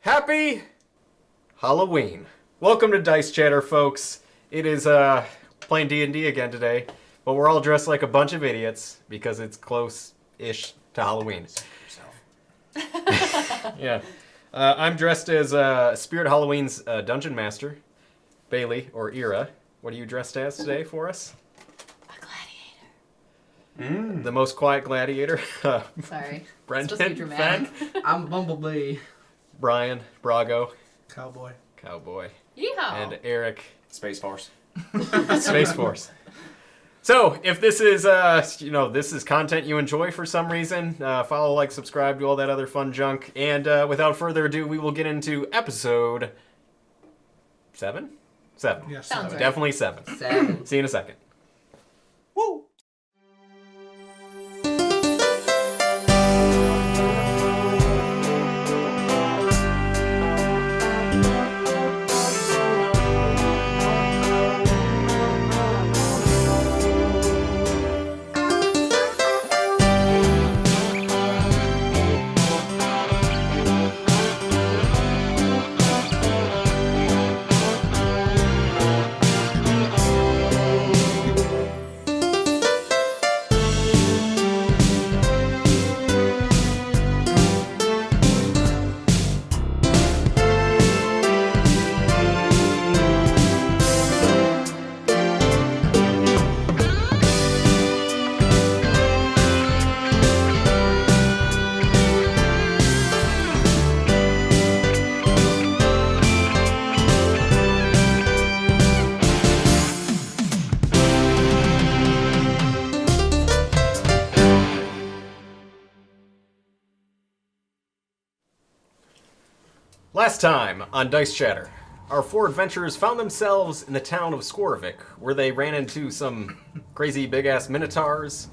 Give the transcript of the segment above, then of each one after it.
Happy Halloween. Welcome to Dice Chatter, folks. It is playing D&D again today, but we're all dressed like a bunch of idiots because it's close-ish to Halloween. Yeah. I'm dressed as Spirit Halloween's Dungeon Master, Bailey, or Eira. What are you dressed as today for us? A gladiator. The most quiet gladiator. Sorry. Brendan, Supposed to be dramatic. I'm Bumblebee. Brian, Brago, Cowboy. Yeehaw. and Eric, Space Force. Space Force. So, if this is, this is content you enjoy for some reason, follow, like, subscribe, do all that other fun junk. And without further ado, we will get into episode 7? 7. Yes. Sounds right. Definitely 7. 7. See you in a second. Woo! Last time on Dice Chatter, our 4 adventurers found themselves in the town of Skorvik, where they ran into some crazy big-ass minotaurs,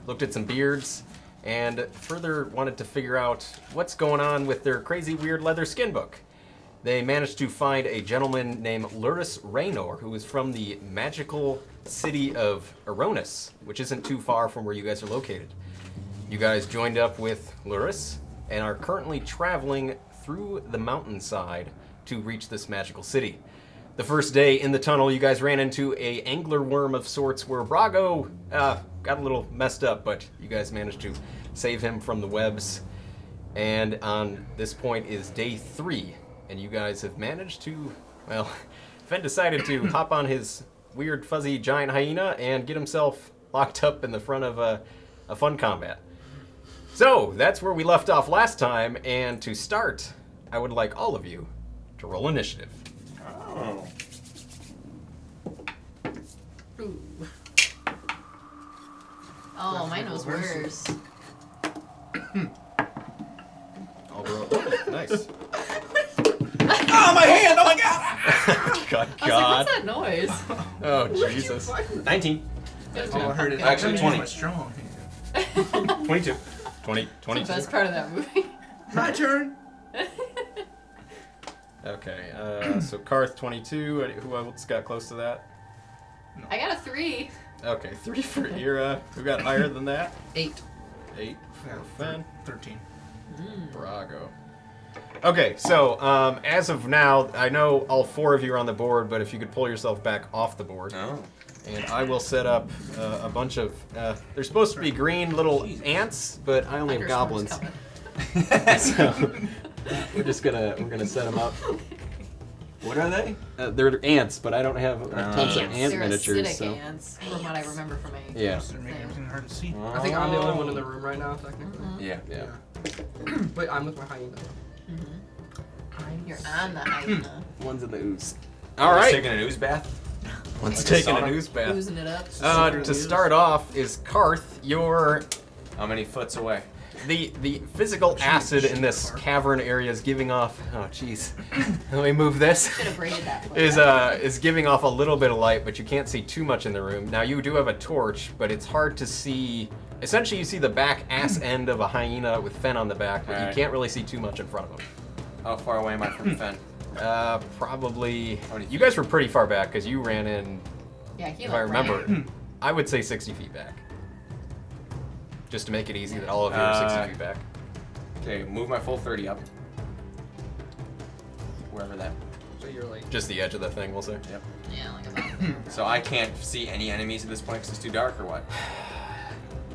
looked at some beards, and further wanted to figure out what's going on with their crazy weird leather skin book. They managed to find a gentleman named Luris Raynor, who is from the magical city of Aronis, which isn't too far from where you guys are located. You guys joined up with Luris and are currently traveling through the mountainside to reach this magical city. The first day in the tunnel, you guys ran into a angler worm of sorts where Brago got a little messed up, but you guys managed to save him from the webs. And on this point is day 3, and you guys have managed to, well, Fen decided to hop on his weird fuzzy giant hyena and get himself locked up in the front of a fun combat. So, that's where we left off last time, and to start, I would like all of you to roll initiative. Oh. Ooh. Oh, mine was worse. I'll roll. Oh, nice. Oh, my hand! Oh, my God! God. I was like, what's that noise? Oh, Jesus. 19. Good Oh, I job. heard it. Good. Actually, 20. My strong hand. 22. 20, It's 22. the best part of that movie. My turn. Okay, so Karth 22. Who else got close to that? I got a 3. Okay, 3 for Eira. Who got higher than that? 8. 8 Yeah, for Fen. 13. Brago. Okay, so as of now, I know all 4 of you are on the board, but if you could pull yourself back off the board. Oh. And I will set up a bunch of, they're supposed to be green little ants, but I only have goblins. So we're gonna set them up. What are they? They're ants, but I don't have tons of ant They're miniatures. acidic So ants, from what I remember from my... yeah, They're making everything hard to see. I think I'm the only one in the room right now, technically. Yeah. yeah. But I'm with my hyena. You're on the hyena. One's in the ooze. All All right. right, Taking an ooze bath. one's like a taking an sauna? ooze bath. Oozing it up. To start off is Karth. Your How many foots away? the physical acid in this cavern area is giving off. Oh, jeez. Let me move this. Should have braided that foot. Is giving off a little bit of light, but you can't see too much in the room. Now you do have a torch, but it's hard to see. Essentially, you see the back ass end of a hyena with Fen on the back, but you Alright. can't really see too much in front of him. How far away am I from Fen? Probably. How many You feet? guys were pretty far back because you ran in. Yeah, he If I like ran. remember, I would say 60 feet back. Just to make it easy that all of you are 60 feet back. Okay, move my full 30 up. wherever that. So you're like. Just the edge of the thing, we'll say. Yep. Yeah, like a zombie. So I can't see any enemies at this point because it's too dark, or what?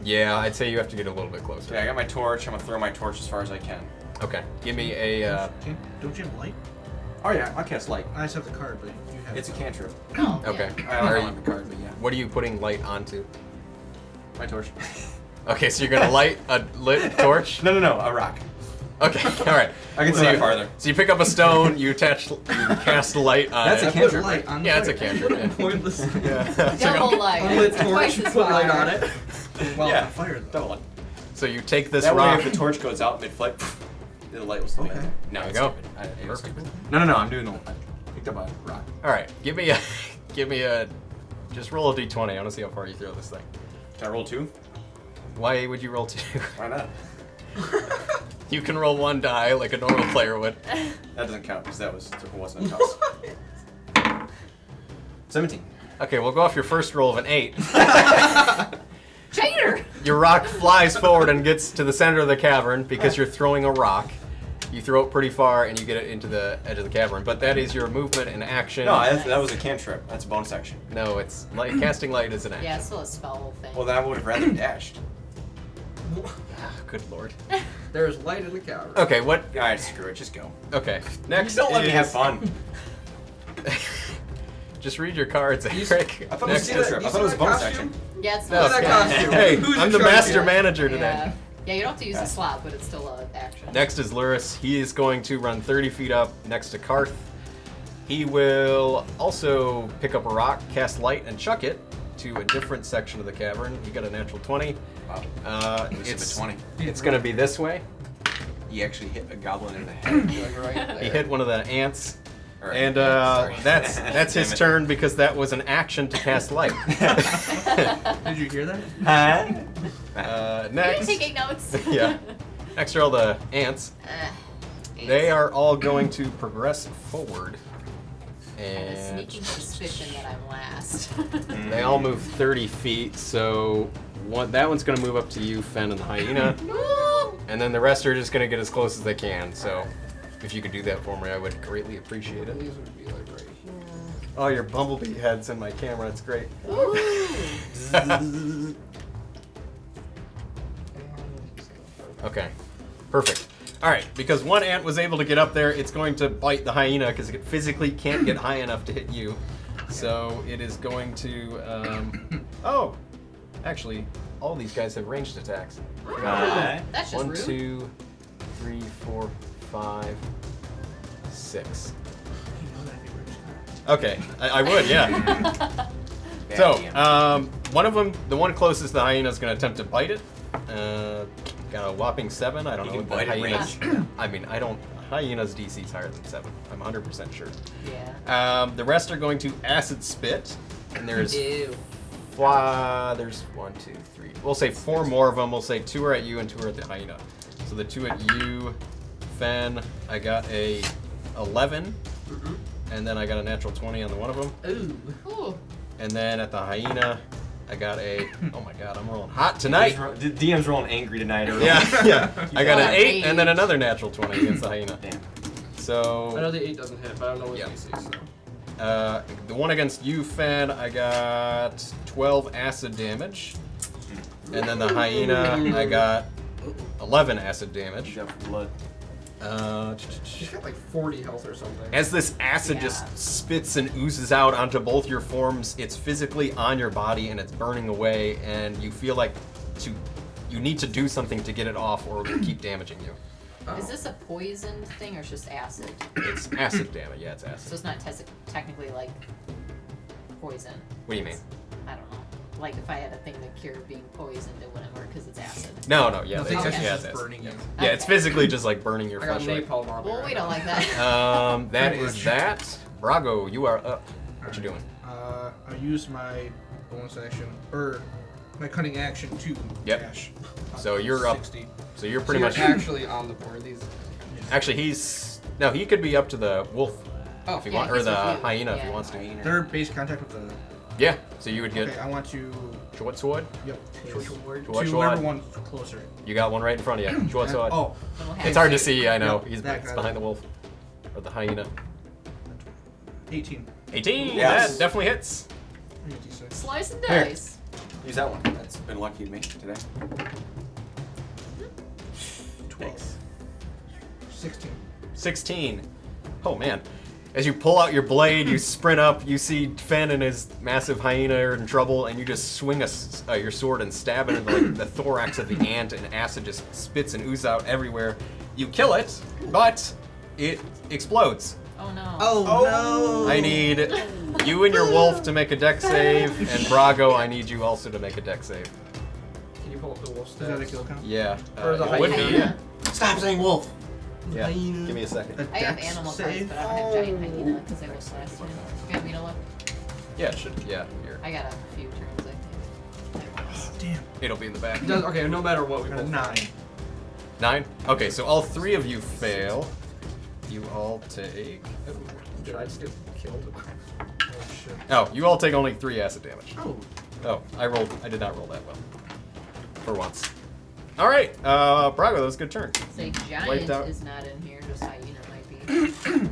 Yeah, I'd say you have to get a little bit closer. Okay, I got my torch. I'm gonna throw my torch as far as I can. Okay, give me a. Don't you have light? Oh yeah, I'll cast light. I just have the card, but you have. It's a cantrip. Oh, Okay. yeah. I Are don't you- have the card, but yeah. What are you putting light onto? My torch. Okay, so you're gonna light a lit torch. No, a rock. Okay, all right. I can So see you- it farther. So you pick up a stone, you cast light on That's it. a cantrip, light right? on the Yeah, it's a fire. cantrip. Yeah. Pointless. Yeah. Double light. Unlit Twice torch, as put light far. on it. Well, Yeah. on fire though. Double light. So you take this That way, rock. if the torch goes out mid-flight, the light will still be Okay. there. No, There you it's go. stupid. It was Perfect. stupid. No, I'm doing the. I picked up a rock. All right, give me a, just roll a d20. I want to see how far you throw this thing. Can I roll 2? Why would you roll 2? Why not? You can roll 1 die like a normal player would. That doesn't count because that wasn't a toss. 17. Okay, we'll go off your first roll of an 8. Cheater! Your rock flies forward and gets to the center of the cavern because you're throwing a rock. You throw it pretty far and you get it into the edge of the cavern. But that is your movement and action. No, that was a cantrip. That's a bonus action. No, it's light. Casting light is an action. Yeah, it's still a spell thing. Well, then I would have rather dashed. Good lord. There's light in the cavern. Okay, what? Alright, screw it. Just go. Okay, next Don't let me have is- fun. Just read your cards, You- Eric. I thought it was Next a is- cantrip. I thought it was a bonus action. Yeah, it's No, still a that spell. costume? Hey, Who's I'm in the charge master here? manager today. Yeah. Yeah, you don't have to use Yeah. a slot, but it's still an action. Next is Luris. He is going to run 30 feet up next to Karth. He will also pick up a rock, cast light, and chuck it to a different section of the cavern. He got a natural 20. Wow. It's a 20. It's going to be this way. He actually hit a goblin in the head. Like right there. He hit one of the ants. Or- And sorry. that's his Damn it. turn because that was an action to cast light. Did you hear that? You didn't Next. take 8 notes. Yeah. Next are all the ants. They are all going to progress forward. I have a And sneaking suspicion that I'm last. they all move 30 feet, so that one's going to move up to you, Fen, and the hyena. No! And then the rest are just going to get as close as they can, so if you could do that for me, I would greatly appreciate it. These would be like right here. Oh, your bumblebee head's in my camera, it's great. Ooh. Okay, perfect. All right, because one ant was able to get up there, it's going to bite the hyena because it physically can't get high enough to hit you. So it is going to. Oh, actually, all these guys have ranged attacks. That's just 1, rude. 2, 3, 4, 5, 6. Okay, I would, yeah. So, one of them, the one closest to the hyena is going to attempt to bite it. Got a whopping 7. I don't You know can what the bite it hyena's. I mean, I don't. Hyena's DC is higher than 7. I'm 100% sure. Yeah. The rest are going to acid spit, and there's Ew. there's 1, 2, 3. We'll say 4 more of them. We'll say 2 are at you and 2 are at the hyena. So the 2 at you, Fen, I got a 11, and then I got a natural 20 on the one of them. Ooh. Ooh. And then at the hyena, I got a. Oh my god, I'm rolling hot tonight. DM's rolling angry tonight. Or Yeah, yeah. I got an got 8 an and then another natural 20 against the hyena. Damn. I So know the 8 doesn't hit, but I don't know what Yeah. DC, so. the one against you, Fen, I got 12 acid damage. And then the hyena, I got 11 acid damage. You got blood. She's got like 40 health or something. As this acid Yeah. just spits and oozes out onto both your forms, it's physically on your body and it's burning away, and you feel like you need to do something to get it off or it will keep damaging you. Oh. Is this a poisoned thing or it's just acid? It's acid damage, yeah, it's So acid. it's not technically like poison. What do you mean? I don't know. Like if I had a thing that cured being poisoned, it wouldn't work because it's acid. No, yeah, No, it's, it's Okay. actually yeah, just it's acid. burning you. Yeah, it's Okay. physically just like burning your I got flesh away. napalm on me Well, right we don't now. like that. That Pretty is much. that. Brago, you are up. What you doing? I use my bonus action, or my cunning action to Yep. dash. So you're up. 60. So you're So pretty you're much. actually on the board. These. Actually, he could be up to the wolf Oh, if you yeah, want, or he's the with you. hyena if Yeah. he wants to. They're base contact with the. Yeah. So you would get Okay, I want to. short sword. Yep. Short To sword. whoever one's closer. You got one right in front of you. Short sword. Oh, Then we'll have It's hard to to- see. I know. Yep, He's that it's guy. behind the wolf or the hyena. 18. 18. Yes. That definitely hits. 86. Slice and Here. dice. Use that one. That's been lucky to me today. 12. 16. 16. Oh man. As you pull out your blade, you sprint up, you see Fen and his massive hyena are in trouble, and you just swing your sword and stab it into like, the thorax of the ant, and acid just spits and oozes out everywhere. You kill it, but it explodes. Oh no. Oh, no! I need you and your wolf to make a deck save, and Brago, I need you also to make a deck save. Can you pull up the wolf Is that a stats? kill count? Yeah. Or the it would be, yeah. Hyena. Stop saying wolf. Yeah. Hyena. Give me a second. I have Dex animal cards, save? but I don't have giant hyena because I was last time. You want me to look? Yeah, it should. Yeah, here. I got a few turns, I think. Oh, damn. It'll be in the back. It does, okay, no matter what, we Got a both 9. 9? Okay, so all 3 of you fail. You all take. Did I just get killed? Oh, shit. Oh, you all take only 3 acid damage. Oh. Oh, I did not roll that well. For once. Alright, Brago, that was a good turn. Say Wiped out. giant is not in here, just hyena might be.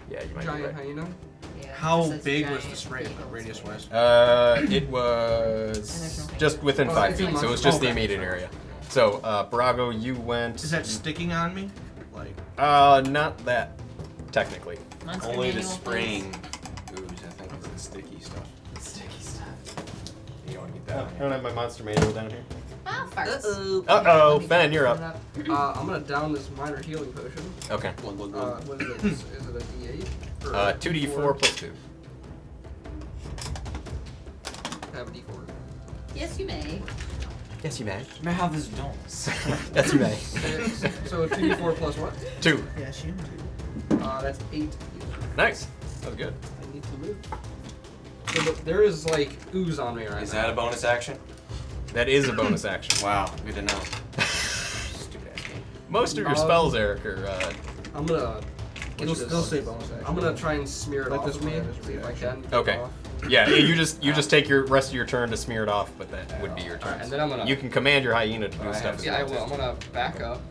Yeah, you might be Giant right. hyena? Yeah, it How says big was giant the spray? eagle Radius spray. wise? It was just within Oh, 5 it's in feet, so it was monster- just the okay. immediate area. So, Brago, you went. Is that sticking on me? Like, Not that, technically. Monster Only the manual, spraying ooze, I think, is the sticky stuff. Sticky stuff. You don't want to get Oh, that. I don't have my monster manual down here. please. Ah, farts. Uh-oh, Let me Ben, you're put up. it up. I'm gonna down this minor healing potion. Okay. What is it? Is it a D8? Or 2d4 plus 2. I have a D4. Yes, you may. Yes, you may. May have this don't. Yes, you may. So 2D4 plus what? 2. yes, you. That's 8. Nice. That was good. I need to move. So there is like ooze on me right Is now. that a bonus action? That is a bonus action. Wow, good to know. Stupid ass game. Most of your spells, Eric, are. I'm gonna. get It'll this- still say bonus action. I'm gonna try and smear it Like off this of me. one, See if I can. get it Okay. off. Yeah, you just take your rest of your turn to smear it off, but that would be your turn. Alright, and then I'm gonna. You can command your hyena to do Alright, stuff as Yeah, I well. will. I'm gonna back up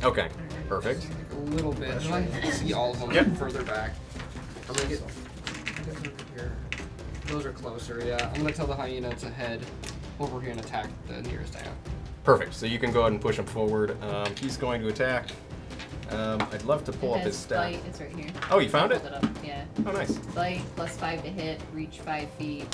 Okay, perfect. a little bit. So I can see all of them Yep. further back. I'm gonna get. Here. Those are closer. Yeah. I'm gonna tell the hyena to head over here and attack the nearest ant. Perfect. So you can go ahead and push him forward. He's going to attack. I'd love to pull It up his has stat. bite. It's right here. Oh, you found it? Hold it up. Yeah. Oh, nice. Bite plus 5 to hit, reach 5 feet.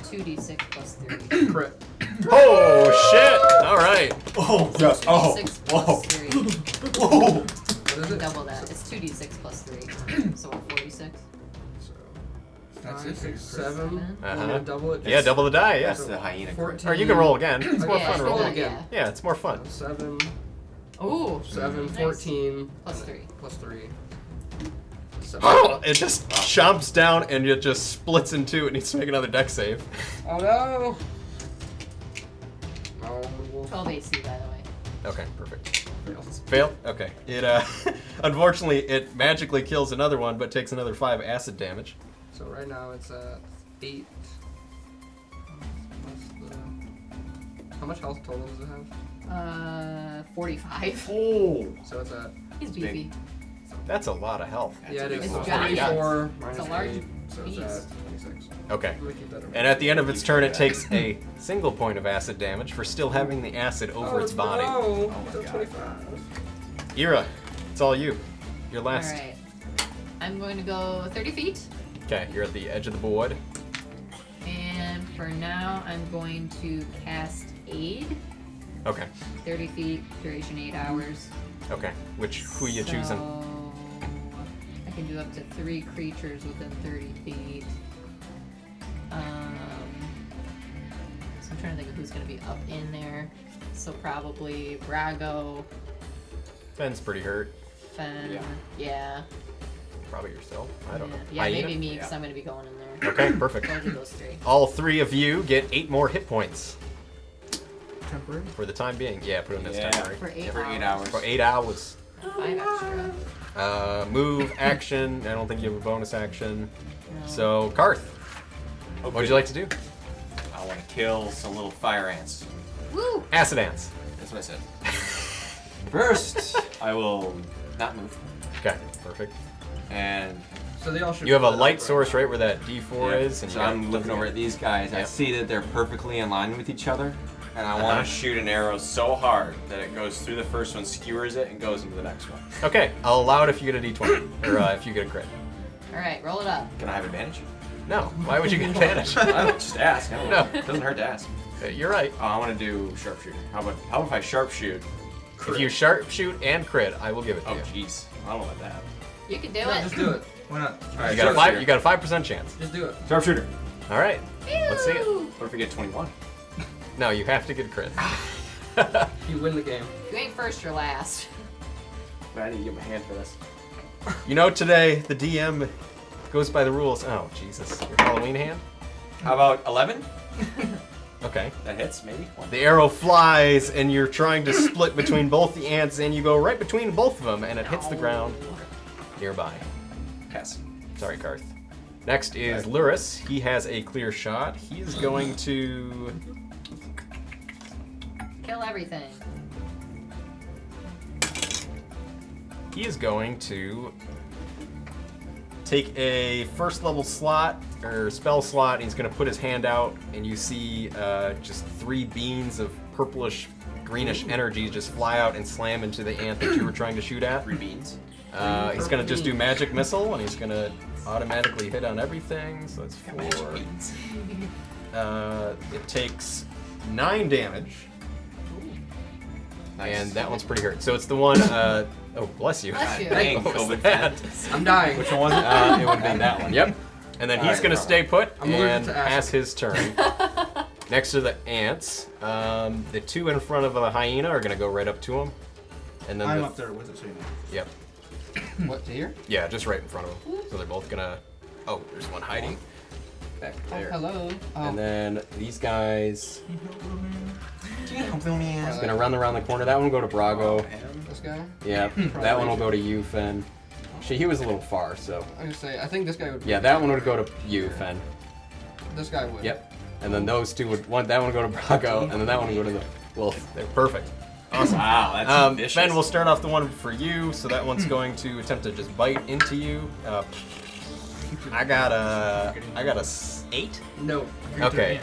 2d6 plus 3. Crit. Oh shit! All right. Oh, yes. Oh. 2d6 Whoa. plus 3. Whoa. What is it? Double that. It's 2d6 plus 3. So 46. So, That's 5, it. 6, 7. Seven. I'm gonna double it. Yeah, double the die. That's Yes. the hyena. 14. Or you can roll again. It's more Yeah, fun roll rolling. again. Yeah, it's more fun. 7, Ooh. 7, Nice. 14. Plus 3. Plus 3. It just chomps down and it just splits in two. It needs to make another deck save. Oh no! Oh, wolf 12 AC, by the way. Okay, perfect. fails. Fail? Okay. It unfortunately it magically kills another one, but takes another 5 acid damage. So right now it's at 8. Plus the... How much health total does it have? 45. Oh, So it's at... He's big. beefy. that's a lot of health. Yeah, it is. It's So giant. 44 It's minus a large 8. So it's beast. at 26. Okay. I'm gonna keep that And at the end of its turn, it takes a single point of acid damage for still having the acid over its body. No. Oh my So God. 25. Eira, it's all you. You're last. Alright. I'm going to go 30 feet. Okay, you're at the edge of the board. And for now, I'm going to cast Aid. Okay. 30 feet, duration 8 hours. Okay. Who you choosing? So I can do up to 3 creatures within 30 feet. So I'm trying to think of who's going to be up in there. So probably Brago, Ben's pretty hurt. Fen. Yeah. Probably yourself. I don't know. Yeah, Hyena? maybe me because Yeah. I'm going to be going in there. Okay, perfect. I'll do those 3. All 3 of you get 8 more hit points Temporary. for the time being. Yeah, put them as Yeah. temporary. For 8 Every hours. 8 hours. For 8 hours. 5 extra. Move, action. I don't think you have a bonus action. No. So, Karth, what would you like to do? I want to kill some little fire ants. Woo! Acid ants. That's what I said. First, I will not move. Okay, perfect. And So they all should. You have a split light up source now. right where that D4 yeah, is, and so you got- I'm looking over at these guys. I Yep. see that they're perfectly in line with each other, and I want to shoot an arrow so hard that it goes through the first one, skewers it, and goes into the next one. Okay, I'll allow it if you get a D20, or if you get a crit. All right, roll it up. Can I have advantage? No, why would you get advantage? I would just ask. I don't know. No. It doesn't hurt to ask. You're right. I want to do sharpshooter. How about if I sharpshoot? If you sharpshoot and crit, I will give it to Oh you. jeez, I don't want that. You can do No, it. just do it. Why not? All right, You got a sharpshooter. 5% chance. Just do it. Sharpshooter. All right, let's see it. Ew. What if we get 21? No, you have to get a crit. You win the game. You ain't first or last. I need to get my hand for this. You know, today the DM goes by the rules. Oh Jesus, your Halloween hand. How about 11? Okay. That hits, maybe. One. The arrow flies, and you're trying to split between both the ants, and you go right between both of them, and it hits the ground nearby. Pass. Sorry, Karth. Next is Luris. He has a clear shot. He's going to. Kill everything. He is going to take a first level slot or spell slot, and he's going to put his hand out, and you see just 3 beams of purplish greenish energy just fly out and slam into the ant that you were trying to shoot at. 3 beans. He's going to just do magic missile, and he's going to automatically hit on everything. So that's 4. beans. It takes 9 damage, Nice. and that one's pretty hurt. So it's the one. Oh, bless you. Bless you. Dang, What was COVID that? I'm dying. Which one was it? It would have been that one. Yep. And then he's Alright, going to no stay put I'm allergic and to acid. pass his turn. Next to the ants, the 2 in front of the hyena are going to go right up to him. And then I'm the, up there with it, so you know. Yep. What, to here? Yeah, just right in front of him. So they're both going to. Oh, there's one hiding. Back Oh, there. hello. Oh. And then these guys Help me is going to run around the corner. That one will go to Brago. This guy? Yeah, that one will go to you, Fen. Actually, he was a little far, so. I'm gonna say, I think this guy would. Yeah, that one would go to you, Fen. This guy would. Yep. And then those 2 would. That one would go to Brago, and then that one would go to the wolf. They're perfect. Awesome. Wow, that's vicious. Fen, we'll start off the one for you. So that one's going to attempt to just bite into you. I got a 8. No. Okay.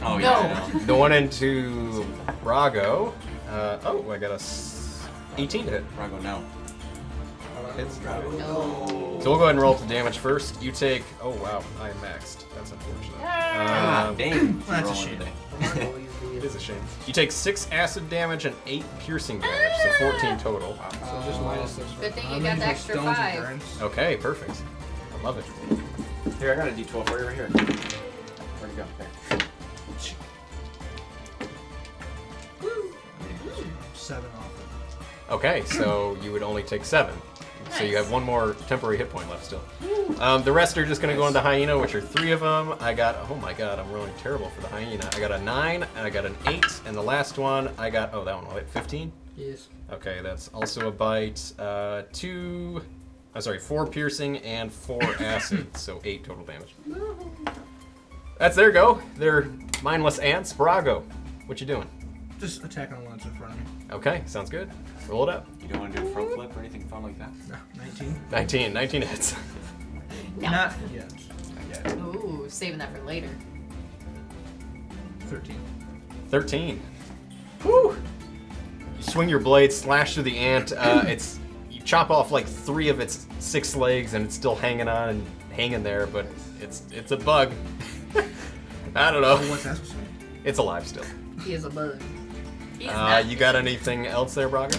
Oh No. yeah. The one into Brago. I got a 18 to hit. Brago, no. Hits. No. So we'll go ahead and roll the damage first. You take. Oh wow, I maxed. That's unfortunate. Ah, dang. That's a Rolling shame. today. It is a shame. You take 6 acid damage and 8 piercing damage, so 14 total. So just minus 6. Good thing you got the extra 5. Okay, perfect. I love it. Here, I got a D12 for you right here. Where'd it go? There. 7 off. Okay, so you would only take 7. So you have 1 more temporary hit point left still. The rest are just going to go into hyena, which are 3 of them. I got, oh my god, I'm rolling terrible for the hyena. I got a 9, and I got an 8, and the last one, I got, oh, that one will hit 15? Yes. Okay, that's also a bite. 4 piercing and 4 acid, so 8 total damage. That's, there you go. They're mindless ants. Brago, what you doing? Just attack on the ones in front of me. Okay, sounds good. Roll it up. You don't want to do a front flip or anything fun like that? No, 19. 19 hits. No. Not yet. Not yet. Ooh, saving that for later. 13. 13. Woo! You swing your blade, slash through the ant. You chop off like 3 of its 6 legs, and it's still hanging on and hanging there. But it's a bug. I don't know. Oh, what's that supposed to mean? It's alive still. He is a bug. He's not. You got anything else there, Braga?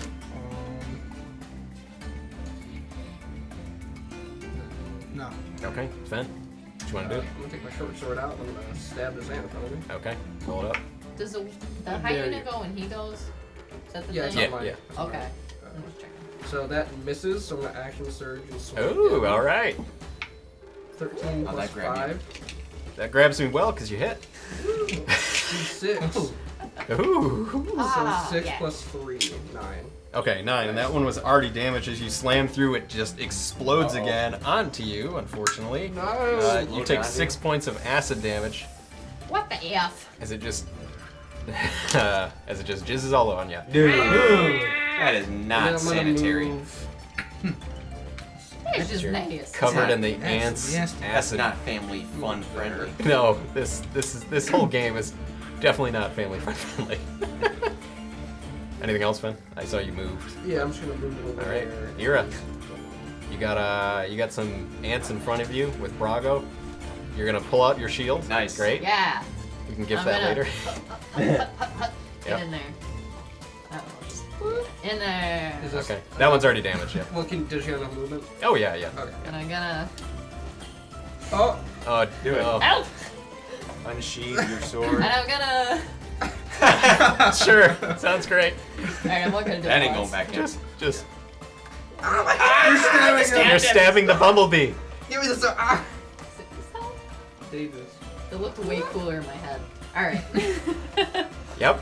No. Okay, Fen. What you want to do? I'm gonna take my short sword out and I'm gonna stab this ant in front of me. Okay, roll it up. Does the How dare hyena you. go when he goes? Is that the Yeah, it's thing? not mine. Yeah. It's not Okay. mine. I'm just checking. So that misses, so I'm gonna action surge and swing. Ooh, again. all right. 13 How'd plus that grab you? 5. That grabs me well because you hit. D6. Ooh. Ah, So 6 yeah. plus 3, 9. Okay, 9, and that one was already damaged. As you slam through, it just explodes Uh-oh. again onto you, unfortunately. No! You take 6 points of acid damage What the F? as it just jizzes all on you. Dude. That is And then not I'm gonna sanitary. move It's just nice. covered in the That's ants nasty. That's acid. not family fun friendly. No, this whole game is definitely not family friendly. Anything else, Finn? I saw you moved. Yeah, I'm just gonna move it over All right, there. Eira. You got some ants in front of you with Brago. You're gonna pull out your shield. Nice. Great. Yeah. You can gift I'm that gonna- later. Get Yep. in there. Oh, just in there. Is this, Okay, that one's already damaged. Yeah. Well, does she have enough movement? Oh yeah, yeah. Okay. And I'm gonna. Oh, Oh, Do it. oh. Ow! Unsheathe your sword. And I'm gonna. Sure, sounds great. Alright, I'm not gonna do That it ain't going once. back in. Just. You're stabbing him. You're stabbing the bumblebee. Give me the sword. Ah. Davis. It looked way cooler in my head. Alright. Yep.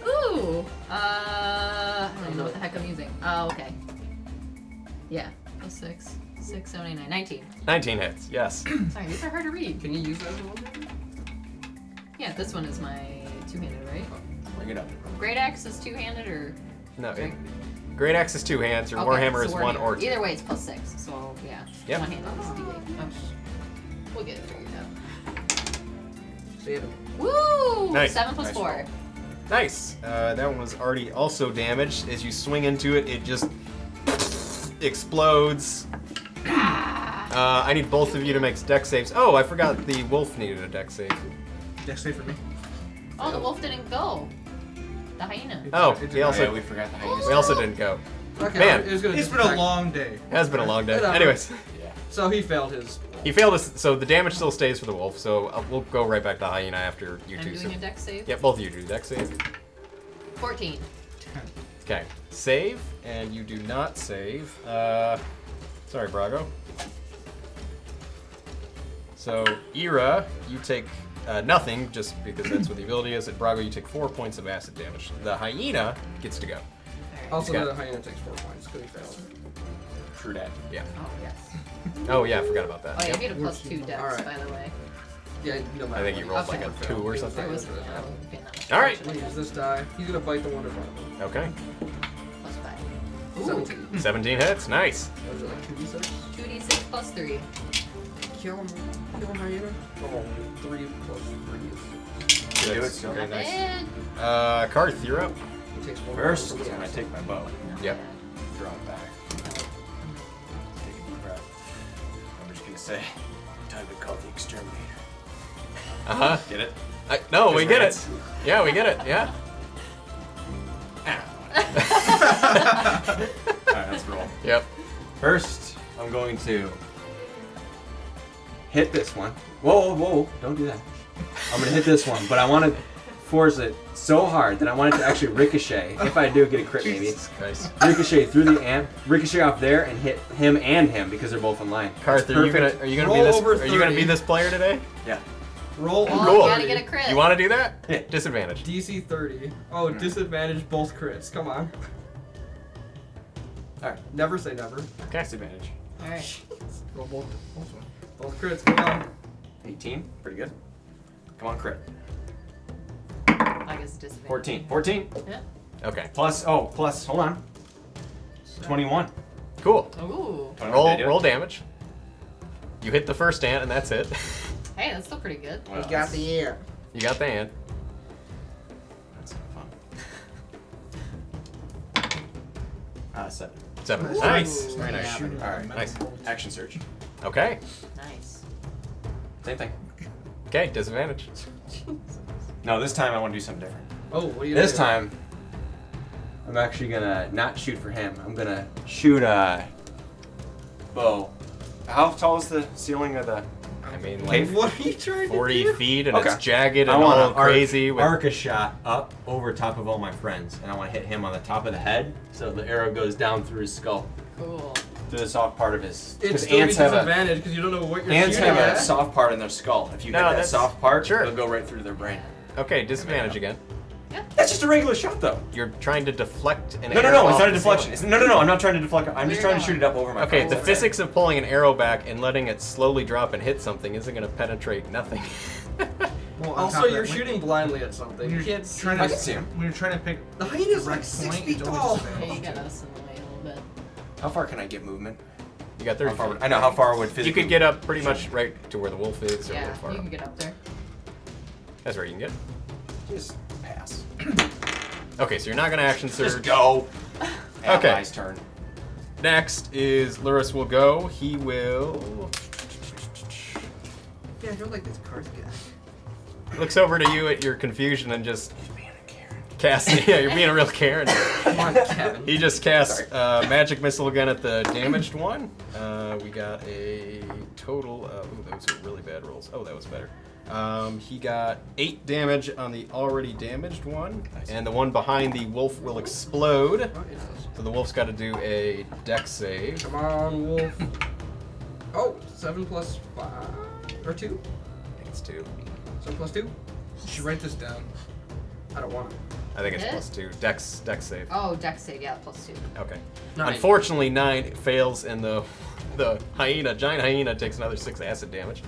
Ooh. I don't even know what the heck I'm using. Oh, okay. Yeah. Plus 6. 6, 79, 19. 19 hits. Yes. Sorry, these are hard to read. Can you use that as a one? Yeah, this one is my two-handed, right? Bring it up. Great axe is two-handed or. No. Great axe is 2 hands. Your Okay, warhammer is so 1 or 2. Either way, it's plus 6. So yeah. Yep. One-handed is D8. Oh, we'll get it figured out. Save him. Woo! Nice. 7 plus Nice 4. roll. Nice. That one was already also damaged. As you swing into it, it just explodes. I need both of you to make dex saves. Oh, I forgot the wolf needed a dex save. Dex save for me. Oh, the wolf didn't go. The hyena. Oh, It's we a- also Yeah, we forgot the hyenas. we also didn't go. Okay, Man, it was gonna It's been a attack- long day. It has been a long day. Whatever. Anyways, Yeah. So he failed his. he failed us, so the damage still stays for the wolf. So we'll go right back to hyena after you I'm two. doing a dex save. Yeah, both of you do dex save. 14. Okay, save, and you do not save. Sorry, Brago. So, Eira, you take nothing, just because that's what the ability is. At Brago, you take 4 points of acid damage. The hyena gets to go. Alright. Also, got- the hyena takes 4 points because he failed. True that. Yeah. Oh, yes. Oh, yeah, I forgot about that. Oh, yeah, Yep. I get a plus 2 dex, Alright. by the way. Yeah, no matter I think what. you rolled Okay. like a 2 or something. There was That's what yeah, I happened. wasn't paying that much All right. I'm gonna use this die. He's gonna bite the one in front of him. Okay. Plus 5. Ooh. 17. 17 hits, nice. Those are like 2d6. 2d6 plus 3. Kill him hyena. Oh, 3 plus 3 You do it That's still. very Not nice. bad. Karth, you're up. He takes 1 First, from the I'm gonna acid. take my bow. Not Yep. bad. Draw it back. Take a deep breath. I'm just gonna say, time to call the exterminator. Uh-huh. Get it? No, we His get it. rants. Yeah, we get it, yeah. Alright, let's roll. Yep. First, I'm going to hit this one. Whoa, whoa, don't do that. I'm gonna hit this one, but I want to force it so hard that I want it to actually ricochet. If I do get a crit, maybe. Jesus Christ. Ricochet through the amp, ricochet off there, and hit him and him because they're both in line. Karth, It's are you perfect. gonna be Roll this? over Are you gonna be 30. this player today? Yeah. Roll Oh, over Cool. you gotta get a crit. You want to do that? Yeah. Disadvantage. DC 30. Oh, disadvantage both crits. Come on. Alright. Never say never. Okay. Disadvantage. Alright. Roll both. Both crits. Come on. 18. Pretty good. Come on, crit. I guess disadvantage. 14. 14. Yeah. Okay. Plus, hold on. 21. Cool. Ooh. 21, did I do it? Roll damage. You hit the first ant, and that's it. Hey, that's still pretty good. Well, Got the air. You got the ant. That's fun. 7. 7. Ooh. Nice. Very Yeah, nice. pretty good. Alright. Nice. Action surge. Okay. Nice. Same thing. Okay. Disadvantage. No, this time I want to do something different. Oh, what are you gonna This do? time, I'm actually gonna not shoot for him. I'm gonna shoot a bow. How tall is the ceiling of the? I mean, Okay. like What are you trying to 40 do? feet, and Okay. it's jagged and I want all to crazy. With arc a shot up over top of all my friends, and I want to hit him on the top of the head, so the arrow goes down through his skull, Cool. through the soft part of his. It's Because still be ants have a disadvantage because you don't know what you're ants shooting have at. a soft part in their skull. If you No, hit that that's- soft part, sure. it'll go right through their brain. Okay. Disadvantage again. That's just a regular shot, though. You're trying to deflect an No, arrow. no, it's off not a the deflection. ceiling. No, I'm not trying to deflect. I'm Where just you trying to going? shoot it up over my. Okay, friends. the physics of pulling an arrow back and letting it slowly drop and hit something isn't going to penetrate nothing. Well, on Also, top of you're that, shooting blindly at something. When You you're can't see. trying I to can see him. When you're trying to pick The hyena's the like right 6 point, feet it's always tall. disadvantage. Yeah, you got us in the way a little bit. How far can I get movement? You got 30 How far feet. would, I know how far would physically. You could get up pretty much right to where the wolf is, or a Yeah, little far you up. can get up there. That's where you can get. Just pass. Okay, so you're not gonna action surge. Just go. Okay. Ally's turn. Next is Luris will go. He will Yeah, I don't like this Karth guy. looks over to you at your confusion and just He's being a Karen. casts. Yeah, you're being a real Karen. Come on, Kevin. He just casts Sorry. magic missile again at the damaged one. We got a total. Ooh, those are really bad rolls. Oh, that was better. He got 8 damage on the already damaged one, Nice. and the one behind the wolf will explode. Oh, yes. So the wolf's got to do a dex save. Come on, wolf. Oh, 7 plus 5 or 2. I think it's 2. 7 plus 2. You should write this down. I don't want to. I think it's Hit? +2. Dex save. Oh, dex save, yeah, +2. Okay. 9. Unfortunately, 9 fails, and the giant hyena takes another 6 acid damage.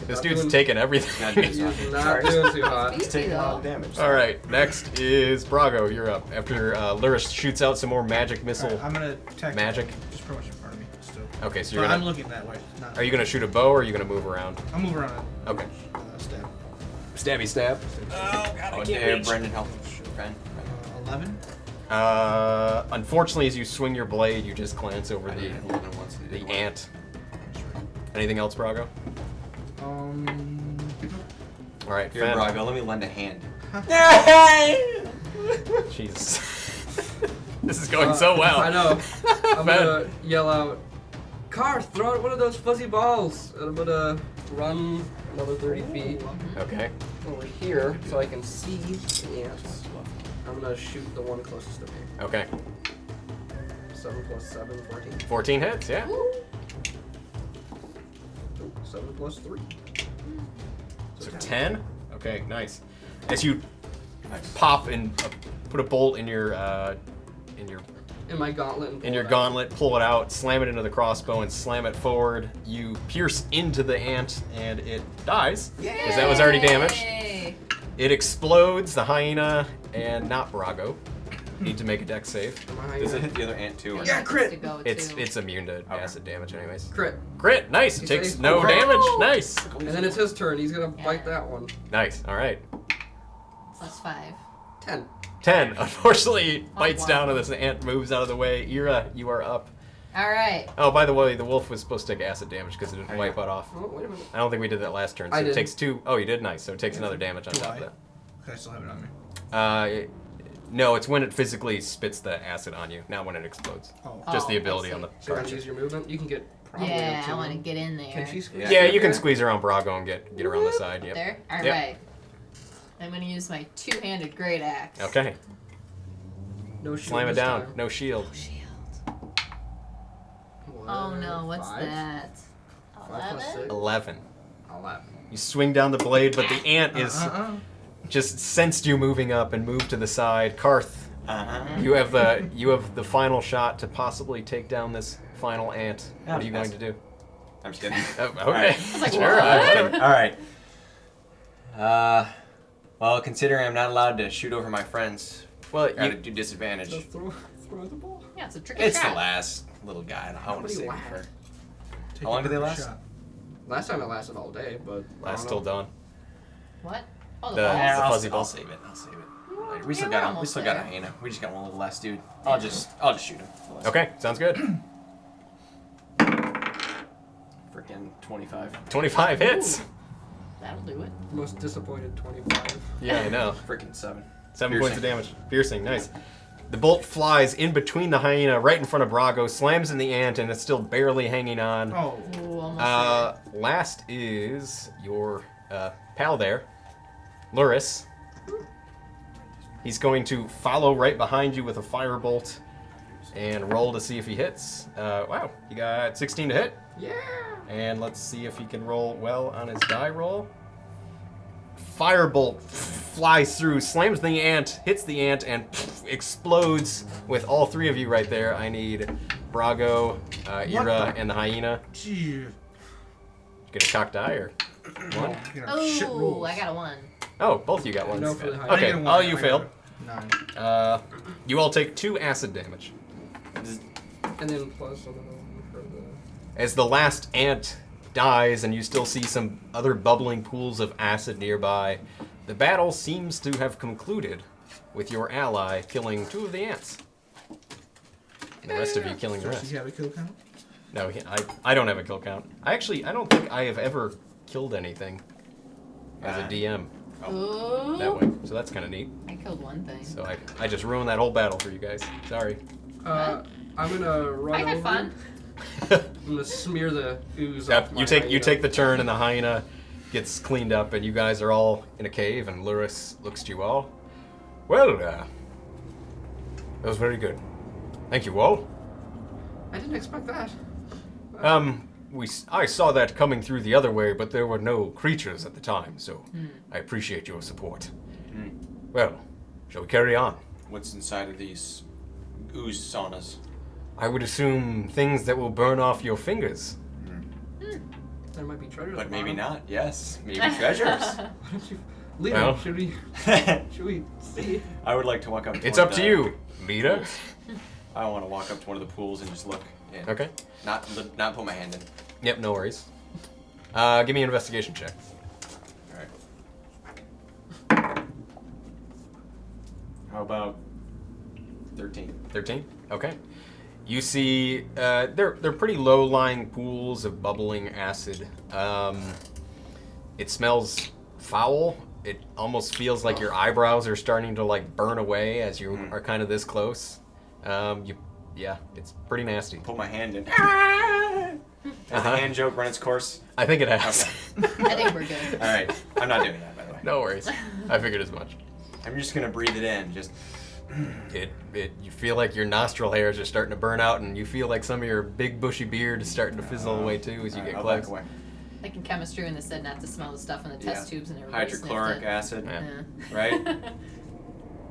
This Not dude's doing- taking Not everything. doing He's Sorry. not doing too hot. Speedy Taking a lot though. of damage. All right, next is Brago. You're up. After Luris shoots out some more magic missile. Alright, I'm gonna attack. Magic? Just pretty much in front of me. Still. Okay, so But you're I'm gonna. looking that way. Not, Are you gonna shoot a bow or are you gonna move around? I'll move around. Okay. Stab. Stabby stab. Oh, damn, Brendan, help. Friend. 11. Unfortunately, as you swing your blade, you just glance over I the did 11 once. I did the one. ant. Anything else, Brago? All right, Here, Fen. Brago, let me lend a hand. Jesus. This is going so well. I know. I'm Fen. gonna yell out, Karth, throw out one of those fuzzy balls. And I'm gonna run another 30 feet Okay. over here so I can see the ants. I'm gonna shoot the one closest to me. Okay. 7 plus 7, 14. 14 hits. Yeah. Oh, 7 plus 3. So 10. Okay, nice. As you Nice. pop and put a bolt in your In my gauntlet. And in pull your it out. gauntlet, pull it out, slam it into the crossbow, and slam it forward. You pierce into the ant, and it dies because that was already damaged. Yay! It explodes. The hyena and not Brago need to make a dex save. Am I Does it hit the other ant too? Or Yeah, Next crit. to go, It's too. it's immune to acid damage, anyways. Crit. Crit, nice. It You takes say- no Oh. damage. Nice, And then it's his turn. He's gonna bite that one. nice. All right. +5. 10. 10. Unfortunately, it bites wow. down, and this ant moves out of the way. Eira, you are up. All right. Oh, by the way, the wolf was supposed to take acid damage because it didn't Oh, wipe yeah. it off. Oh, wait a minute. I don't think we did that last turn. So I it did. takes 2. Oh, you did? Nice. So it takes another damage on Do top I? of that. I still have it on me. No, it's when it physically spits the acid on you, not when it explodes. Oh. Just the Oh, ability I on the So you want to card. use your movement? You can get probably Yeah, up to I want to him. get in there. Can she squeeze? Yeah, in you can there? squeeze around Brago and get around the side. Yep. There? All right. Yep. I'm going to use my two-handed great axe. Okay. No shield Slam it this down. time. No shield. Shield. Oh no, what's 5? that? 5 plus 11? 6. 11. 11. You swing down the blade, but the ant is Uh-uh. just sensed you moving up and moved to the side. Karth, Uh-huh. you have the final shot to possibly take down this final ant. What are you going to do? I'm just kidding. Oh, okay. Alright. like, Sure. what? Whatever. All right. Well, considering I'm not allowed to shoot over my friends, Well, I gotta you, do disadvantage. So throw the ball. Yeah, it's a tricky It's shot. the last little guy. I want to Nobody save him laughed. for. Take How long do they a last? shot. Last time it lasted all day, but I last don't till know. dawn. What? Oh, the The- balls. Yeah. fuzzy ball. I'll save it. I'll save it. Yeah, We still we're got a almost a there. hyena. We just got one little less dude. I'll just shoot him. Okay, sounds good. Freaking 25. 25 hits. That'll do it. Most disappointed 25. Yeah, I know. Freaking 7. 7 points of Piercing. damage. Piercing, nice. The bolt flies in between the hyena, right in front of Brago, slams in the ant, and it's still barely hanging on. Oh. Ooh, almost Last is your pal there, Luris. He's going to follow right behind you with a firebolt and roll to see if he hits. Wow, he got 16 to hit. Yeah! And let's see if he can roll well on his die roll. Firebolt flies through, slams the ant, hits the ant, and explodes with all 3 of you right there. I need Brago, Eira, and the hyena. Gee. Get a cocked die or one? You know, shit Oh, rules. I got a 1. Oh, both you got ones. No for the hyena. I Okay, didn't get all one. you I failed. got 9. You all take 2 acid damage. And then plus another one for the. As the last ant dies and you still see some other bubbling pools of acid nearby, the battle seems to have concluded with your ally killing 2 of the ants. And the rest of you killing the Does rest. he have a kill count? No, I don't have a kill count. I don't think I have ever killed anything as a DM Ooh. that way. So that's kind of neat. I killed one thing. So I just ruined that whole battle for you guys. Sorry. I'm gonna run I had over. fun. I'm gonna smear the ooze off my You take hyena. the turn and the hyena gets cleaned up and you guys are all in a cave and Luris looks to you all. Well, that was very good. Thank you all. I didn't expect that. I saw that coming through the other way, but there were no creatures at the time, so I appreciate your support. Well, shall we carry on? What's inside of these ooze saunas? I would assume things that will burn off your fingers. There might be treasure. But maybe not. Yes, maybe treasures. Leader, Well. should we see? I would like to walk up to It's one up of to the you, leader. pools. I want to walk up to one of the pools and just look in. Okay. Not put my hand in. Yep, no worries. Give me an investigation check. Alright. How about 13? 13? Okay. You see, they're pretty low-lying pools of bubbling acid. It smells foul. It almost feels like your eyebrows are starting to like burn away as you are kind of this close. Yeah, it's pretty nasty. Put my hand in. Has the hand joke run its course? I think it has. Okay. I think we're good. Alright. I'm not doing that, by the way. No worries. I figured as much. I'm just going to breathe it in. Just. You feel like your nostril hairs are starting to burn out, and you feel like some of your big bushy beard is starting to fizzle away too as you Alright, get I'll close. back away. Like in chemistry when they said not to smell the stuff in the test tubes and everybody Hydrochloric sniffed acid, Yeah. it. right?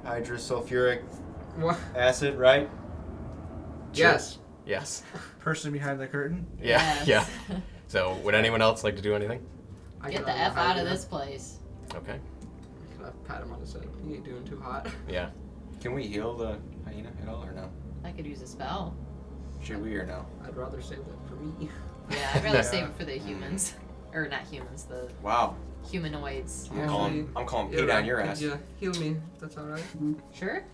Hydrosulfuric What? acid, right? Yes. Yes. Person behind the curtain? Yeah. Yes. Yeah. So, would anyone else like to do anything? I Get get the on F out of hyena. this place. Okay. Can I pat him on his head? He ain't doing too hot. Yeah. Can we heal the hyena at all or no? I could use a spell. Should we or no? I'd rather save that for me. Yeah, I'd rather Yeah. save it for the humans. Or not humans, the Wow. humanoids. I'm calling Pete on your ass. Yeah, heal me. If that's all right. Sure?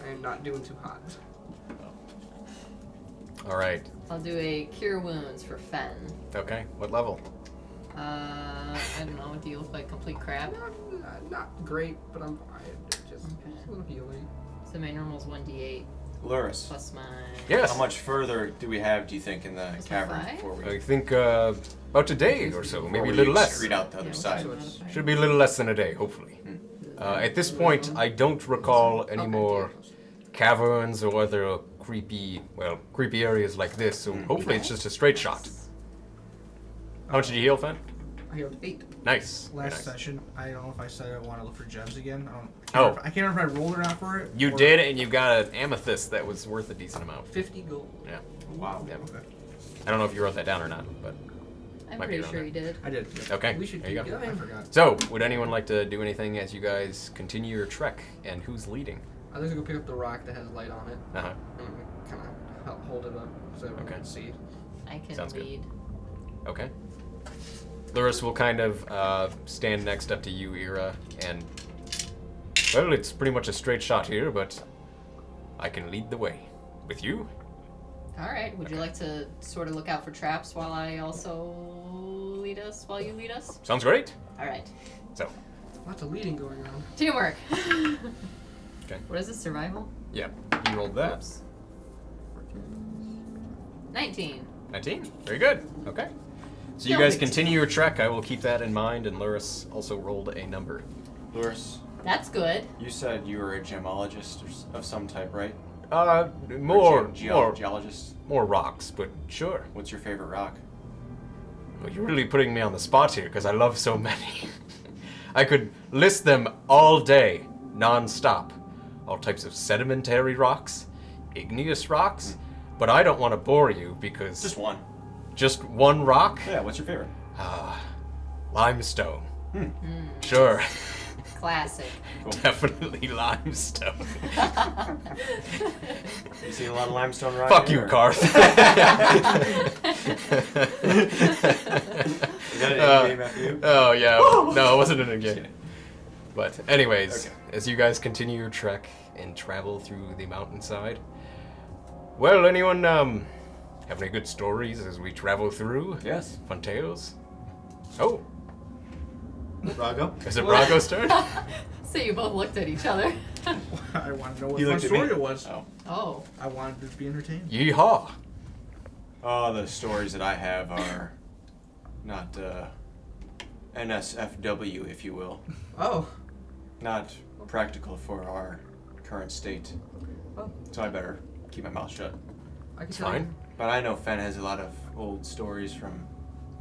I am not doing too hot. All right. I'll do a cure wounds for Fen. Okay. What level? I don't know, do you look like complete crap? Not great, but I'm fine. Just Okay. a little healing. So my normal's 1d8 Luris, plus my... Yes. how much further do we have, do you think, in the Is it cavern 5? before we I think about a day or so, maybe a we little less. excrete out the other Yeah, side? So it's- Should be a little less than a day, hopefully. At this point, I don't recall any Okay, more yeah. caverns or other creepy areas like this, so hopefully it's just a straight shot. How much did you heal, Fen? I healed 8. Nice. Very Last nice. session, I don't know if I said I want to look for gems again. Oh. I can't remember if I rolled or not for it. You or- did, and you got an amethyst that was worth a decent amount. 50 gold. Yeah. Wow. Yeah. Okay. I don't know if you wrote that down or not, but I'm Might be pretty around sure there. you did. I did. Yeah. okay. We should there you keep go. I going. forgot. So, would anyone like to do anything as you guys continue your trek, and who's leading? I'd like to go pick up the rock that has light on it. Uh huh. And kind of help hold it up so everyone Okay. can see. I can Sounds good. lead. Okay. Luris will kind of stand next up to you, Eira, and well, it's pretty much a straight shot here, but I can lead the way. With you? Alright, would you like to sort of look out for traps while I also lead us, while you lead us? Sounds great. Alright. So, Lots of leading going on. Teamwork! Okay. What is this, survival? yeah, you rolled that. Oops. 19. 19. Very good. Okay. So you No guys big deal. continue your trek. I will keep that in mind, and Luris also rolled a number. Luris, That's good. you said you were a gemologist of some type, right? More, Or more, geologist. more rocks, but sure. What's your favorite rock? Well, you're really putting me on the spot here because I love so many. I could list them all day, non-stop. All types of sedimentary rocks, igneous rocks, but I don't want to bore you because Just one. just one rock? Yeah, what's your favorite? Limestone. Sure. Classic. Definitely limestone. You Seen a lot of limestone rock. Fuck you, Karth. Is that an in-game after you? Oh yeah, no, it wasn't an in-game. But anyways, Okay. as you guys continue your trek and travel through the mountainside, well, anyone have any good stories as we travel through? Yes. Fun tales? Oh, Brago? is it Brago's turn? So you both looked at each other. I want to know what He fun looked at me. story it was. Oh. Oh. I wanted to be entertained. Yeehaw! Oh, the stories that I have are not NSFW, if you will. Oh. Not practical for our current state. Well, So I better keep my mouth shut. I can It's tell you. fine. But I know Fen has a lot of old stories from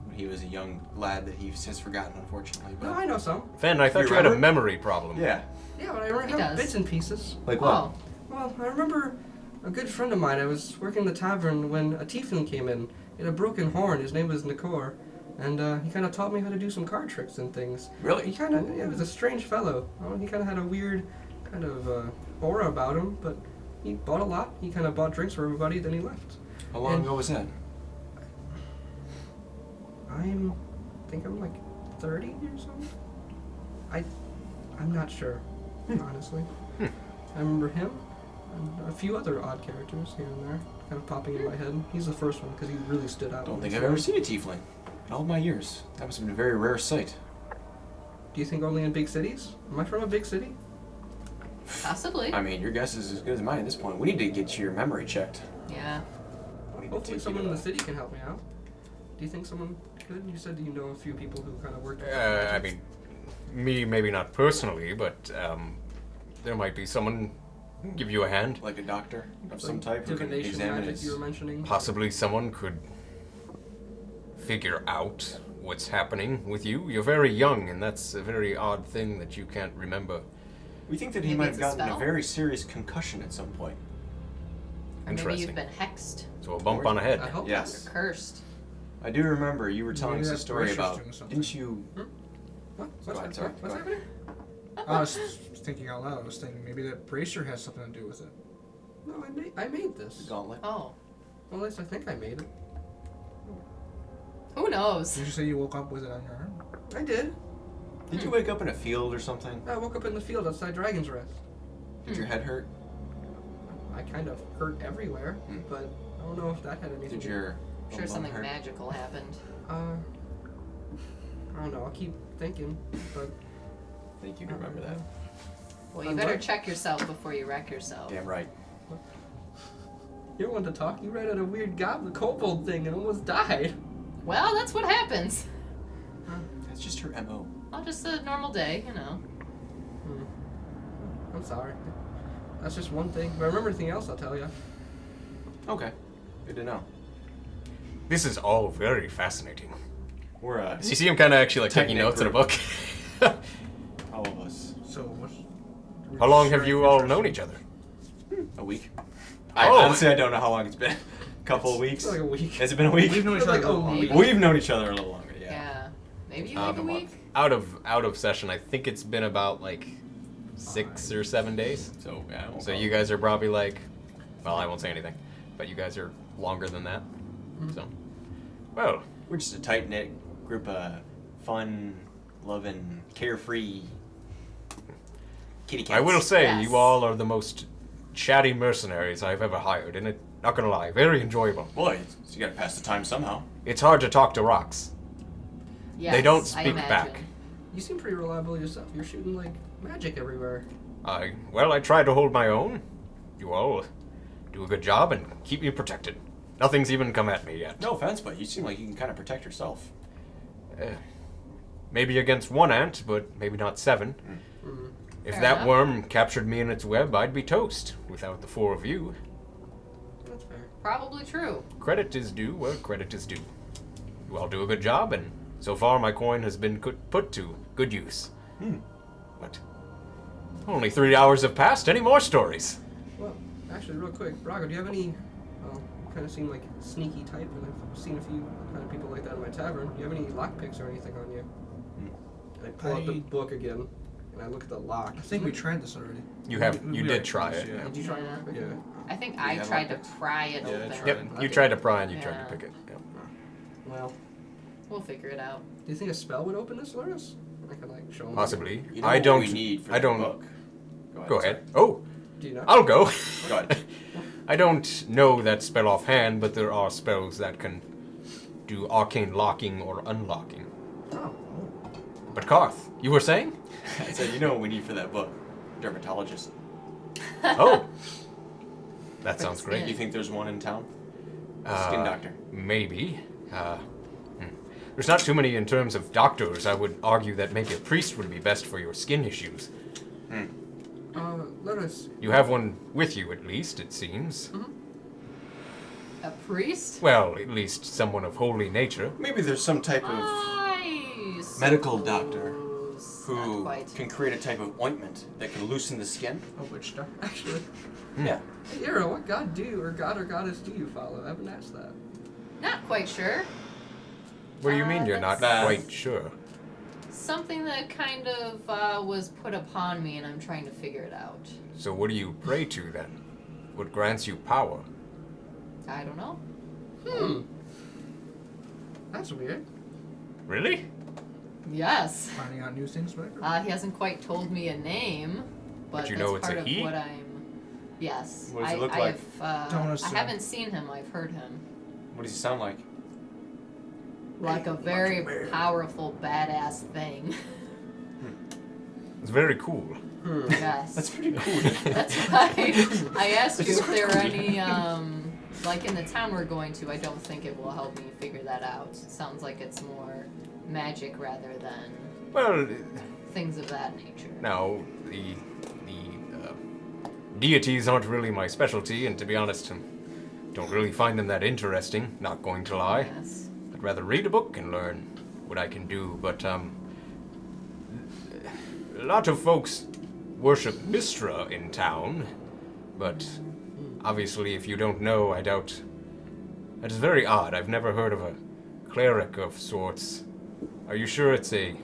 when he was a young lad that he has forgotten, unfortunately. No, But I know some. Fen, I thought You you had a remember? memory problem. yeah. Yeah, but I remember He does. bits and pieces. Like Oh. Well, I remember a good friend of mine. I was working in the tavern when a tiefling came in. He had a broken horn. His name was Nikor. And he kind of taught me how to do some card tricks and things. He Really? kind of, he was a strange fellow. He kind of had a weird kind of aura about him, but he bought a lot. He kind of bought drinks for everybody, then he left. How long And- ago was that? I think I'm like 30 or something. I'm not sure, honestly. I remember him and a few other odd characters here and there, kind of popping in my head. He's the first one because he really stood out. Don't when think I I've saw ever him. seen a tiefling in all my years. That must have been a very rare sight. Do you think only in big cities? Am I from a big city? Possibly. I mean, your guess is as good as mine at this point. We need to get your memory checked. Yeah. We need to Hopefully take someone you in to the city can help me out. Do you think someone could? You said you know a few people who kind of worked. I mean, me maybe not personally, but there might be someone who can give you a hand. like a doctor of some type who can divination examine magic his... you were mentioning. Possibly someone could figure out what's happening with you. You're very young, and that's a very odd thing that you can't remember. We think that he Maybe might it's have a gotten a spell? very serious concussion at some point. Or maybe Interesting. you've been hexed So a bump on the head. I hope. Yes. or cursed. I do remember you were telling Maybe us a that's story Bracer's about... doing something. Didn't you... What? Go ahead, sorry. What's Go ahead. happening? I was thinking out loud. I was thinking maybe that Bracer has something to do with it. No, I made this. The gauntlet? Oh. Well, at least I think I made it. Who knows? Did you say you woke up with it on your arm? I did. Did you wake up in a field or something? I woke up in the field outside Dragon's Rest. Did your head hurt? I kind of hurt everywhere, Hmm. but I don't know if that had anything. Did your... I'm sure bum something hurt? magical happened. I don't know. I'll keep thinking, but I think you can remember that. Well, you I'm better what? check yourself before you wreck yourself. Damn right. you're one to talk. You ran out a weird goblin kobold thing and almost died. Well, that's what happens. That's just her MO. Well, just a normal day, you know. I'm sorry. That's just one thing. If I remember anything else, I'll tell you. Okay. Good to know. This is all very fascinating. We're, So you see him kind of actually like taking Tight-knit notes in a group. book. all of us. So what's... How long have you all known each other? A week. Oh. Honestly, I don't know how long it's been. Couple of weeks. It's like a week. Has it been a week? We've known each Like other a a week. week. We've known each other a little longer, yeah. Yeah. Maybe A like a month. week? Out of session, I think it's been about like 6 or 7 days. So, yeah. I won't So call you it. guys are probably like, well, I won't say anything, but you guys are longer than that. So, well, We're just a tight knit group of fun, loving, carefree kitty cats. I will say Yes. you all are the most chatty mercenaries I've ever hired, and it, not gonna lie, very enjoyable. Boy, you gotta pass the time somehow. It's hard to talk to rocks. Yes, They don't I speak imagine. back. You seem pretty reliable yourself. You're shooting like magic everywhere. I try to hold my own. You all do a good job and keep me protected. Nothing's even come at me yet. No offense, but you seem like you can kind of protect yourself. Maybe against one ant, but maybe not 7. If Fair that enough. worm captured me in its web, I'd be toast without the 4 of you. That's fair. Probably true. Credit is due where credit is due. You all do a good job, and so far my coin has been put to good use. But only 3 hours have passed. Any more stories? Well, actually, real quick, Brago, do you have any? Well, you kind of seem like a sneaky type, and I've seen a few kind of people like that in my tavern. Do you have any lockpicks or anything on you? I pull out the I- book again, and I look at the lock. I think we tried this already. You have. We You already did try tried it. this, Yeah. Did you try Yeah. to pick Yeah. it? I think You I have tried to one? pry it Yeah, I open. tried. Yep. You Okay. tried to pry and you tried Yeah. to pick it. Yep. Well, We'll figure it out. do you think a spell would open this, Loris? I could like show him. Possibly. You know I what don't. we need for I the don't. book. Go ahead. Oh, Do you know? I'll go. Go ahead. I don't know that spell offhand, but there are spells that can do arcane locking or unlocking. Oh. But Karth, you were saying? I said, you know what we need for that book? Dermatologist. Oh, that sounds skin. great. Do you think there's one in town? Skin doctor. Maybe. There's not too many in terms of doctors. I would argue that maybe a priest would be best for your skin issues. Loris. You have one with you, at least, it seems. A priest? Well, at least someone of holy nature. Maybe there's some type of I medical doctor suppose who not quite. can create a type of ointment that can loosen the skin. Oh, which doctor? Actually. Yeah. Hey, Eira, what god or goddess do you follow? I haven't asked that. Not quite sure. What do you mean you're not that's- quite sure? Something that kind of was put upon me, and I'm trying to figure it out. So what do you pray to then? What grants you power? I don't know. That's weird. Really? Yes. Finding out new things, right? He hasn't quite told me a name, but you that's know it's a part of he? what I'm. Yes. What does he I, look I like? Have, Don't I assume. haven't seen him. I've heard him. What does he sound like? Like a very powerful, badass thing. It's very cool. Yes. That's pretty cool. That's why I asked you That's if there are cool. any, like in the town we're going to, I don't think it will help me figure that out. It sounds like it's more magic rather than Well, things of that nature. now, the deities aren't really my specialty, and to be honest, don't really find them that interesting, not going to lie. Yes. I'd rather read a book and learn what I can do, but, a lot of folks worship Mistra in town, but obviously if you don't know, I doubt. That is very odd. I've never heard of a cleric of sorts. Are you sure it's a...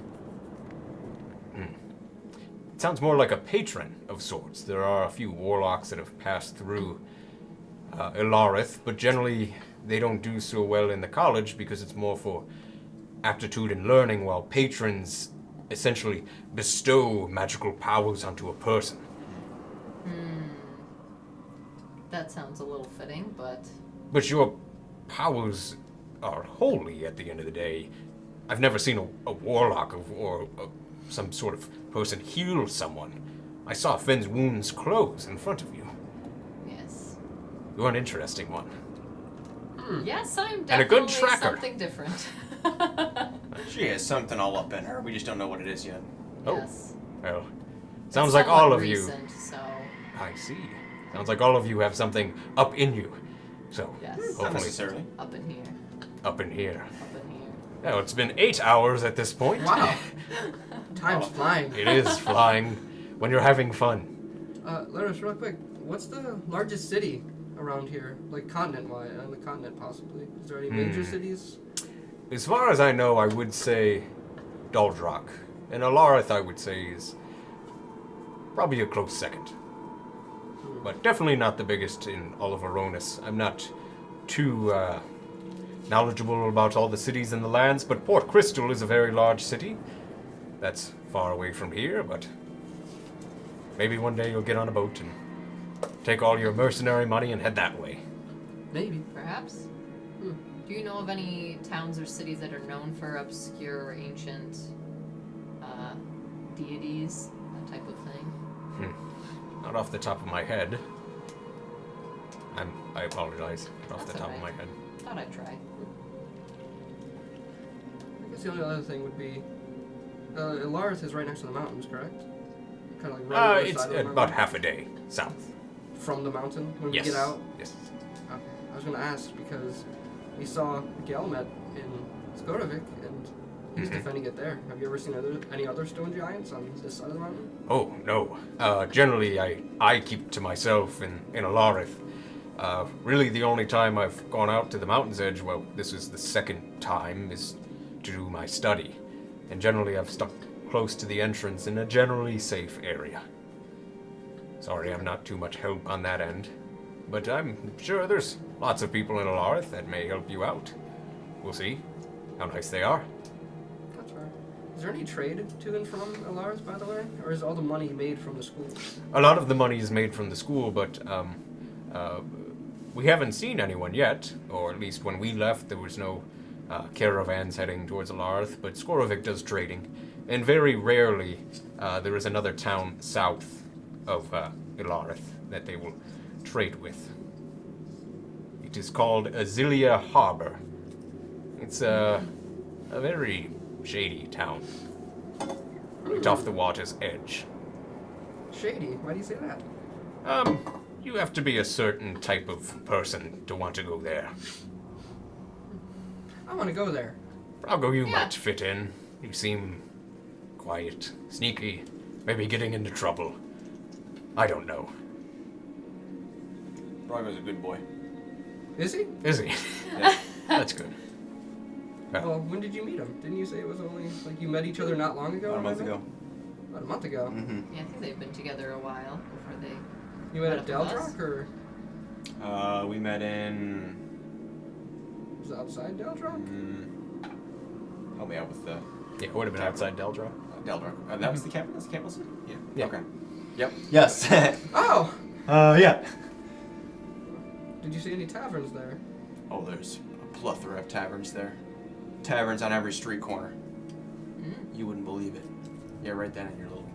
It sounds more like a patron of sorts. There are a few warlocks that have passed through Ilarith, but generally they don't do so well in the college because it's more for aptitude and learning, while patrons essentially bestow magical powers onto a person. That sounds a little fitting, but But your powers are holy at the end of the day. I've never seen a warlock or some sort of person heal someone. I saw Finn's wounds close in front of you. yes. You're an interesting one. Yes, I'm And a good definitely tracker. something different. She has something all up in her. We just don't know what it is yet. Oh. Yes. Well, sounds It's like all somewhat of you. recent, so I see. Sounds like all of you have something up in you. So, yes. Not hopefully, necessarily. Up in here. up in here. Up in here. Now, it's been 8 hours at this point. Wow. Time's flying. It is flying when you're having fun. Loris, real quick, what's the largest city around here? Like continent-wide, on the continent possibly. Is there any major cities? As far as I know, I would say Daldrock. And Alarith, I would say, is probably a close second. But definitely not the biggest in all of Aronis. I'm not too knowledgeable about all the cities and the lands, but Port Crystal is a very large city. That's far away from here, but maybe one day you'll get on a boat and take all your mercenary money and head that way. Maybe. Perhaps. Do you know of any towns or cities that are known for obscure or ancient deities, that type of thing? Not off the top of my head. I apologize. Not off That's the top of my alright. head. Thought I'd try. I guess the only other thing would be, Ilarith is right next to the mountains, correct? Kind of like right on the It's side of the about mountain? half a day south. From the mountain when Yes. we get out? Yes. Okay. I was going to ask because we saw Gelmet in Skorovik and he's defending it there. Have you ever seen any other stone giants on this side of the mountain? Oh, no. Generally, I keep to myself in Alarith. Really, the only time I've gone out to the mountain's edge, well, this is the second time, is to do my study. And generally, I've stuck close to the entrance in a generally safe area. Sorry, I'm not too much help on that end. But I'm sure there's lots of people in Alarth that may help you out. We'll see how nice they are. That's right. Is there any trade to and from Alarth, by the way? Or is all the money made from the school? A lot of the money is made from the school, but we haven't seen anyone yet. Or at least when we left, there was no caravans heading towards Alarth. But Skorovic does trading. And very rarely there is another town south of Alarth that they will trade with. It is called Azilia Harbor. It's a very shady town. Right off the water's edge. Shady? Why do you say that? You have to be a certain type of person to want to go there. I want to go there. Brago, you Yeah. might fit in. You seem quiet, sneaky, maybe getting into trouble. I don't know. Brago's a good boy. Is he? Is he? Yeah. That's good. Well, when did you meet him? Didn't you say it was only like you met each other not long ago? About a month maybe? ago. About a month ago. Mm-hmm. Yeah, I think they've been together a while before they. You met Met at up with us? Deldrock or We met in. was it outside Deldrock? Help me out with the Yeah, it would have been outside Deldra. Deldrock. That was the capital. That's the capital city. Yeah. Yeah. Okay. Yep. Yes. Oh! Yeah. Did you see any taverns there? Oh, there's a plethora of taverns there. Taverns on every street corner. Mm. You wouldn't believe it. Yeah, write that in your little.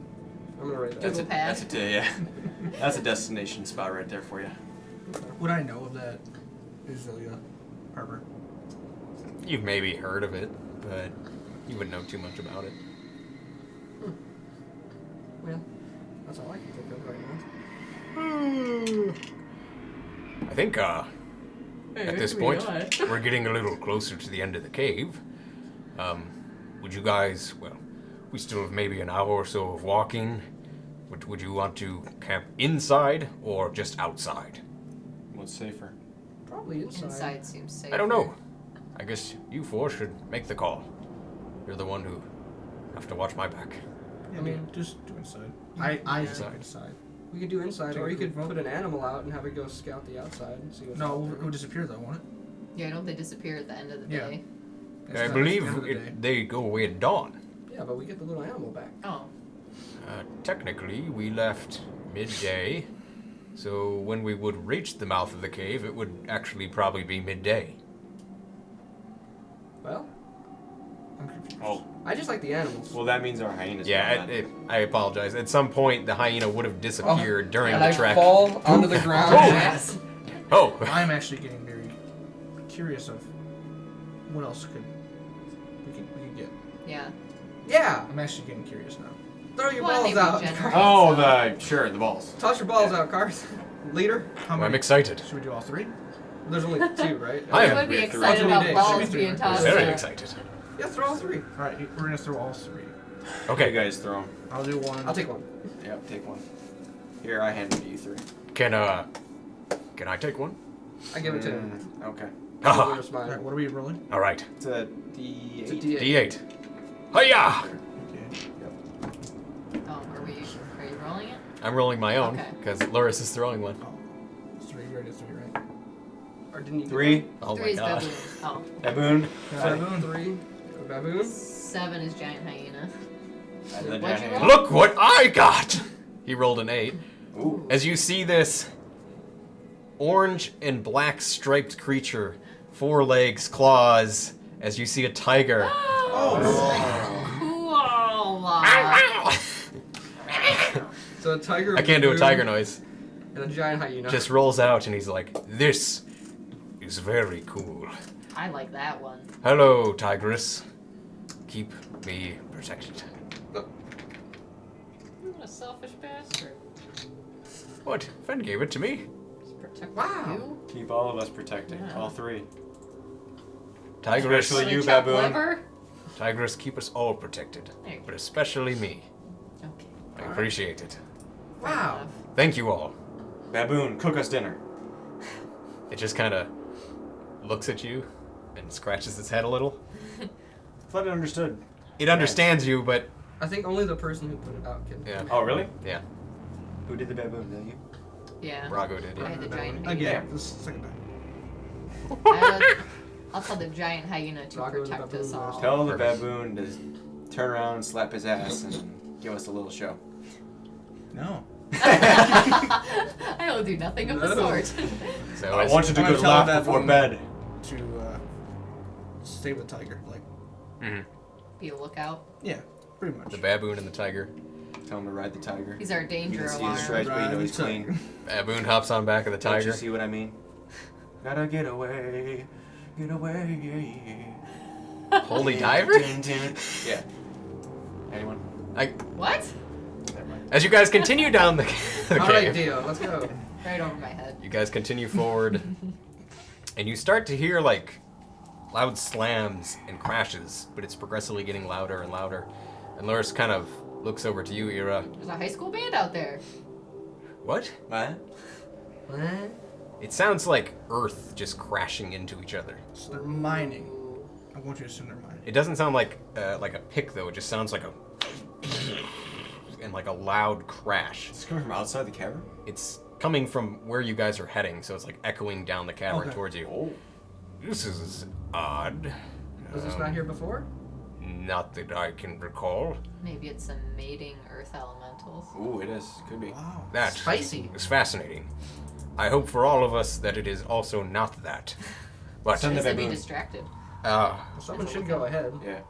I'm gonna write that. That's a Google pad. that's a yeah. That's a destination spot right there for you. Would I know of that Azilia Harbor? You've maybe heard of it, but you wouldn't know too much about it. Well, that's all I can think of right now. I think, at this point, we're getting a little closer to the end of the cave. Would you guys, well, we still have maybe an hour or so of walking. Would you want to camp inside or just outside? What's safer? Probably inside. Inside seems safe. I don't know. I guess you four should make the call. You're the one who have to watch my back. Yeah, I mean, just do inside. I Inside. think inside. We could do inside, Take or a you could vote. put an animal out and have it go scout the outside and see what's No, out it there. would disappear though, won't it? Yeah, don't they disappear at the end of the Yeah. day? It's I not- believe it's the end of the day. they go away at dawn. Yeah, but we get the little animal back. Oh. Technically, we left midday, so when we would reach the mouth of the cave, it would actually probably be midday. Well, I'm confused. Oh, I just like the animals. well, that means our hyenas. Yeah, I apologize. At some point, the hyena would have disappeared during and the I trek. fall onto the ground. Oh. Yes. Oh, I'm actually getting very curious of what else we could get. Yeah. Yeah, I'm actually getting curious now. throw your Well, I balls mean, out. regenerate. Oh, the balls. Toss your balls out, Karth. Leader. How I'm many? excited. Should we do all three? There's only two, right? I I am would be we have three. excited Alternate about days. balls Should be being three. tossed. Very out. excited. Yeah, throw all three. All right, we're gonna throw all three. Okay, Okay, you guys throw them. I'll do one. I'll take one. Yep, take one. Here, I hand it to you three. can I take one? I give it to him. Okay. Haha. It's All right, mine. what are we rolling? All right, It's a It's a D8. D8. D8. Hiya! Okay. Oh, are you rolling it? I'm rolling my own Okay. because Loris is throwing one. Oh, it's three. You already did three, right? Or didn't you? get Three. Oh Three my is god. baboon. Oh. Baboon. one? Baboon. Three. A baboon. 7 is giant hyena. And the What'd you giant- roll? Look what I got! He rolled an 8. Ooh. As you see this orange and black striped creature, 4 legs, claws, as you see a tiger. Cool. So a tiger. I can't do a baboon, tiger noise. And a giant hyena. Just rolls out and he's like, "This is very cool. I like that one. Hello, tigress. Keep me protected." What a selfish bastard. What? Fen gave it to me. Just protect Wow. you. Keep all of us protected. Yeah. All three. Tigress, Especially you, Chop baboon. liver? tigress, keep us all protected, There you go. but especially me. Okay. I appreciate it. Wow. Thank you all. Baboon, cook us dinner. It just kind of looks at you and scratches its head a little. Thought it understood. It understands you, but I think only the person who put it out can. Yeah. Oh, really? Yeah. Who did the baboon? Did you? Yeah. Brago did. I Yeah. had the giant Again, hyena. this is the second time. I'll tell the giant hyena to Brago the protect us baboon all. Tell the Perfect. baboon to turn around, slap his ass, and give us a little show. No. I will do nothing of the No. sort. So I as- want you to I'm go gonna tell laugh that before one. bed. To stay with Tiger. Like, Mhm. Be a lookout. yeah, pretty much. The baboon and the tiger. Tell him to ride the tiger. He's our You danger can see his alarm. stripes, but you know Ride he's the clean. tiger. Baboon hops on back of the Don't you tiger. see what I mean? Gotta get away, get away. Holy diver? Yeah. Anyone? What? Never mind. As you guys continue down the All right, cave, Dio, let's go. Right over my head. you guys continue forward, and you start to hear like loud slams and crashes, but it's progressively getting louder and louder. And Loris kind of looks over to you, Eira. There's a high school band out there. What? What? What? It sounds like Earth just crashing into each other. So they're mining. I want you to assume they're mining. It doesn't sound like a pick though. It just sounds like a and like a loud crash. It's coming from outside the cavern? It's coming from where you guys are heading, so it's like echoing down the cavern Okay. towards you. Oh. This is odd. Was this not here before? Not that I can recall. Maybe it's some mating earth elementals. Ooh, it is. Could be. Wow. That Spicy. is fascinating. I hope for all of us that it is also not that. But Send the Just to be baboon. distracted. Someone should go ahead. Yeah.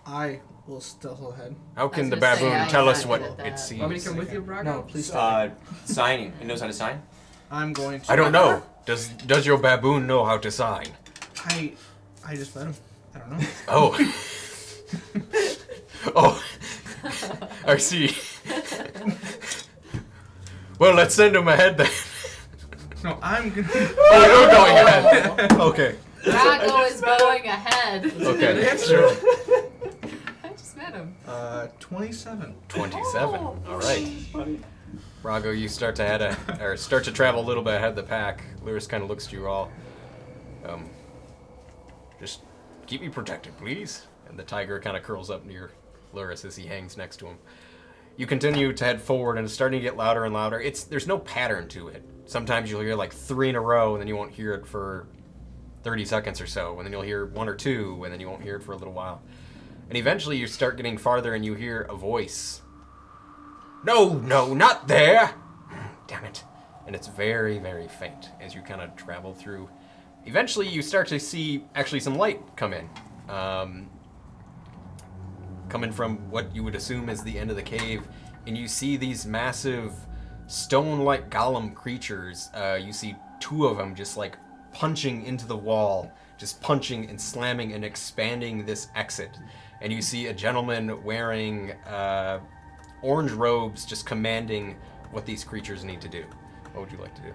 I will stealth ahead. how can I the was gonna say, baboon I tell am us not what good at it that. sees? Want me to come with you, Brago? No, please. Signing. It knows how to sign? I'm going to. I don't know. Does your baboon know how to sign? I just met him. I don't know. Oh. Oh. I see. Well, let's send him ahead then. No, I'm gonna. Oh, you're going ahead. Okay. Brago is going ahead. Okay. Sure. I just met him. 27. 27. Oh. All right. Brago, you start to travel a little bit ahead of the pack. Luris kind of looks to you all. Just keep me protected, please. And the tiger kind of curls up near Luris as he hangs next to him. You continue to head forward, and it's starting to get louder and louder. There's no pattern to it. Sometimes you'll hear like 3 in a row, and then you won't hear it for 30 seconds or so, and then you'll hear 1 or 2, and then you won't hear it for a little while. And eventually you start getting farther, and you hear a voice. No, not there! Damn it. And it's very, very faint as you kind of travel through. Eventually you start to see actually some light come in. Coming from what you would assume is the end of the cave, and you see these massive stone-like golem creatures. You see 2 of them just like punching into the wall, just punching and slamming and expanding this exit. And you see a gentleman wearing orange robes just commanding what these creatures need to do. What would you like to do?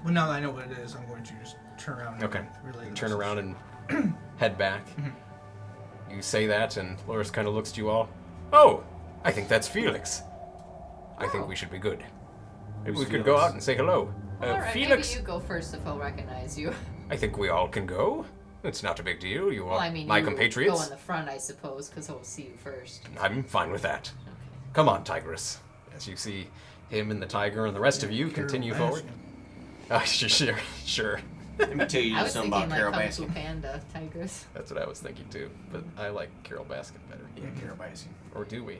Well, now that I know what it is, I'm going to just turn around. Okay. And relay the Turn message. around and head back. You say that, and Loris kind of looks to you all. Oh, I think that's Felix. I think we should be good. Maybe Who's we could go Felix? out and say hello. Alright, Felix, maybe you go first if he'll recognize you. I think we all can go. It's not a big deal. You are Well, I mean, my you compatriots. go in the front, I suppose, because he'll see you first. I'm fine with that. Okay. Come on, Tigress. As you see him and the tiger and the rest of you Carol continue Baskin. forward. Sure. Let me tell you I was something thinking about like Carol Kung Baskin. Fu Panda, Tigress. That's what I was thinking too. But I like Carol Baskin better. Yeah, Carol Baskin. Or do we?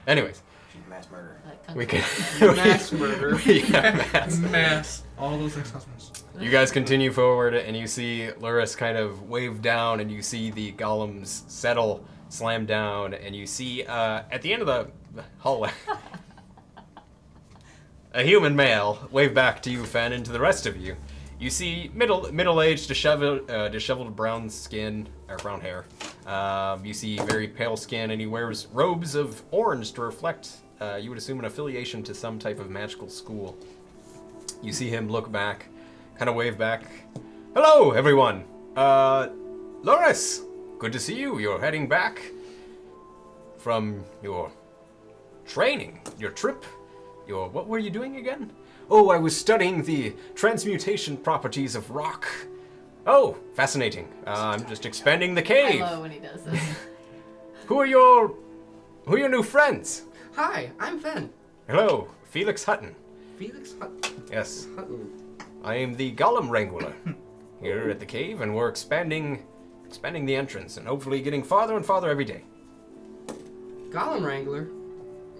Anyways, She's a mass murderer. Like Kung we Fu can. Panda. Mass murder. Yeah, mass. Mass. All those ex-husbands. You guys continue forward, and you see Luris kind of wave down, and you see the golems settle, slam down, and you see at the end of the hallway a human male wave back to you, Fen, and to the rest of you. You see middle-aged, disheveled brown skin or brown hair. You see very pale skin, and he wears robes of orange to reflect. You would assume an affiliation to some type of magical school. You see him look back, kind of wave back. Hello, everyone. Loris, good to see you. You're heading back from your training, your trip. What were you doing again? Oh, I was studying the transmutation properties of rock. Oh, fascinating. I'm just expanding the I cave. love when he does this. Who are your new friends? Hi, I'm Fen. Hello, Felix Hutton. Felix Yes, Hutton. I am the Golem Wrangler here at the cave, and we're expanding the entrance and hopefully getting farther and farther every day. Golem Wrangler.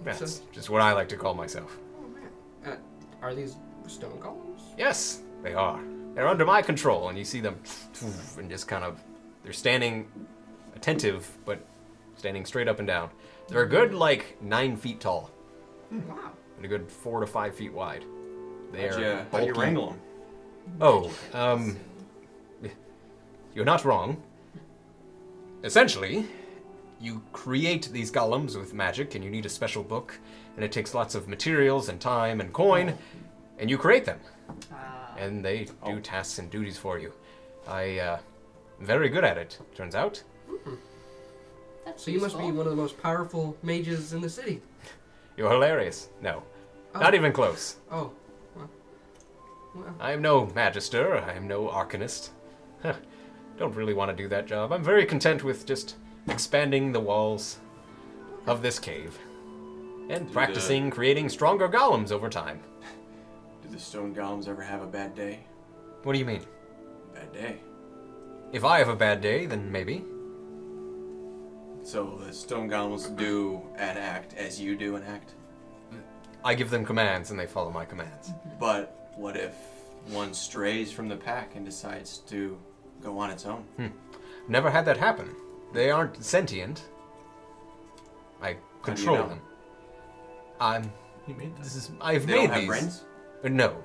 That's just what I like to call myself. Oh man. Are these stone golems? Yes, they are. They're under my control, and you see them and just kind of, they're standing attentive, but standing straight up and down. They're a good, 9 feet tall Wow. and a good 4 to 5 feet wide. They How'd are you bulky. wrangle them? Oh, you're not wrong. Essentially, you create these golems with magic, and you need a special book, and it takes lots of materials and time and coin, and you create them. And they do tasks and duties for you. I'm very good at it, turns out. That's So you must be useful. one of the most powerful mages in the city. You're hilarious. No, Oh. not even close. Oh. Well. I am no magister. I am no arcanist. Don't really want to do that job. I'm very content with just expanding the walls of this cave and practicing creating stronger golems over time. Do the stone golems ever have a bad day? What do you mean? Bad day. If I have a bad day, then maybe. So the stone golems do an act as you do an act? I give them commands and they follow my commands. But what if one strays from the pack and decides to go on its own? Never had that happen. They aren't sentient. I control know? them. You made this. I've They made don't have these. brains? No.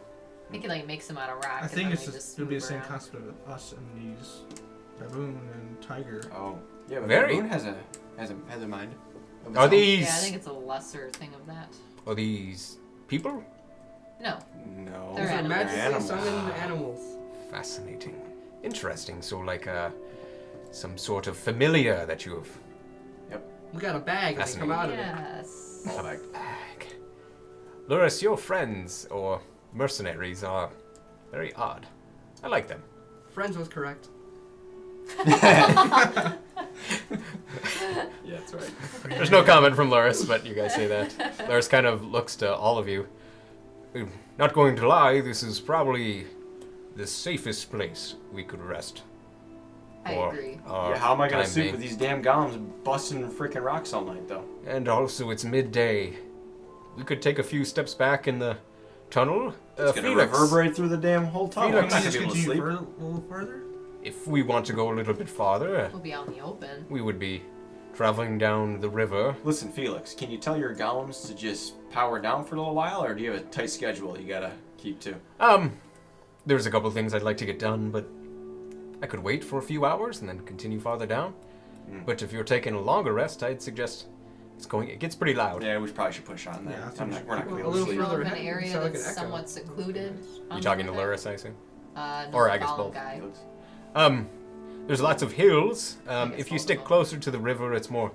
I think it makes them out of rock. I think and it's then just, they it'll be the move same around. concept of us and these baboon and tiger. Oh. Yeah, but Very. Baboon has a mind. of its Are own. these Yeah, I think it's a lesser thing of that. are these people? No. No. They're These are animals. magically Animals. summoned animals. Fascinating. Interesting. So some sort of familiar that you have We got a bag and they come out of it. Yes. a bag. Luris, your friends or mercenaries are very odd. I like them. Friends was correct. Yeah, that's right. There's no comment from Luris, but you guys say that. Luris kind of looks to all of you. Not going to lie, this is probably the safest place we could rest. I for agree. our Yeah, how am I gonna time sleep being. with these damn golems busting freaking rocks all night, though? And also, it's midday. We could take a few steps back in the tunnel. It's gonna Felix, reverberate through the damn whole tunnel. Felix. I'm not Can gonna you be just able to continue sleep. a little further? if we want to go a little bit farther, We'll be out in the open. we would be traveling down the river. Listen, Felix, can you tell your golems to just power down for a little while, or do you have a tight schedule you gotta keep to? There's a couple things I'd like to get done, but I could wait for a few hours and then continue farther down. But if you're taking a longer rest, I'd suggest it gets pretty loud. Yeah, we probably should push on that. Yeah, I think We're not gonna be a able to little sleep. further Of an ahead, you area sound like that's an echo. somewhat secluded. You talking to Luris, I assume? No, Or the I guess golem both. Guy. Felix. There's lots of hills. guess If you both stick of them. closer to the river, it's more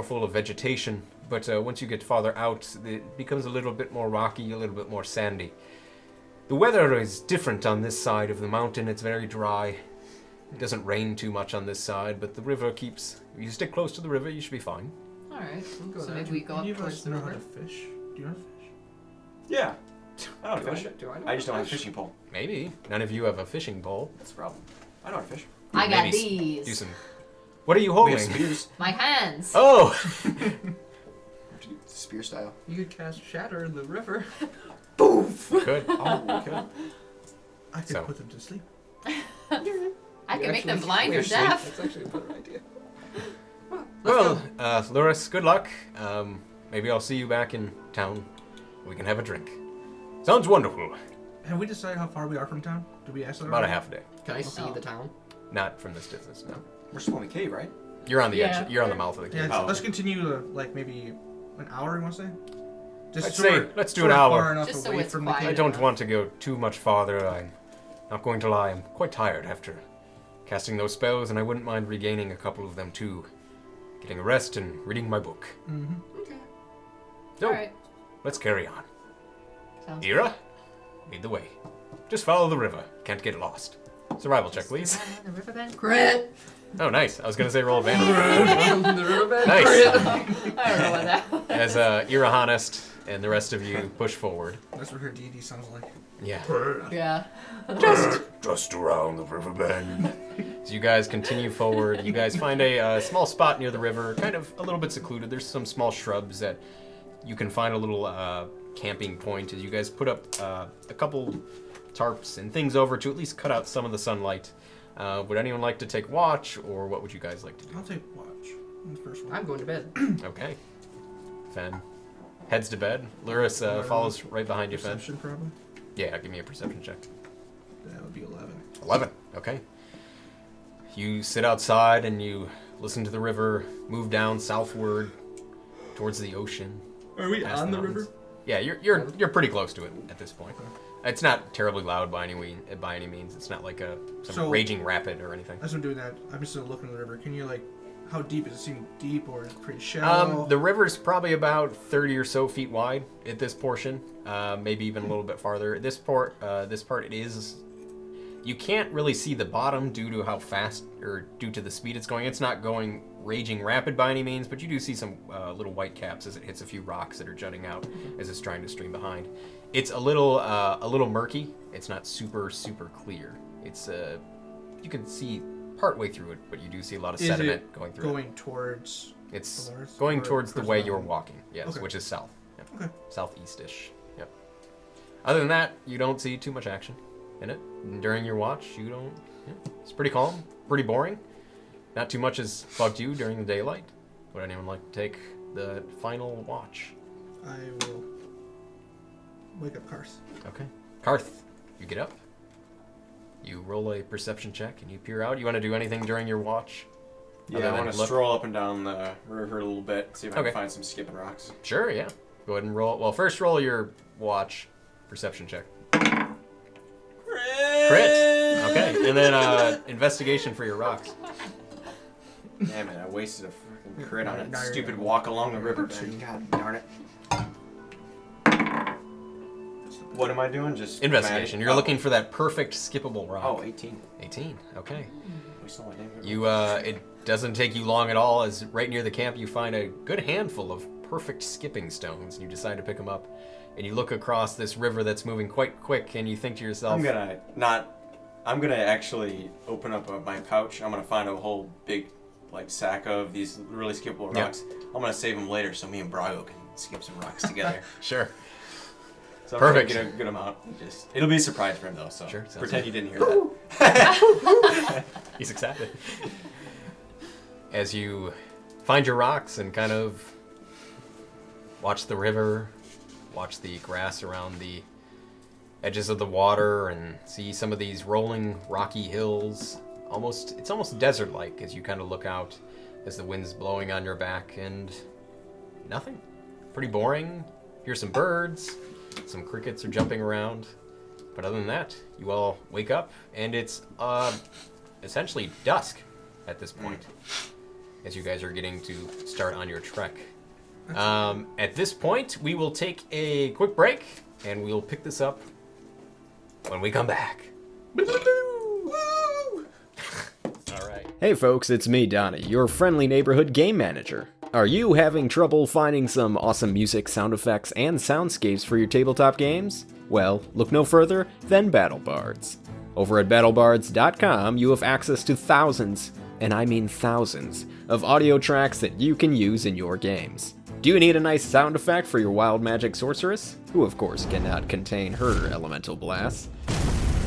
full of vegetation. But once you get farther out, it becomes a little bit more rocky, a little bit more sandy. The weather is different on this side of the mountain. It's very dry. It doesn't rain too much on this side, but the river keeps. If you stick close to the river, you should be fine. Alright. go So there. maybe we go up Any of towards us the know how river. to fish? Do you know how to fish? Yeah. I know how Do to I fish. know- do I know I just how don't to have a fish? fishing pole. Maybe none of you have a fishing pole. That's the problem. I know how to fish. I got Maybe these. Do some. What are you We holding? have spears. My hands. Oh, Spear style. You could cast Shatter in the river. good. Oh, we could. I could So. put them to sleep. I can make them Actually, blind or we're asleep. deaf. That's actually a better idea. Well, Luris, good luck. Maybe I'll see you back in town. We can have a drink. Sounds wonderful. Have we decided how far we are from town? Did we ask that? About a already? half a day. Can I see Oh. the town? Not from this distance, no. We're still in the cave, right? You're on the Yeah. edge. You're on the mouth of the Yeah, cave. Oh. let's continue to maybe an hour. You want to say? Just I'd sort say of- let's do sort an of hour. Far enough Just so away it's from quiet. the I cave. don't want to go too much farther. I'm not going to lie. I'm quite tired after casting those spells, and I wouldn't mind regaining a couple of them too. Getting a rest and reading my book. Okay. So, Alright. let's carry on. Sounds Eira, lead the way. Just follow the river. Can't get lost. Survival check, please. The riverbed. Crit. Oh, nice. I was gonna say roll advantage. The riverbed. Nice. I don't know what that was. As Eira Honest and the rest of you push forward. That's what her deity sounds like. Yeah. Yeah. Just around the riverbend. So you guys continue forward. You guys find a small spot near the river, kind of a little bit secluded. There's some small shrubs that you can find a little camping point as you guys put up a couple tarps and things over to at least cut out some of the sunlight. Would anyone like to take watch, or what would you guys like to do? I'll take watch. On the first one. I'm going to bed. Okay. Fen heads to bed. Luris follows right behind you, Fen. Perception, probably. Yeah, give me a perception check. That would be 11. 11. Okay. You sit outside and you listen to the river move down southward towards the ocean. Are we past on the mountains. river? Yeah, you're pretty close to it at this point. It's not terribly loud by any means. It's not like some raging rapid or anything. As I'm doing that, I'm just looking at the river. Can you how deep is it? Seem deep or is it pretty shallow? The river's probably about 30 or so feet wide at this portion, maybe even a little bit farther. This part, it is. You can't really see the bottom due to how fast, or due to the speed it's going. It's not going raging rapid by any means, but you do see some little white caps as it hits a few rocks that are jutting out as it's trying to stream behind. It's a little murky. It's not super clear. It's you can see partway through it, but you do see a lot of sediment going through. Going towards. It's the north going or towards the towards way the you're mountain? walking. Yes, Okay. which is south. Yep. Okay. Southeast-ish. Yep. Other than that, you don't see too much action in it. And during your watch, you don't. Yeah, it's pretty calm, pretty boring. Not too much has bugged you during the daylight. Would anyone like to take the final watch? I will wake up Karth. Okay. Karth, you get up. You roll a perception check and you peer out. You want to do anything during your watch? Yeah, Other I than want to look? stroll up and down the river a little bit, see if I Okay. can find some skipping rocks. Sure, yeah. Go ahead and roll. Well, first roll your watch perception check. Crit. Okay, and then investigation for your rocks. Damn it, I wasted a freaking crit on Now a you're stupid gonna- walk along the river. God darn it. What am I doing? Just Investigation. You're looking for that perfect skippable rock. Oh, 18. 18. Okay. Wasted my damn good You it doesn't take you long at all, as right near the camp you find a good handful of perfect skipping stones, and you decide to pick them up. And you look across this river that's moving quite quick, and you think to yourself, I'm gonna actually open up my pouch. I'm gonna find a whole big sack of these really skippable Yeah. rocks. I'm gonna save them later so me and Brago can skip some rocks together. sure. So I'm Perfect. gonna get a good amount. It'll be a surprise for him though. So Sure, sounds pretend good. you didn't hear that. He's excited. As you find your rocks and kind of watch the river, watch the grass around the edges of the water, and see some of these rolling rocky hills. It's almost desert-like as you kind of look out as the wind's blowing on your back, and nothing. Pretty boring. Hear some birds. Some crickets are jumping around. But other than that, you all wake up, and it's essentially dusk at this point, as you guys are getting to start on your trek. At this point, we will take a quick break, and we'll pick this up when we come back. All right. Hey folks, it's me, Donnie, your friendly neighborhood game manager. Are you having trouble finding some awesome music, sound effects, and soundscapes for your tabletop games? Well, look no further than BattleBards. Over at battlebards.com, you have access to thousands, and I mean thousands, of audio tracks that you can use in your games. Do you need a nice sound effect for your wild magic sorceress, who of course cannot contain her elemental blasts?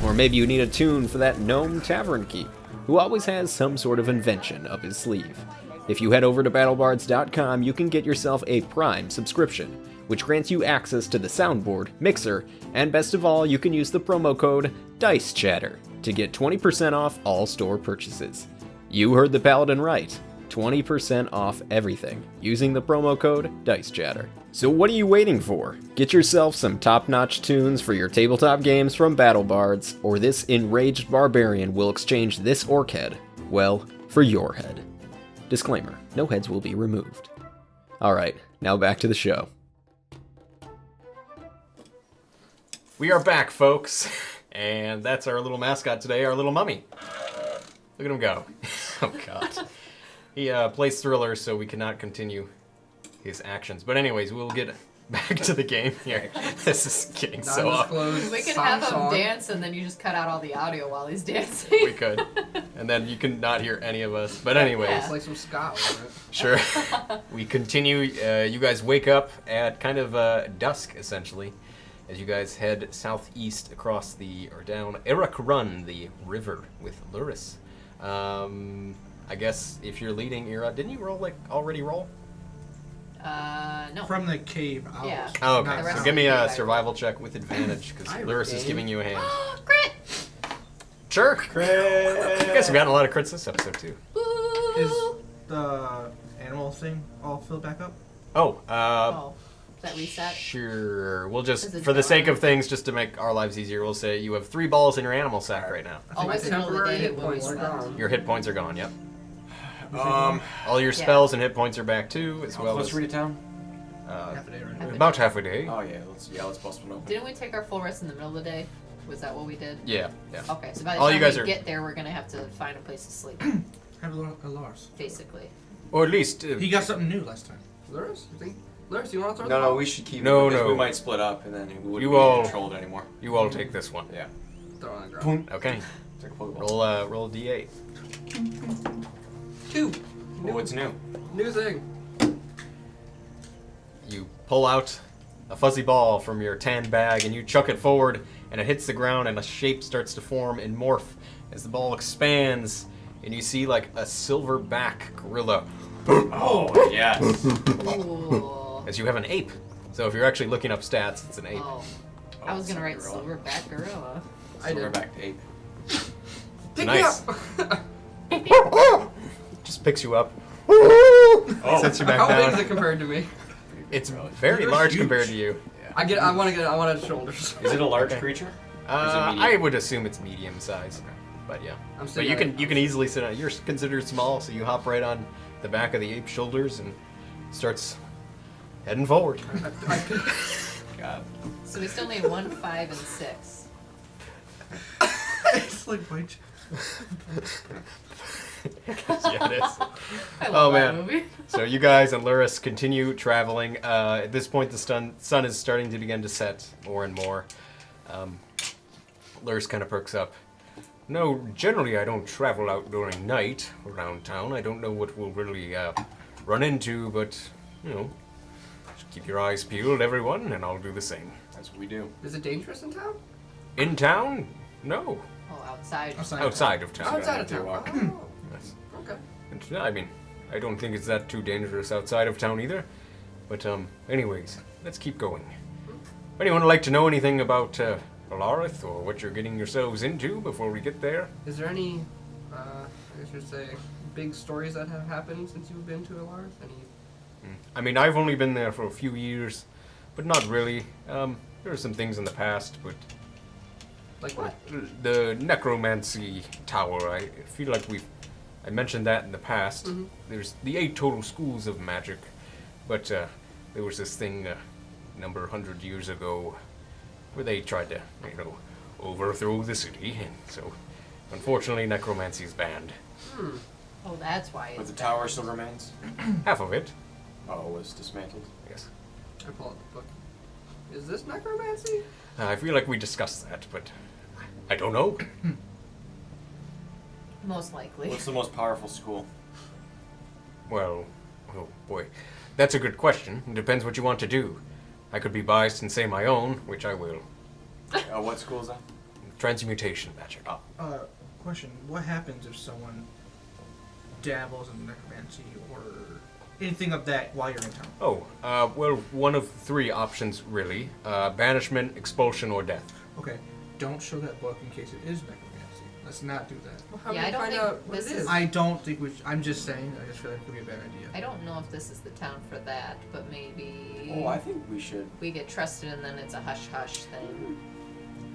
Or maybe you need a tune for that gnome tavern keep, who always has some sort of invention up his sleeve. If you head over to battlebards.com, you can get yourself a Prime subscription, which grants you access to the soundboard, mixer, and best of all, you can use the promo code DICECHATTER to get 20% off all store purchases. You heard the Paladin right. 20% off everything using the promo code DICECHATTER. So what are you waiting for? Get yourself some top-notch tunes for your tabletop games from BattleBards, or this enraged barbarian will exchange this orc head, well, for your head. Disclaimer, no heads will be removed. Alright, now back to the show. We are back, folks. And that's our little mascot today, our little mummy. Look at him go. Oh, God. He plays Thriller, so we cannot continue his actions. But anyways, we'll get back to the game here. This is getting so off. Non-disclosed We can song have him song. dance, and then you just cut out all the audio while he's dancing. We could. And then you can not hear any of us. But anyways, Yeah. It's like some ska over it. sure. We continue. You guys wake up at kind of dusk, essentially, as you guys head southeast across or down Eira Run, the river, with Luris. I guess if you're leading Eira, didn't you already roll? No. From the cave out. Yeah. Oh, The okay. rest So of give me the a game, survival check with advantage, because I Luris is regained. giving you a hand. Crit! Sure. Crit. You guys have gotten a lot of crits this episode, too. Is Ooh. the animal thing all filled back up? Oh, Oh. Is that reset? sure. We'll just, Is it for the sake done? of things, just to make our lives easier, we'll say you have 3 balls in your animal sack right now. I think Always My in the middle of the temporary day hit when we points are spend. gone. Your hit points are gone, yep. Um, All your spells and hit points are back, too, as how well close as are we to town? Half a day, right? about half a day. Oh yeah, let's bust one open. Didn't we take our full rest in the middle of the day? Was that what we did? Yeah, yeah. Okay, so by the All time you guys we are- get there, we're gonna have to find a place to sleep, Have a Lars. basically. Or at least, He got something new last time. Luris, you think? Luris, you want to throw No, the no, ball? we should keep No, it because no. we might split up and then we wouldn't You be all- controlled anymore. you all take this one. Yeah. Throw it on the ground. Okay. It's like a Pokeball. Roll D8. 2. Oh, what's new? New thing. You pull out a fuzzy ball from your tan bag and you chuck it forward, and it hits the ground, and a shape starts to form and morph as the ball expands, and you see like a silverback gorilla Oh, yes. Ooh. as you have an ape. So if you're actually looking up stats, it's an ape. Oh. I was gonna write Gorilla. silverback gorilla. I did. Silverback ape. Pick Nice. me up! Just picks you up, Oh, sets you back How big is down. it compared to me? It's very You're large huge. compared to you. I want its shoulders. is it a large Okay. creature? Or is it medium? I would assume it's medium size, but yeah. I'm But sitting you on can easily sit on. You're considered small, so you hop right on the back of the ape's shoulders and starts heading forward. I God. So we still need 1, 5, and 6. It's like white. Yeah, it is. I Oh, love that man. movie. So you guys and Luris continue traveling. At this point, the sun is starting to begin to set more and more. Luris kind of perks up. No, generally I don't travel out during night around town. I don't know what we'll really run into, but, you know, just keep your eyes peeled, everyone, and I'll do the same. That's what we do. Is it dangerous in town? In town? No. Oh, outside. Outside of town. Outside of town. walk. Oh, Yes. okay. And, I mean, I don't think it's that too dangerous outside of town either. But, anyways, let's keep going. Anyone would like to know anything about Alarith or what you're getting yourselves into before we get there? Is there any, I should say, big stories that have happened since you've been to Alarith? Any? I mean, I've only been there for a few years, but not really. There are some things in the past, but Like what? the necromancy tower, I feel like I mentioned that in the past. Mhm. There's the 8 total schools of magic, but there was this thing a number 100 years ago where they tried to, overthrow the city, and so unfortunately necromancy is banned. Hmm. Oh, that's why But it's the tower still remains? Half of it, Oh, it was dismantled. yes. I pull out the book. Is this necromancy? I feel like we discussed that, but I don't know. most likely. What's the most powerful school? Well, oh boy, that's a good question. It depends what you want to do. I could be biased and say my own, which I will. What school is that? Transmutation magic. Question: what happens if someone dabbles in necromancy or anything of that while you're in town? Oh, well, one of 3 options, really. Banishment, expulsion, or death. Okay, don't show that book in case it is necromancy. Let's not do that. Well, how Yeah, do I we don't find think out what this it is- is? I don't think we. I'm just saying. I just feel like it could be a bad idea. I don't know if this is the town for that, but maybe Oh, I think we should. we get trusted and then it's a hush-hush thing.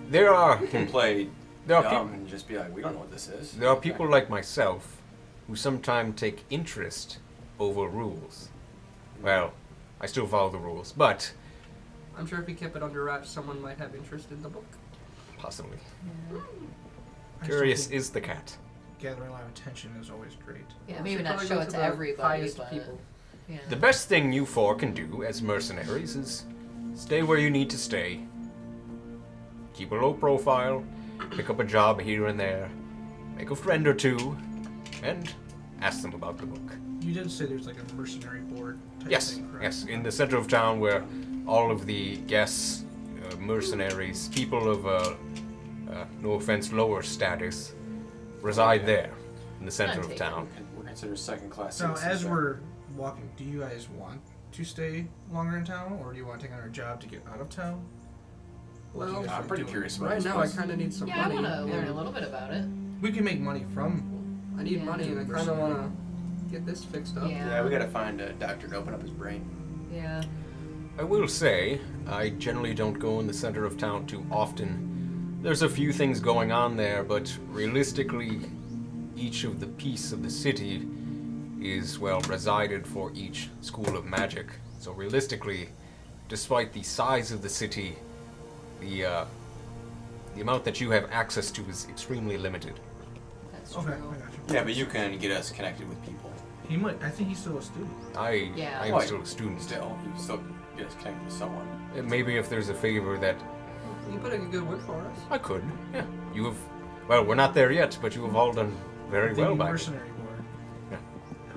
There are We can play there are dumb people and just be like, we don't know what this is. there are people like myself who sometimes take interest over rules. Well, I still follow the rules, but I'm sure if we kept it under wraps, someone might have interest in the book. possibly. Yeah. I still Curious think is the cat. gathering a lot of attention is always great. Yeah, maybe Should not probably show go it to to the everybody, highest but people. yeah. The best thing you four can do as mercenaries is stay where you need to stay. Keep a low profile, pick up a job here and there, make a friend or two, and ask them about the book. You did say there's like a mercenary board type Yes, thing, correct? yes, in the center of town where all of the guests, mercenaries, people of, no offense, lower status, reside there in the center of town. We're considered second-class So citizens. as there. we're walking, do you guys want to stay longer in town, or do you want to take on our job to get out of town? What do you Well, guys I'm wanna pretty do? curious about Right this now, I place. kind of need some Yeah, I money. want to learn a and little bit about it. We can make money from. I need Yeah. money, and I kind of want to get this fixed up. Yeah. Yeah, we gotta find a doctor to open up his brain. Yeah. I will say, I generally don't go in the center of town too often. There's a few things going on there, but realistically, each of the piece of the city is, well, resided for each school of magic. So realistically, despite the size of the city, the amount that you have access to is extremely limited. That's Okay, true. I got you. Yeah, but you can get us connected with people. He might. I think he's still a student. I Yeah. am Well, still a student. Still, you can still get us connected with someone. Maybe if there's a favor that You put in a good word for us. I could, yeah. You have, well, we're not there yet, but you have all done very The well by me. mercenary board. Yeah.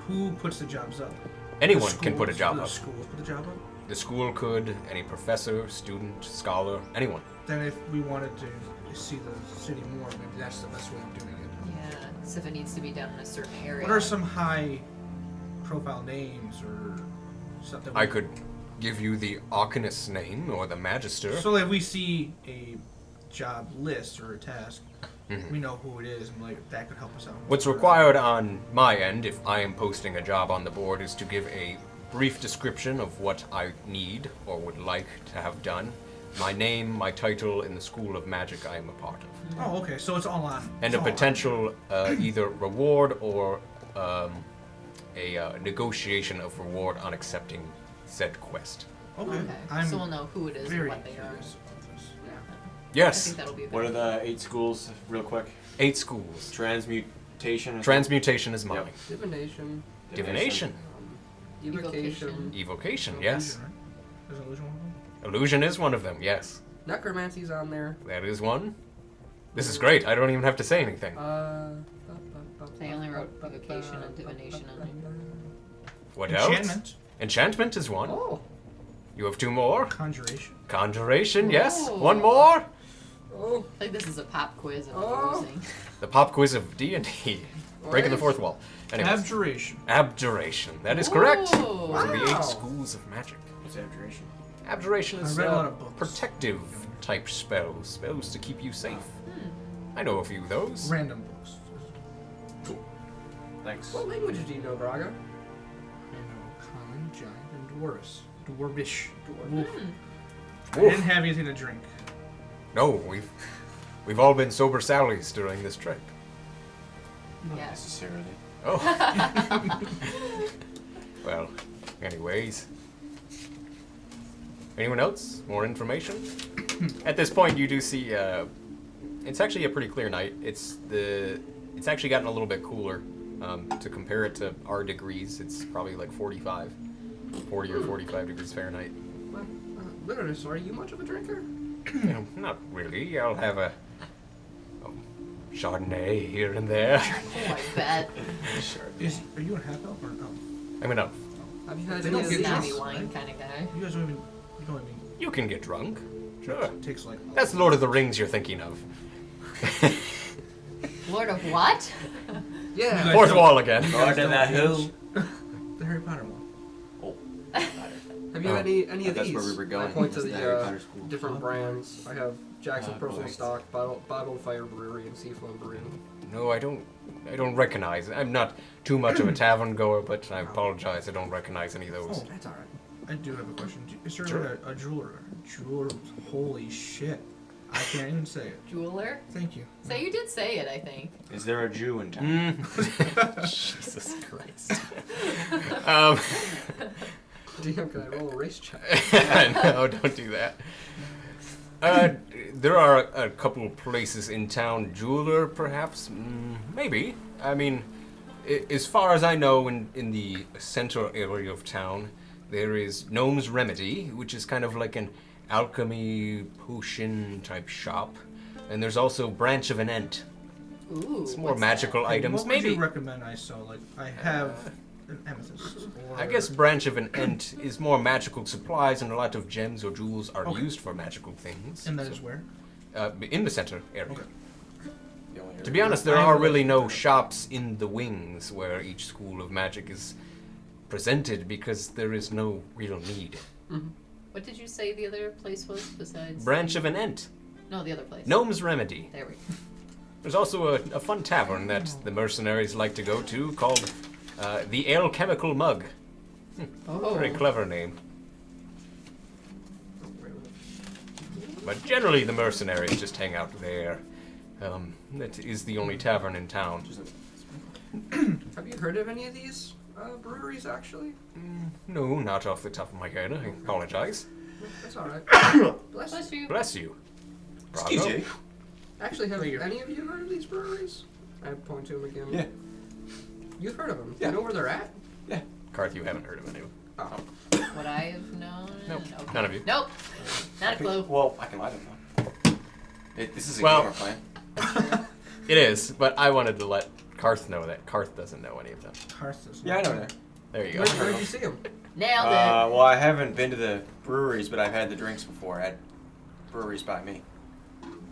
Who puts the jobs up? Anyone The can put a schools- job the up. schools put the job up. The school could, any professor, student, scholar, anyone. Then if we wanted to see the city more, maybe that's the best way of doing it. Yeah. So if it needs to be done in a certain area. What are some high profile names or something? I could give you the Arcanist name or the Magister. So if we see a job list or a task, Mhm. we know who it is, and like that could help us out. What's required on my end, if I am posting a job on the board, is to give a brief description of what I need or would like to have done, my name, my title, and the school of magic I am a part of. Oh, okay. So it's all on. And it's a all on. potential either reward or a negotiation of reward on accepting said quest. Okay. Okay. I'm so we'll know who it is and very what they are. curious about this. I Yes, think that'll be a good What are the 8 schools, real quick? 8 schools. Transmutation. Transmutation is mine. Yep. Divination, Divination. evocation, Evocation, Illusion, yes. right? Is illusion one of them? Illusion is one of them, yes. necromancy's on there. That is one. This is great. I don't even have to say anything. They only wrote evocation and divination on there. What else? Enchantment, Enchantment is one. Oh, You have 2 more. conjuration. Conjuration, yes. Oh. 1 more. oh, I think this is a pop quiz and I'm Oh. losing. The pop quiz of D&D. Breaking the fourth wall. Anyways, Abjuration. abjuration. That is correct. Ooh. Those are the Wow. 8 schools of magic. What's abjuration? Abjuration is I read a lot of books. protective type spells to keep you safe. Hmm. I know a few of those. Random books. Thanks. what language do you know, Braga? I know common, giant, and dwarvish. Dwarvish. Dwarf. I didn't have anything to drink. No, we've all been sober Sallies during this trip. Not Yes. necessarily. Oh. Well, anyways. Anyone else? More information? At this point, you do see. It's actually a pretty clear night. It's actually gotten a little bit cooler. To compare it to our degrees, it's probably like 40 or 45 degrees Fahrenheit. Well, Litterness, are you much of a drinker? You know, not really. I'll have a Chardonnay here and there. Oh, I bet. Are you a half elf or an elf? I'm an elf. Have you had They any don't of get these? drunk. Snobby wine kind of guy. You guys don't even. You don't even. You can get drunk. Sure. It takes like. That's Lord of the Rings you're thinking of. Lord of what? Yeah. You guys Fourth don't- wall again. you guys Lord of don't the age. The Harry Potter one. Have you had any of That's these? where we were going. I point to Is the the Harry Potter school. different brands. I have Jackson Personal nice. Stock, Bottled Fire Brewery, and Seaflow Brewing. No, I don't recognize. I'm not too much of a tavern goer, but I apologize. I don't recognize any of those. Oh. That's alright. I do have a question. Is there Sure. like a jeweler? Jeweler. Holy shit. I can't even say it. Jeweler? Thank you. So you did say it, I think. Is there a Jew in town? Jesus Christ. DM, can I roll a race check? No, don't do that. there are a couple places in town. Jeweler, perhaps? Maybe. I mean, as far as I know, in the central area of town, there is Gnome's Remedy, which is kind of like an alchemy potion type shop. And there's also Branch of an Ent. Ooh. It's more what's magical that? items. What would Maybe. you recommend I sell? Like, I have an amethyst. Or... I guess Branch of an Ent is more magical supplies, and a lot of gems or jewels are Okay. used for magical things. And that is where? In the center area. Okay. The only To be honest, there I are would- really no shops in the wings where each school of magic is presented because there is no real need. What did you say the other place was besides? Branch of an Ent. No, the other place. Gnome's Remedy. There we go. There's also a fun tavern that the mercenaries like to go to called the Alchemical Mug. Oh. Very clever name. But generally, the mercenaries just hang out there. That is the only tavern in town. Have you heard of any of these breweries, actually? No, not off the top of my head. I apologize. That's all right. Bless Bless you. you. Bless you. Excuse Brago. you. Actually, have any of you heard of these breweries? I point to them again. Yeah. You've heard of them. Yeah. You know where they're at? Yeah. Karth, you haven't heard of any. Oh. Would I have known? Nope. Okay. None of you. Nope. Not a clue. Well, I can lie to them though. This is a Well- gamer plan. It is, but I wanted to let Karth know that Karth doesn't know any of them. Karth is. Yeah, I know that. There you go. Where'd you see them? Nailed it. Well, I haven't been to the breweries, but I've had the drinks before at breweries by me.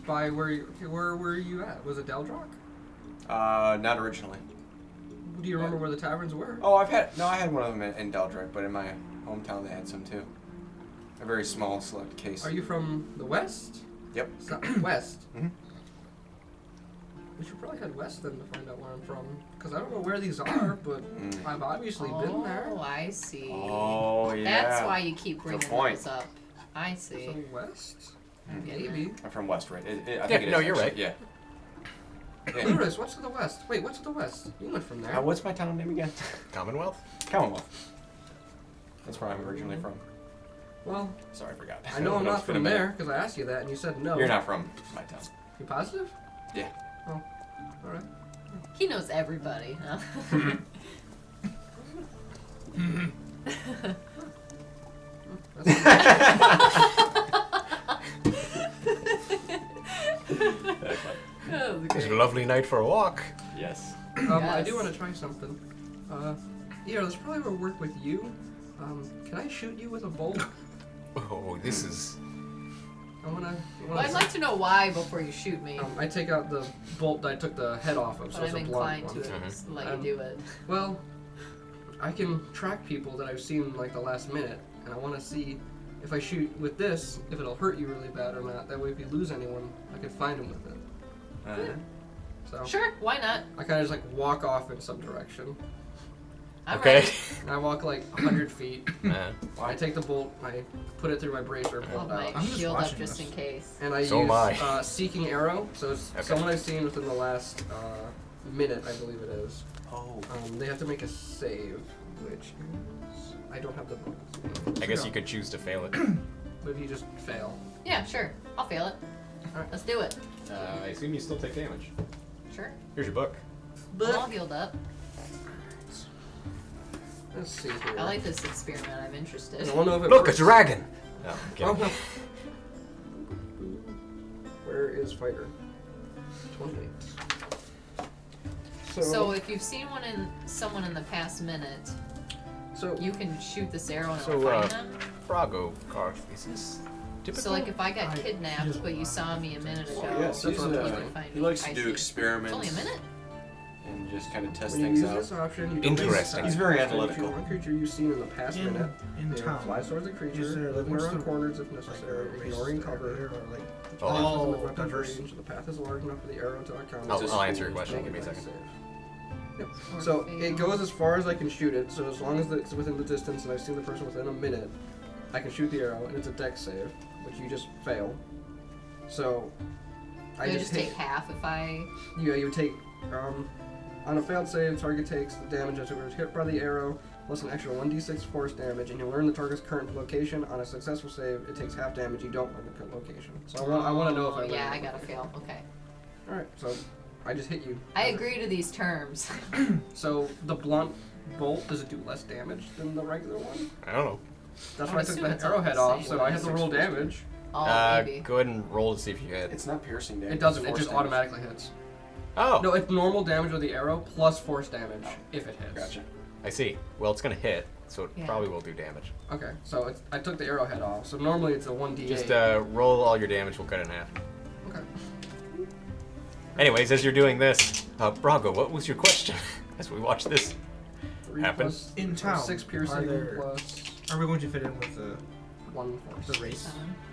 By where were you at? Was it Deldrock? Not originally. Do you remember where the taverns were? Oh, I had one of them in Deldrick, but in my hometown they had some too. A very small select case. Are you from the west? Yep. West. Mhm. We should probably head west then to find out where I'm from. Because I don't know where these are, but I've obviously been there. Oh, I see. Oh yeah. That's why you keep bringing point. those up. I see. So west? I'm getting Maybe. I'm from West, right? I Yeah, think it is, no, you're actually. right. Yeah. Lewis, what's to the west? Wait, what's to the west? You went from there. What's my town name again? Commonwealth? Commonwealth. That's where I'm originally from. Well, Sorry, I forgot. I know I'm It's not been a from minute. there because I asked you that and you said no. You're not from my town. You positive? Yeah. Oh, all right. He knows everybody. Huh? That was It's a great. lovely night for a walk. Yes. I do Yes. want to try something. Yeah, this probably will work with you. Can I shoot you with a bolt? Oh, this is... Well, I'd like to know why before you shoot me. I take out the bolt that I took the head off of, so But it's I'm a blunt inclined to one. just let you do it. Well, I can track people that I've seen like the last minute, and I want to see if I shoot with this, if it'll hurt you really bad or not. That way, if you lose anyone, I can find them with it. So Sure, why not? I kind of just like walk off in some direction. I'm Okay. ready. And I walk like 100 feet. I Uh, take the bolt, I put it through my bracer, pull Hold it my out, I'm just shield up watching just this. in case. and I So use am I. Seeking Arrow. So it's Okay. someone I've seen within the last minute, I believe it is. Oh. They have to make a save, which is I don't have the bonus. I guess you could choose to fail it. But if you just fail, Yeah, sure. I'll fail it. Alright. Let's do it. I assume you still take damage. Sure. Here's your book. I'm all healed up. let's see here. I like this experiment. I'm interested. I don't know if it Look, a works. dragon! No, I'm Oh, kidding. no. Where is fighter? 28. So if you've seen someone in the past minute, So you can shoot this arrow and So, it'll find them. Brago, Karth, is this typical? So like if I got I- kidnapped, but you saw me a minute ago, Yes, That's he's, what I'm you doing. can find he me. likes I to do see. experiments. It's only a minute. And just kind of test when you things use out. this option, you Interesting. He's very choose analytical. one creature you've seen in the past minute. In They town. fly towards the Is creature, there, like, living what's around the- corners if Like necessary, races ignoring that are cover. there, or, like, The path is Oh, in the weapon diverse. range. The path is large enough for the arrow to encounter. I'll answer your question. Make Give me a dex second. save. Yep. Or So fail. it goes as far as I can shoot it. So as long as it's within the distance and I've seen the person within a minute, I can shoot the arrow, and it's a dex save, which you just fail. So I You just just hit. take half if I. You would take on a failed save, target takes the damage as it was hit by the arrow, plus an extra 1d6 force damage, and you learn the target's current location. On a successful save, it takes half damage. You don't learn the current location. So I want to know if I learn. Yeah, I the gotta location. fail. Okay. All right, so I just hit you. I agree to these terms. So the blunt bolt, does it do less damage than the regular one? I don't know. That's I why I would took assume the it's all arrowhead the off, same. so I have to roll damage. Oh, maybe. Go ahead and roll to see if you hit. It's not piercing damage. It doesn't. it's It force just damage. automatically hits. Oh, No, it's normal damage with the arrow plus force damage if it hits. Gotcha. I see. Well, it's gonna hit, so it Yeah. probably will do damage. Okay, so I took the arrowhead off. So normally it's a 1d8. Just roll all your damage. We'll cut it in half. Okay. Anyways, as you're doing this, Brago, what was your question as we watch this? 3 Happen. plus In town, 6 are piercing there- plus Are we going to fit in with the 1 force. race?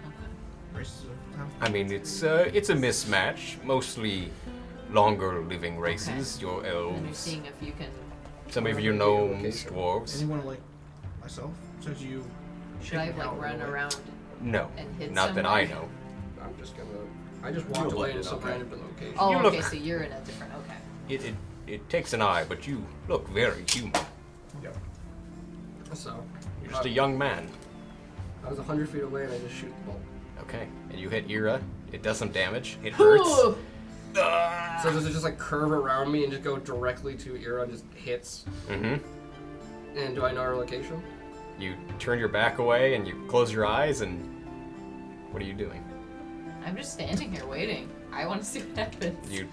Okay. Races of town? I mean, it's a mismatch. Mostly longer living races. Your And you're elves, seeing if you can. some of your gnomes, dwarves. Anyone like myself? Since you Should I shake me like out run right away. around No, and hit not that I somewhere? know. I'm just gonna. I just walked You'll away look to some okay. random location. Oh, You okay, look- so you're in a different. Okay. It takes an eye, but you look very human. So You're just a young man. I was 100 feet away and I just shoot the bolt. Okay, and you hit Eira. It does some damage. It hurts. Ooh. So does it just like curve around me and just go directly to Eira and just hits? Mm-hmm. And do I know her location? You turn your back away and you close your eyes, and what are you doing? I'm just standing here waiting. I want to see what happens. You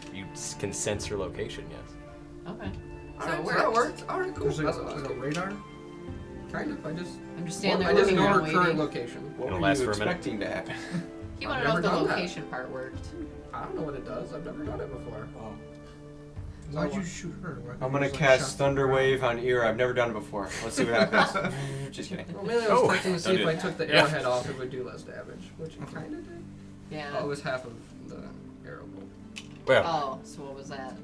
can sense her location. Yes. Okay. So Alright, it so that works. works. Alright, cool. There's like, That's what I was like a thinking. radar. Kind of. I just. I'm just standing I there just looking know her around current waiting. location. What It'll were last you for a minute. expecting to happen? You want I've to know if the never done that. location part worked? I don't know what it does. I've never done it before. Oh. Why'd you shoot her? Why I'm couldn't gonna you just, like, cast shot Thunder the ground? Wave on Eira. I've never done it before. Let's see what happens. Just kidding. Well, maybe I was Oh, testing to see don't if do I that. took the Yeah. arrowhead off, it would do less damage, which it kind of did. Yeah. Oh, it was half of the arrow bolt. Well, Oh, so what was that?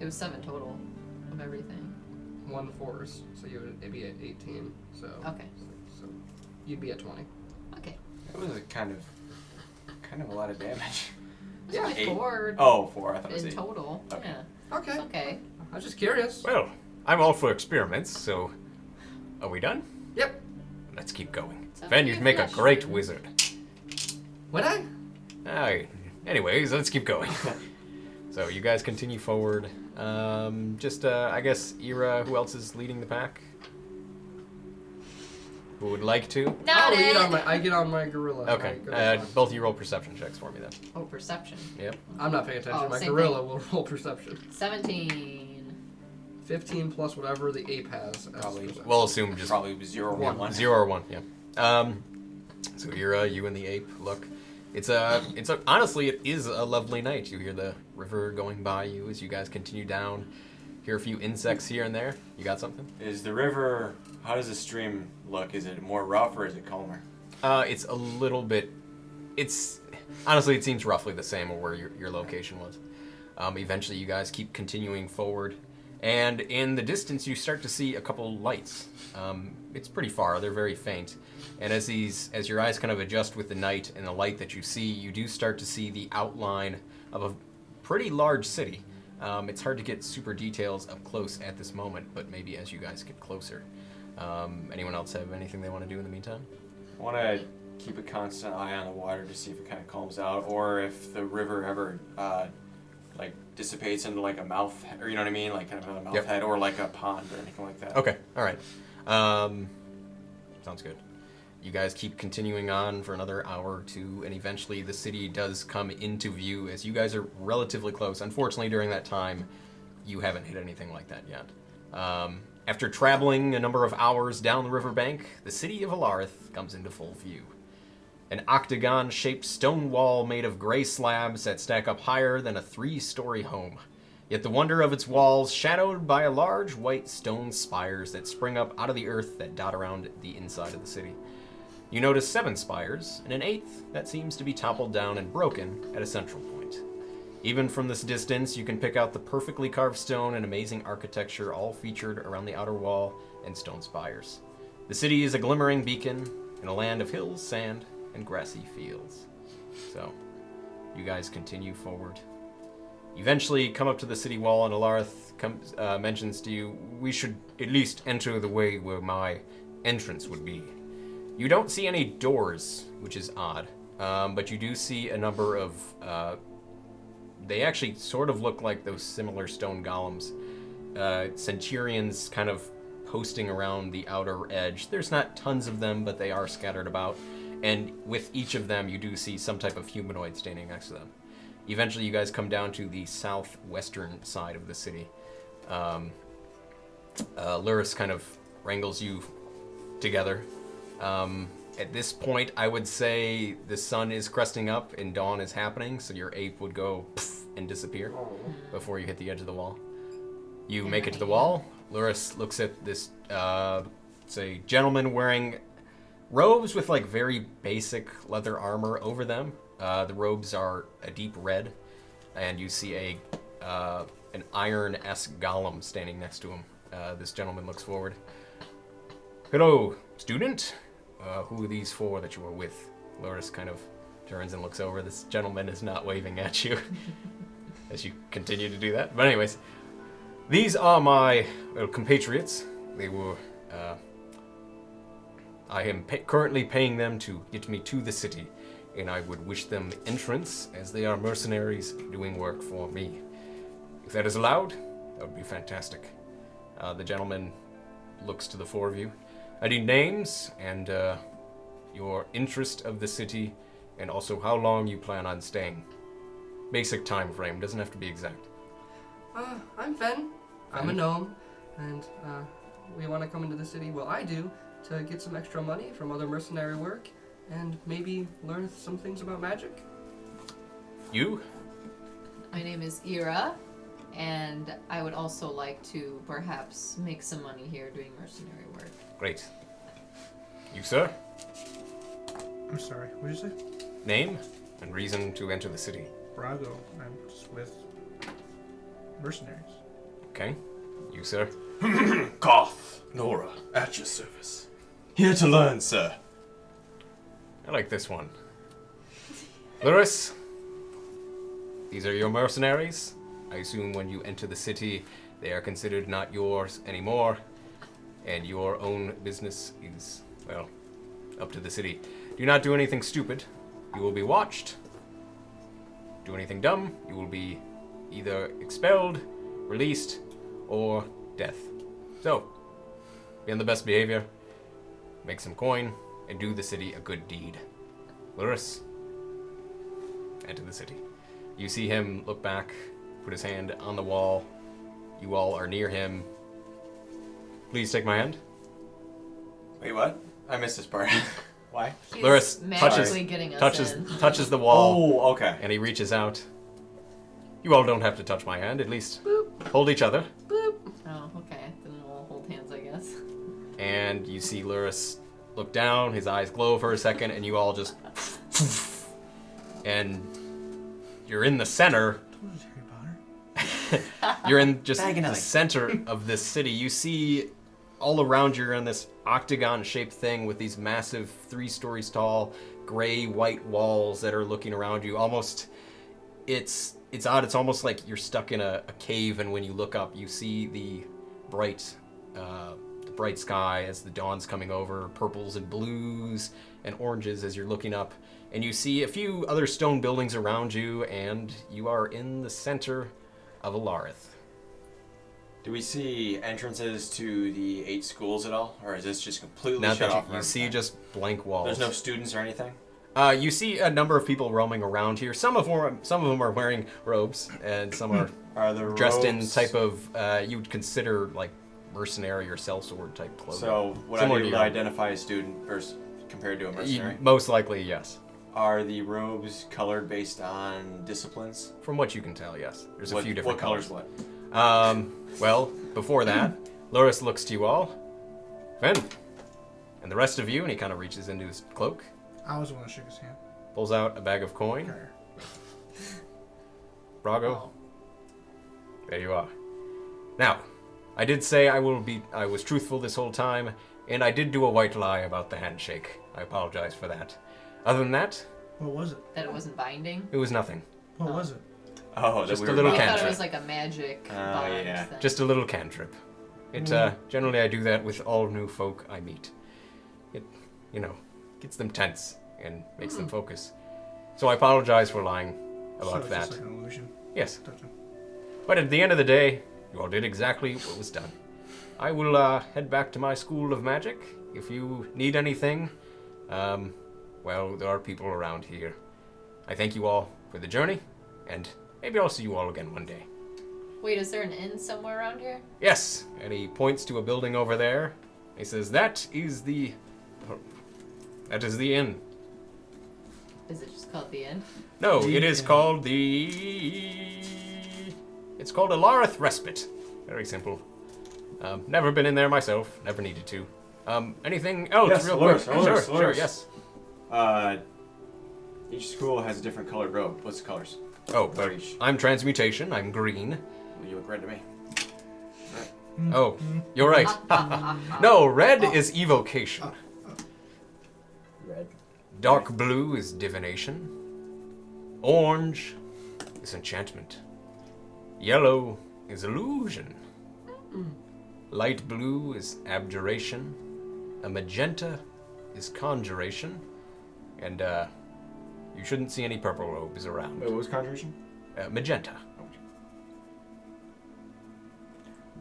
It was 7 total of everything. 1 force, so you would be at 18. So. Okay. So you'd be at 20. Okay. That was a kind of a lot of damage. It was Yeah, only 8. 4 Oh, 4. I thought it was in 8. total. Okay. Yeah. Okay. It's okay. I was just curious. well, I'm all for experiments. So, are we done? Yep. Let's keep going. So Then your you'd make a great question. wizard. Would I? Anyways, let's keep going. So you guys continue forward. I guess Eira, who else is leading the pack? Who would like to? Not Oh, it. I get on my gorilla. Okay, I go to my- both of you roll perception checks for me then. Oh, perception. Yep. I'm not paying attention. Oh, My same gorilla will roll perception. 17. 15 plus whatever the ape has. as Probably. perception. We'll assume just Probably was 0 or 1. 0 or 1. Yeah. So Eira, you and the ape look. Honestly, it is a lovely night. You hear the river going by you as you guys continue down. Hear a few insects here and there. You got something? Is the river? How does the stream look? Is it more rough or is it calmer? It's a little bit. It's honestly, it seems roughly the same where your location was. Eventually, you guys keep continuing forward, and in the distance, you start to see a couple lights. It's pretty far; they're very faint. And as your eyes kind of adjust with the night and the light that you see, you do start to see the outline of a pretty large city. It's hard to get super details up close at this moment, but maybe as you guys get closer. Anyone else have anything they want to do in the meantime? I want to keep a constant eye on the water to see if it kind of calms out, or if the river ever like dissipates into like a mouth, or you know what I mean, like kind of a mouth Yep. head, or like a pond or anything like that. Okay, all right. Sounds good. You guys keep continuing on for another hour or two, and eventually the city does come into view as you guys are relatively close. Unfortunately, during that time, you haven't hit anything like that yet. After traveling a number of hours down the riverbank, the city of Alarth comes into full view. An octagon-shaped stone wall made of gray slabs that stack up higher than a 3-story home. Yet the wonder of its walls shadowed by a large white stone spires that spring up out of the earth that dot around the inside of the city. You notice 7 spires, and an 8th that seems to be toppled down and broken at a central point. Even from this distance, you can pick out the perfectly carved stone and amazing architecture all featured around the outer wall and stone spires. The city is a glimmering beacon in a land of hills, sand, and grassy fields. So, you guys continue forward. eventually come up to the city wall, and Alarth mentions to you, we should at least enter the way where my entrance would be. You don't see any doors, which is odd, but you do see a number of... they actually sort of look like those similar stone golems. Centurions kind of posting around the outer edge. There's not tons of them, but they are scattered about. And with each of them, you do see some type of humanoid standing next to them. Eventually, you guys come down to the southwestern side of the city. Luris kind of wrangles you together. At this point, I would say the sun is cresting up and dawn is happening, so your ape would go pff, and disappear before you hit the edge of the wall. You make it to the wall. Luris looks at this, say, gentleman wearing robes with like very basic leather armor over them. The robes are a deep red, and you see an iron-esque golem standing next to him. This gentleman looks forward. Hello, student. Who are these four that you were with? Luris kind of turns and looks over. This gentleman is not waving at you as you continue to do that. But anyways, these are my compatriots. They were... I am currently paying them to get me to the city, and I would wish them entrance as they are mercenaries doing work for me. If that is allowed, that would be fantastic. The gentleman looks to the four of you. I need names and your interest of the city, and also how long you plan on staying. Basic time frame, doesn't have to be exact. I'm Fen. I'm a gnome, and we want to come into the city. Well, I do, to get some extra money from other mercenary work, and maybe learn some things about magic. You? My name is Eira, and I would also like to perhaps make some money here doing mercenary work. Great. You, sir? I'm sorry, what did you say? Name and reason to enter the city. Brago. I'm just with mercenaries. Okay. You, sir? Karth, Nora, at your service. Here to learn, sir. I like this one. Luris, these are your mercenaries. I assume when you enter the city, they are considered not yours anymore, and your own business is, well, up to the city. Do not do anything stupid. You will be watched. Do anything dumb, you will be either expelled, released, or death. So, be on the best behavior, make some coin, and do the city a good deed. Luris, enter the city. You see him look back, put his hand on the wall. You all are near him. Please take my hand. Wait, what? I missed this part. Why? He's Luris magically getting us in. touches the wall, Oh, okay. and he reaches out. You all don't have to touch my hand, at least hold each other. Oh, okay. Then we'll hold hands, I guess. And you see Luris look down, his eyes glow for a second, and you all just... and you're in the center. You're in just the center of this city. You see all around you, you're in this octagon-shaped thing with these massive 3 stories tall, gray-white walls that are looking around you. Almost, it's odd. It's almost like you're stuck in a cave, and when you look up, you see the bright sky as the dawn's coming over, purples and blues and oranges as you're looking up, and you see a few other stone buildings around you, and you are in the center of Alarth. Do we see entrances to the 8 schools at all, or is this just completely Not shut that off? from you see everything? just blank walls. There's no students or anything. You see a number of people roaming around here. Some of them are wearing robes, and some are Are the dressed in robes- type of you would consider like mercenary or sellsword type clothing. So would I Similar be to able to your- identify a student versus compared to a mercenary? Most likely, yes. Are the robes colored based on disciplines? From what you can tell, yes. There's a few different What colors colors. what? Well, before that, Loris looks to you all. Fen, and the rest of you, and he kind of reaches into his cloak, I was the one that shook his hand. pulls out a bag of coin. Okay. Brago, Oh. there you are. Now, I did say I was truthful this whole time, and I did do a white lie about the handshake. I apologize for that. Other than that, What was it? That it wasn't binding. it was nothing. What Oh. was it? Oh, Just that a we little were I about thought it cantrip. was like a magic Oh, bond yeah. thing. Just a little cantrip. It generally I do that with all new folk I meet. It, gets them tense and makes them focus. So I apologize for lying So about it's that. just like an illusion. Yes, Gotcha. but at the end of the day, you all did exactly what was done. I will head back to my school of magic. If you need anything, well, there are people around here. I thank you all for the journey, and maybe I'll see you all again one day. Wait, is there an inn somewhere around here? Yes, and he points to a building over there. He says, that is the inn. Is it just called the inn? No, The it is inn. called it's called Alarith Respite. Very simple. Never been in there myself, never needed to. Anything else Yes, real Alarith, quick? Alarith, Sure, Alarith. yes. Each school has a different colored robe. What's the colors? Oh, but I'm transmutation, I'm green. Well, you look red to me. Oh, you're right. No, red is evocation. Red. Dark blue is divination. Orange is enchantment. Yellow is illusion. Light blue is abjuration. A magenta is conjuration. And, you shouldn't see any purple robes around. Wait, what was conjuration? Magenta.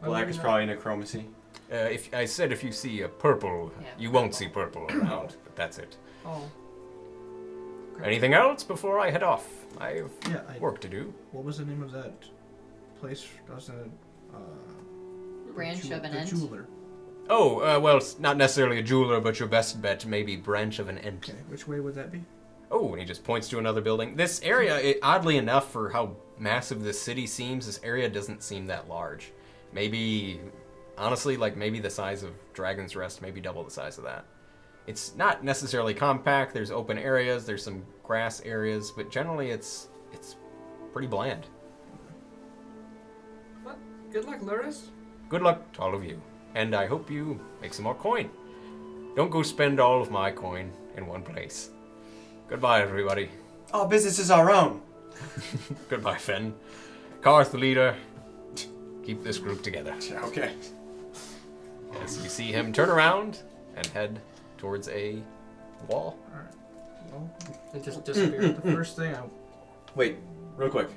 Black is probably necromancy. If I said if you see a purple, Yeah, you won't see purple around, but that's it. Oh. Anything else before I head off? I have Yeah, work to do. what was the name of that place? Doesn't it? Branch of an the ent? jeweler. Oh, well, it's not necessarily a jeweler, but your best bet maybe branch of an ent. Okay, which way would that be? Oh, and he just points to another building. This area, oddly enough, for how massive this city seems, this area doesn't seem that large. Maybe, honestly, like maybe the size of Dragon's Rest, maybe double the size of that. It's not necessarily compact. There's open areas, there's some grass areas, but generally it's pretty bland. What? Good luck, Luris. Good luck to all of you, and I hope you make some more coin. Don't go spend all of my coin in one place. Goodbye, everybody. All business is our own. Goodbye, Finn. Karth, the leader. Keep this group together. Okay. As you see him turn around and head towards a wall. Alright. Well, It just disappeared. the first thing I. Wait, real quick.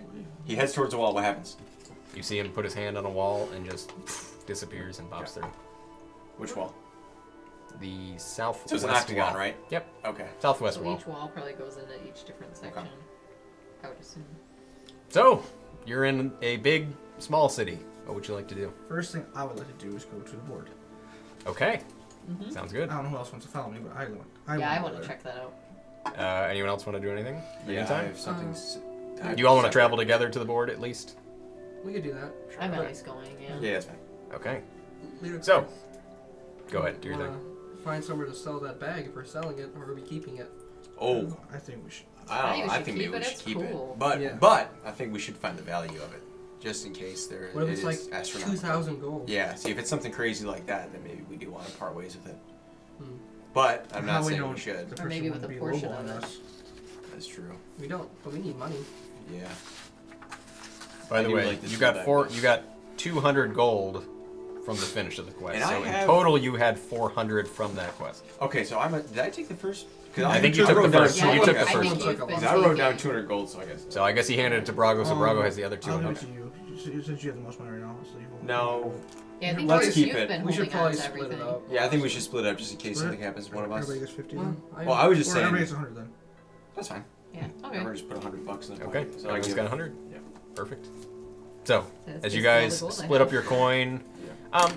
He heads towards the wall. What happens? You see him put his hand on a wall and just disappears and pops through. Which wall? The southwest So it's an octagon, wall. right? Yep, Okay. southwest So wall. each wall probably goes into each different section. I would assume. So, you're in a big, small city. What would you like to do? First thing I would like to do is go to the board. Okay, Mm-hmm. sounds good. I don't know who else wants to follow me, but I want. I want want to check that out. Anyone else want to do anything? Yeah, I Anytime? have something. You all want to travel together to the board at least? We could do that. I'm But at least going, yeah. Yeah, it's fine. Okay, Leader So, Karth, go ahead, do your wanna thing. Find somewhere to sell that bag if we're selling it, or are we keeping it? Oh, I think we should. I don't know. I should think keep maybe we it, should it's keep cool. it. But Yeah. but I think we should find the value of it, just in case there What if it it's is like astronomical. 2,000 gold? Yeah. See, if it's something crazy like that, then maybe we do want to part ways with it. Hmm. But I'm How not saying know we should. the Or person maybe with wouldn't a be portion lowballing of it. us. That's true. We don't, but we need money. Yeah. By the I do way, like this you got feedback. you got 200 gold from the finish of the quest. And so I in have- total, you had 400 from that quest. Okay, so did I take the first? Because I think you took the first. Yeah, You took the I first. think one. you've been Because I wrote down taking- 200 gold, so I guess. So I guess he handed it to Brago, so Brago has the other I'll 200. give it to you. Since you have the most money right now, so you will. No. Yeah, I think Let's Bruce, keep you've it. been We should holding on probably to split everything. it up. Yeah, I think we should split it up just in case Split something happens to one of us. Everybody gets 50 Well, then. Well, I was just Or saying. everybody gets 100 then. That's fine. Yeah, okay. Everyone just put $100 in the Okay, pocket. So I everyone's give got it- 100. Yeah. Perfect. So, That's as you basically all guys the gold I split up have. your coin,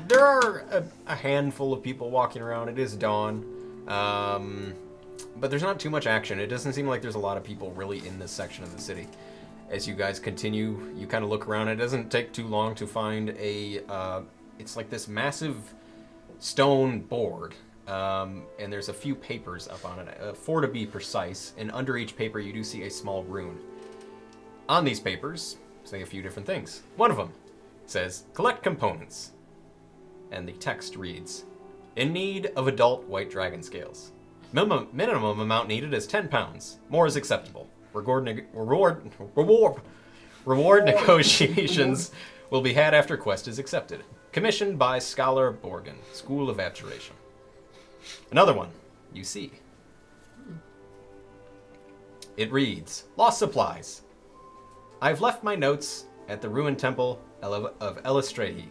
there are a handful of people walking around. It is dawn, but there's not too much action. It doesn't seem like there's a lot of people really in this section of the city. As you guys continue, you kind of look around. It doesn't take too long to find it's like this massive stone board, and there's a few papers up on it, 4 to be precise, and under each paper you do see a small rune. On these papers say a few different things. One of them says, collect components. And the text reads, in need of adult white dragon scales. Minimum amount needed is 10 pounds. More is acceptable. Reward Reward negotiations will be had after quest is accepted. Commissioned by Scholar Borgen, School of Abjuration. Another one, you see. It reads, Lost Supplies. I've left my notes at the ruined temple of Elistrehi.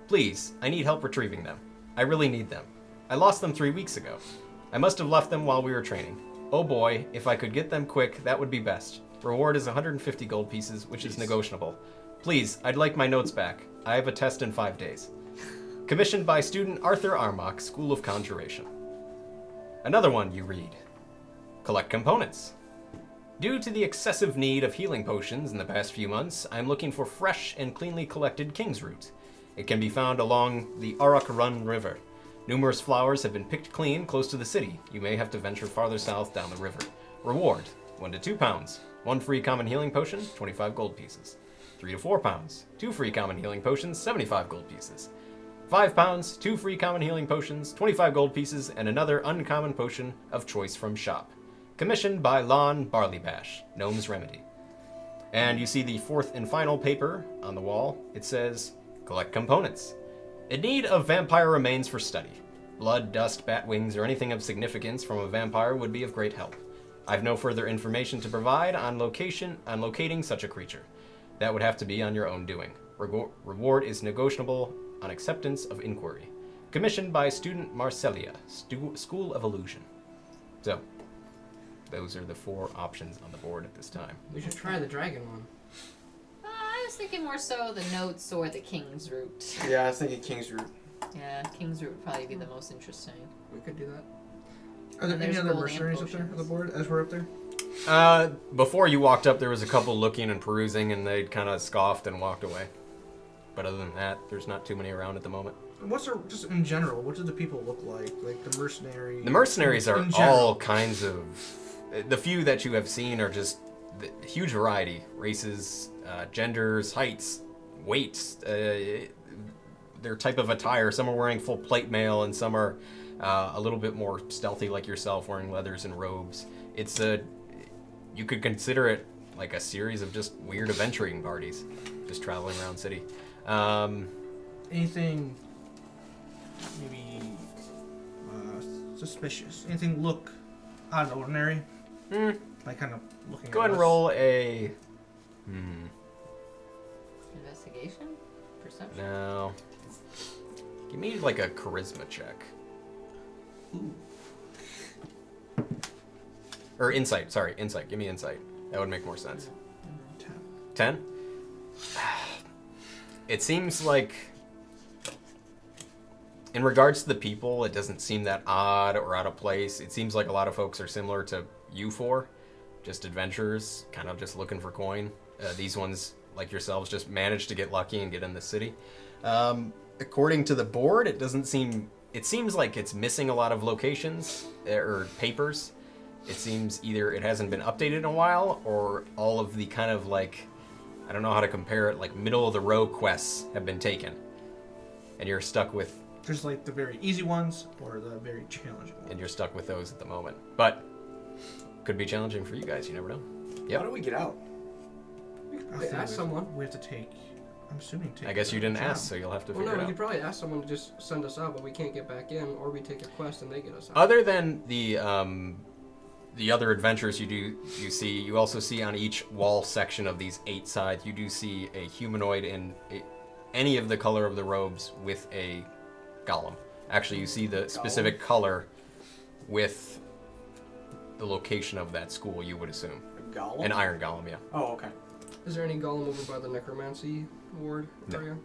Please, I need help retrieving them. I really need them. I lost them 3 weeks ago. I must have left them while we were training. Oh boy, if I could get them quick, that would be best. Reward is 150 gold pieces, which is negotiable. Please, I'd like my notes back. I have a test in 5 days. Commissioned by student Arthur Armach, School of Conjuration. Another one you read. Collect components. Due to the excessive need of healing potions in the past few months, I'm looking for fresh and cleanly collected king's root. It can be found along the Arak Run River. Numerous flowers have been picked clean close to the city. You may have to venture farther south down the river. Reward, 1 to 2 pounds. 1 free common healing potion, 25 gold pieces. 3 to 4 pounds. 2 free common healing potions, 75 gold pieces. 5 pounds, 2 free common healing potions, 25 gold pieces, and another uncommon potion of choice from shop. Commissioned by Lon Barleybash, Gnome's Remedy. And you see the 4th and final paper on the wall. It says, collect components. In need of vampire remains for study. Blood, dust, bat wings, or anything of significance from a vampire would be of great help. I've no further information to provide on locating such a creature. That would have to be on your own doing. Reward is negotiable on acceptance of inquiry. Commissioned by student Marcelia, School of Illusion. So, those are the 4 options on the board at this time. We should try the dragon one. I was thinking more so the notes or the king's root. Yeah, I was thinking King's Root. Yeah, king's root would probably be the most interesting. We could do that. Are there And any there's other gold and mercenaries up there on the potions. board as we're up there? Before you walked up, there was a couple looking and perusing, and they kind of scoffed and walked away. But other than that, there's not too many around at the moment. What's our, just in general, what do the people look like? Like the mercenaries? The mercenaries are in general. all kinds of... The few that you have seen are just the huge variety. Races, genders, heights, weights, their type of attire. Some are wearing full plate mail, and some are a little bit more stealthy like yourself, wearing leathers and robes. It's you could consider it like a series of just weird adventuring parties, just traveling around city. Anything maybe suspicious? Anything look out of the ordinary? Like kind of looking Go at ahead and us? roll a... Investigation? Perception? No. Give me like a charisma check. Or insight, sorry, insight. Give me insight. That would make more sense. 10? It seems like, in regards to the people, it doesn't seem that odd or out of place. It seems like a lot of folks are similar to you four, just adventurers, kind of just looking for coin. These ones, like yourselves, just managed to get lucky and get in the city. According to the board, it doesn't seem... It seems like it's missing a lot of locations or papers. It seems either it hasn't been updated in a while, or all of the kind of like, I don't know how to compare it, like middle of the road quests have been taken. And you're stuck with... Just like the very easy ones or the very challenging ones. And you're stuck with those at the moment. But could be challenging for you guys, you never know. Yep. How do we get out? We could I probably think ask someone. We have to take. I'm assuming take. I guess you didn't job. ask, so you'll have to Well, figure no, we it could out. probably ask someone to just send us out, but we can't get back in, or we take a quest and they get us out. Other than the other adventures you see, you also see on each wall section of these 8 sides, you do see a humanoid in any of the color of the robes with a golem. Actually, you see the specific color with the location of that school, you would assume. A golem? An iron golem, yeah. Oh, okay. Is there any golem over by the necromancy ward No. area?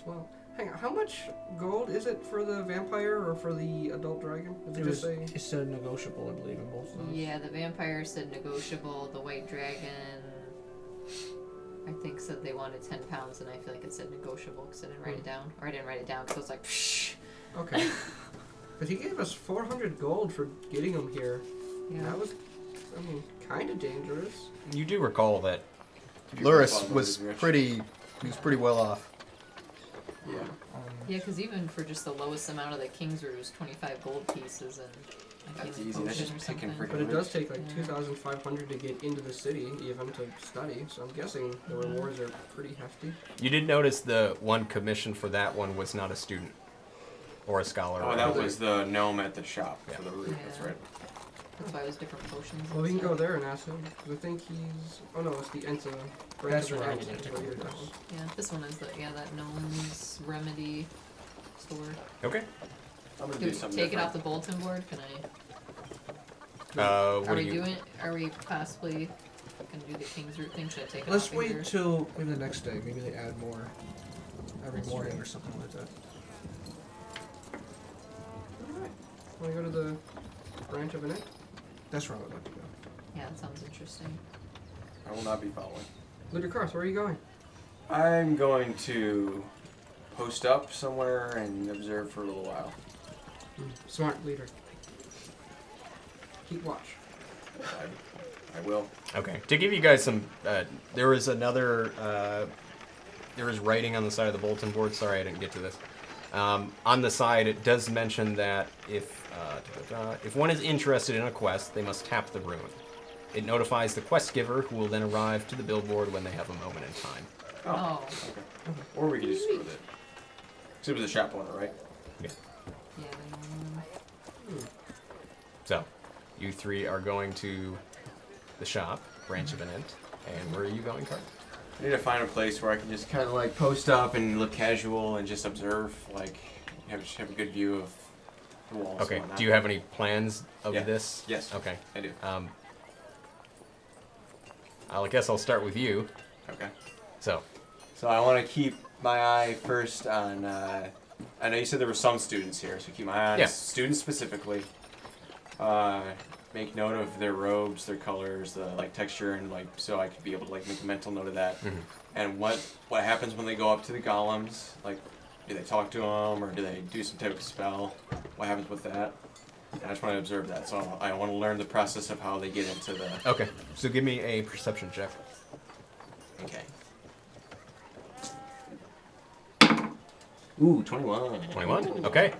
Well, hang on. How much gold is it for the vampire or for the adult dragon? Did It you just was. say? It said negotiable, I believe, in both of those. Yeah, the vampire said negotiable. The white dragon, I think, said they wanted 10 pounds, and I feel like it said negotiable because I didn't write it down. Or I didn't write it down because I was like, psh. Okay. But he gave us 400 gold for getting him here. Yeah. That was, I mean, kind of dangerous. You do recall that If you Luris profile was those rich- pretty well off. Yeah. Yeah, because even for just the lowest amount of the king's root was 25 gold pieces, and Like That's healing easy. That's potion just or picking something. freaking But it does take like Yeah. 2,500 to get into the city, even to study. So I'm guessing the rewards are pretty hefty. You did notice the one commission for that one was not a student or a scholar. Oh, or that anything. was the gnome at the shop Yeah. for the roof. That's Yeah. right. That's why it was different potions. Well, we and can go stuff. there and ask him. 'Cause I think he's. Oh no, it's the Enta. That's of the where I Ent was gonna is take what a you're look. doing. Yeah, this one is that gnome's remedy store. Okay. I'm gonna Do do we something take it different. off the bulletin board? Can I? What Are do we you? doing? Are we possibly gonna do the King's Root thing? Should I take it Let's off wait here? till maybe the next day. Maybe they add more every morning or something like that. Want to go to the branch of an Ent? That's where I would like to go. Yeah, that sounds interesting. I will not be following. Leader Karth, where are you going? I'm going to post up somewhere and observe for a little while. Smart leader. Keep watch. I will. Okay. To give you guys some, there was another. There was writing on the side of the bulletin board. Sorry, I didn't get to this. On the side, it does mention that if one is interested in a quest, they must tap the rune. It notifies the quest giver, who will then arrive to the billboard when they have a moment in time. Oh, Okay. Or we could just go with it. 'Cause it was a shop owner, right? yeah. So, you three are going to the shop, branch of an Ent. And where are you going, Karth? I need to find a place where I can just kind of like post up and look casual and just observe, like have a good view of the walls. Okay. And whatnot. Do you have any plans of Yeah. this? Yes. Okay. I do. I guess I'll start with you. Okay. So, So I want to keep my eye first on. I know you said there were some students here, so keep my eye on Yeah. students specifically. Make note of their robes, their colors, the like texture, and like so I could be able to like make a mental note of that. Mhm. And what happens when they go up to the golems? Like, do they talk to them or do they do some type of spell? What happens with that? I just want to observe that. So I want to learn the process of how they get into the. okay. So give me a perception check. Okay. Ooh, 21. 21? Okay.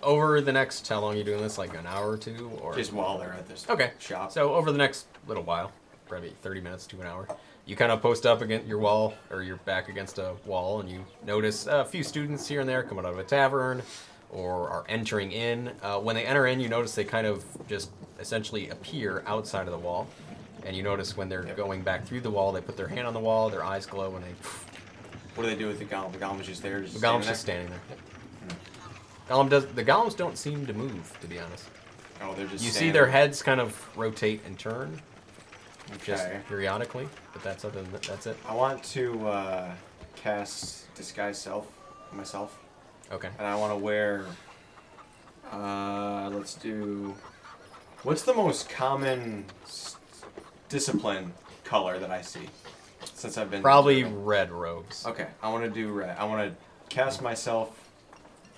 Over the next, how long are you doing this? Like an hour or two? Or Just while they're at this Okay. shop. So over the next little while, probably 30 minutes to an hour, you kind of post up against your wall, or your back against a wall, and you notice a few students here and there coming out of a tavern, or are entering in. When they enter in, you notice they kind of just essentially appear outside of the wall. And you notice when they're Yep. going back through the wall, they put their hand on the wall, their eyes glow, and they... What do they do with the golem? The golem's just there. Just The golem's standing just there? standing there. The golems don't seem to move, to be honest. Oh, they're just. You see standing their there. heads kind of rotate and turn, just Okay. periodically, but that's other than that's it. I want to cast disguise self on myself, Okay. and I want to wear. Let's do. What's the most common discipline color that I see since I've been Probably observing? red robes. Okay, I want to do red. I want to cast myself,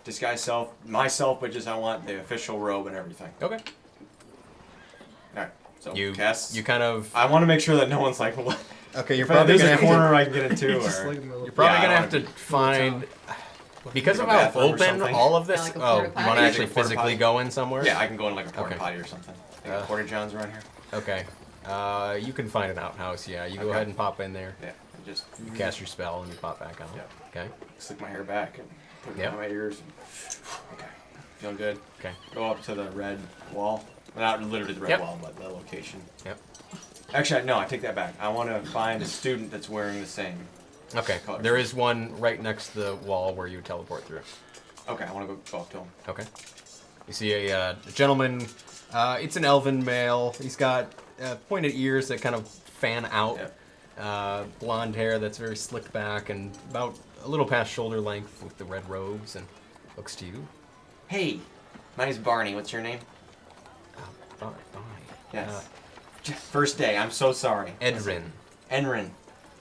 disguise myself, but just I want the official robe and everything. Okay. All right, so You cast. you kind of I want to make sure that no one's like, what? okay. You're If probably there's gonna a have to, corner I can get into, Just or like in the you're probably Yeah, I gonna don't have to wanna find because of Like a how bathroom or open something? all of this. Yeah, like a Oh, porta you potty? want to Like actually a porta physically potty? go in somewhere? yeah, I can go in like a porta Okay. potty or something. Like porta johns around here. Okay. You can find an outhouse. Yeah. You go Okay. ahead and pop in there. Yeah, and just You cast your spell and you pop back out. Yeah. Okay. slick my hair back and put it Yeah. on my ears. And, okay, feeling good. Okay. Go up to the red wall. Well, not literally the red Yep. wall, but the location. Yep. Actually, no, I take that back. I want to find a student that's wearing the same. Okay. Colors. There is one right next to the wall where you teleport through. Okay, I want to go up to him. Okay. You see a gentleman. It's an elven male. He's got pointed ears that kind of fan out. Blonde hair that's very slicked back and about a little past shoulder length with the red robes, and looks to you. Hey, my name's Barney. What's your name? Bonnie. Yes. First day. I'm so sorry. Edrin. Enrin.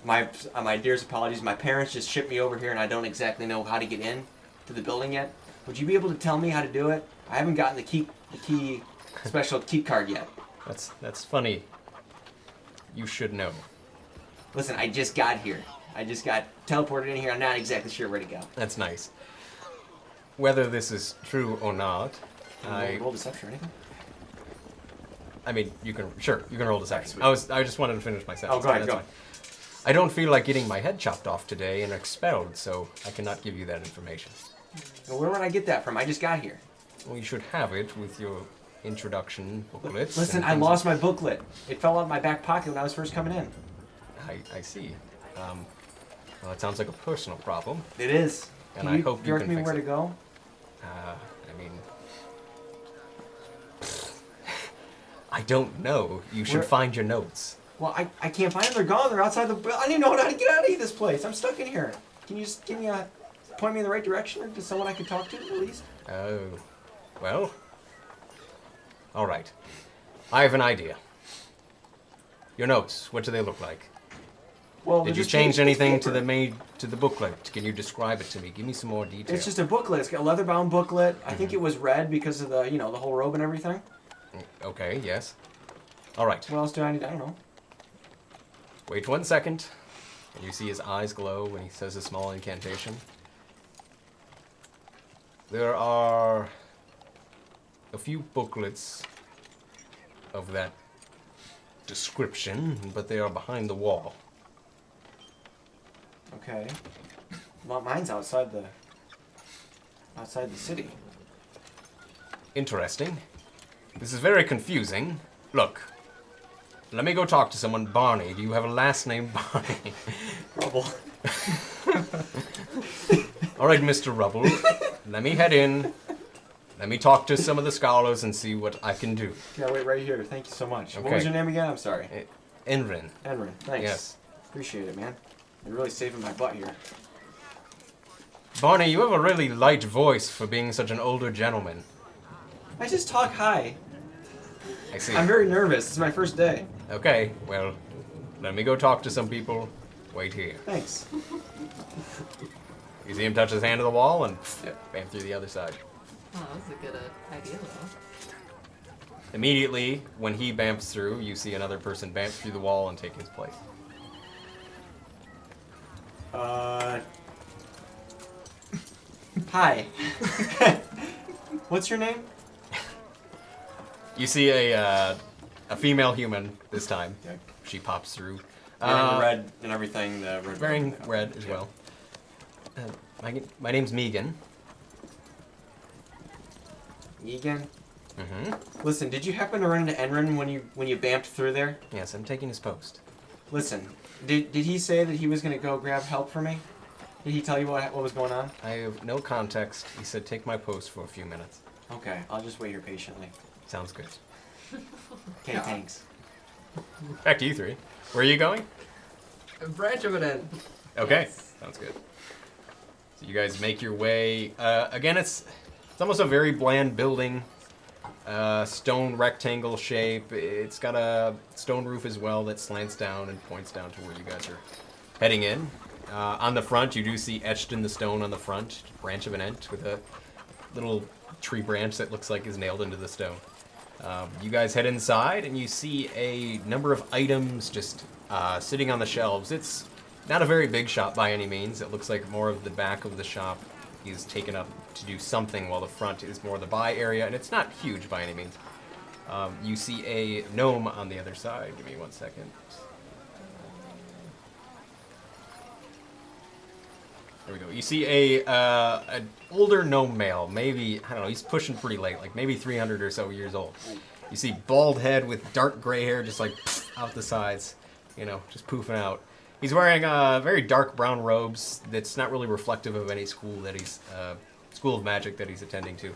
My dearest apologies. My parents just shipped me over here, and I don't exactly know how to get in to the building yet. Would you be able to tell me how to do it? I haven't gotten the key special key card yet. That's funny. You should know. Listen, I just got here. I just got teleported in here. I'm not exactly sure where to go. That's nice. Whether this is true or not, Can you roll deception or anything? I mean, you can roll deception. Right, sweet. I just wanted to finish my sentence. Oh, go ahead, That's go. fine. I don't feel like getting my head chopped off today and expelled, so I cannot give you that information. Well, where would I get that from? I just got here. Well, you should have it with your introduction booklets. Listen, and I things lost my booklet. It fell out of my back pocket when I was first coming in. I see. Well, it sounds like a personal problem, It is. and Can I you hope you direct can me fix where it. to go? I mean, I don't know. You should Where- find your notes. Well, I can't find them. They're gone. They're outside the. I didn't know how to get out of this place. I'm stuck in here. Can you just give me a point me in the right direction, or to someone I could talk to at least? Oh, well. All right. I have an idea. Your notes. What do they look like? Well, Did they're you just change paper. anything to the booklet? Can you describe it to me? Give me some more detail. It's just a booklet. It's got a leather-bound booklet. I think it was red because of the the whole robe and everything. Okay. Yes. All right. What else do I need? I don't know. Wait 1 second. And you see his eyes glow when he says a small incantation. There are a few booklets of that description, but they are behind the wall. Okay. Well, mine's outside the city. Interesting. This is very confusing. Look, let me go talk to someone. Barney, do you have a last name Barney? Rubble. All right, Mr. Rubble, let me head in. Let me talk to some of the scholars and see what I can do. Yeah, wait right here. Thank you so much. What Okay. was your name again? I'm sorry. Enrin. Enrin. Thanks. Yes. Appreciate it, man. You're really saving my butt here. Barney, you have a really light voice for being such an older gentleman. I just talk high. I see. I'm very nervous. It's my first day. Okay, well, let me go talk to some people. Wait here. Thanks. You see him touch his hand to the wall and bam through the other side. Oh, that's a good idea, though. Immediately, when he bamps through, you see another person bamp through the wall and take his place. Hi. What's your name? You see a female human this time. Okay. She pops through. Wearing red and everything. The red. Wearing red as well. My name's Megan. Egan. Mm-hmm. Listen, did you happen to run into Enrin when you bamped through there? Yes, I'm taking his post. Listen, did he say that he was gonna go grab help for me? Did he tell you what was going on? I have no context. He said take my post for a few minutes. Okay, I'll just wait here patiently. Sounds good. Okay, thanks. Back to you three. Where are you going? A branch of an end. Okay, Yes. sounds good. So you guys make your way. Again, it's almost a very bland building. Stone rectangle shape. It's got a stone roof as well that slants down and points down to where you guys are heading in. On the front, you do see etched in the stone on the front, branch of an ent with a little tree branch that looks like is nailed into the stone. You guys head inside and you see a number of items just sitting on the shelves. It's not a very big shop by any means. It looks like more of the back of the shop is taken up to do something, while the front is more the buy area, and it's not huge by any means. You see a gnome on the other side. Give me 1 second. There we go. You see an older gnome male, maybe, I don't know, he's pushing pretty late, like maybe 300 or so years old. You see bald head with dark gray hair just like out the sides, just poofing out. He's wearing very dark brown robes that's not really reflective of any school of magic that he's attending to.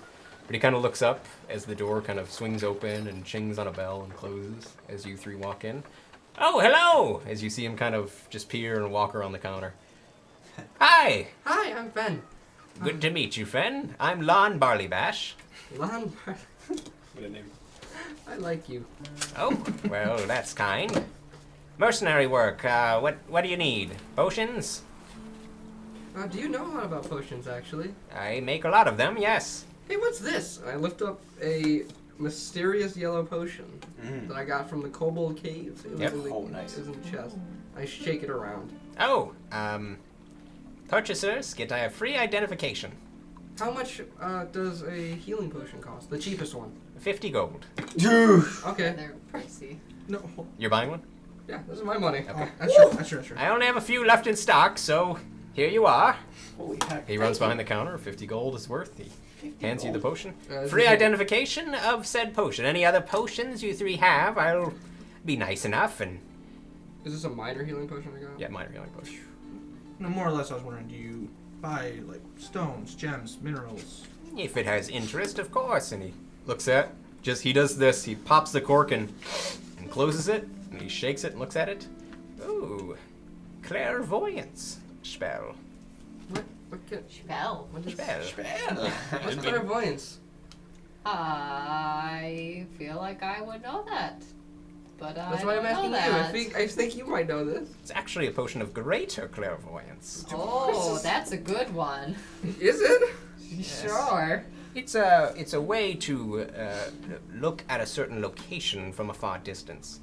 But he kind of looks up as the door kind of swings open and chings on a bell and closes as you three walk in. Oh, hello! As you see him kind of just peer and walk around the counter. Hi! Hi, I'm Ben. Good to meet you, Fen. I'm Lon Barleybash. Lon, Good name. I like you. Oh, well, that's kind. Mercenary work. What do you need? Potions? Do you know a lot about potions, actually? I make a lot of them, yes. Hey, what's this? I looked up a mysterious yellow potion that I got from the Kobold Cave. It was Yep. in the, Oh, nice. It was in the chest. I shake it around. Oh, purchasers get a free identification. How much does a healing potion cost? The cheapest one. 50 gold. Okay. They're pricey. No. You're buying one? Yeah, this is my money. Okay. That's true. I only have a few left in stock, so here you are. Holy heck. He runs behind the counter. 50 gold is worth. He hands you the potion. This Free is identification of said potion. Any other potions you three have, I'll be nice enough and... Is this a minor healing potion I got? Yeah, minor healing potion. No, more or less, I was wondering, do you buy like stones, gems, minerals? If it has interest, of course. And he looks at... he does this. He pops the cork and closes it. And he shakes it and looks at it. Ooh. Clairvoyance spell. What can, Spell. what is Spell. What's clairvoyance? I feel like I would know that. But I That's why I'm don't asking know you. that. I think you might know this. It's actually a potion of greater clairvoyance. Oh, that's a good one. Is it? Sure. It's a way to look at a certain location from a far distance.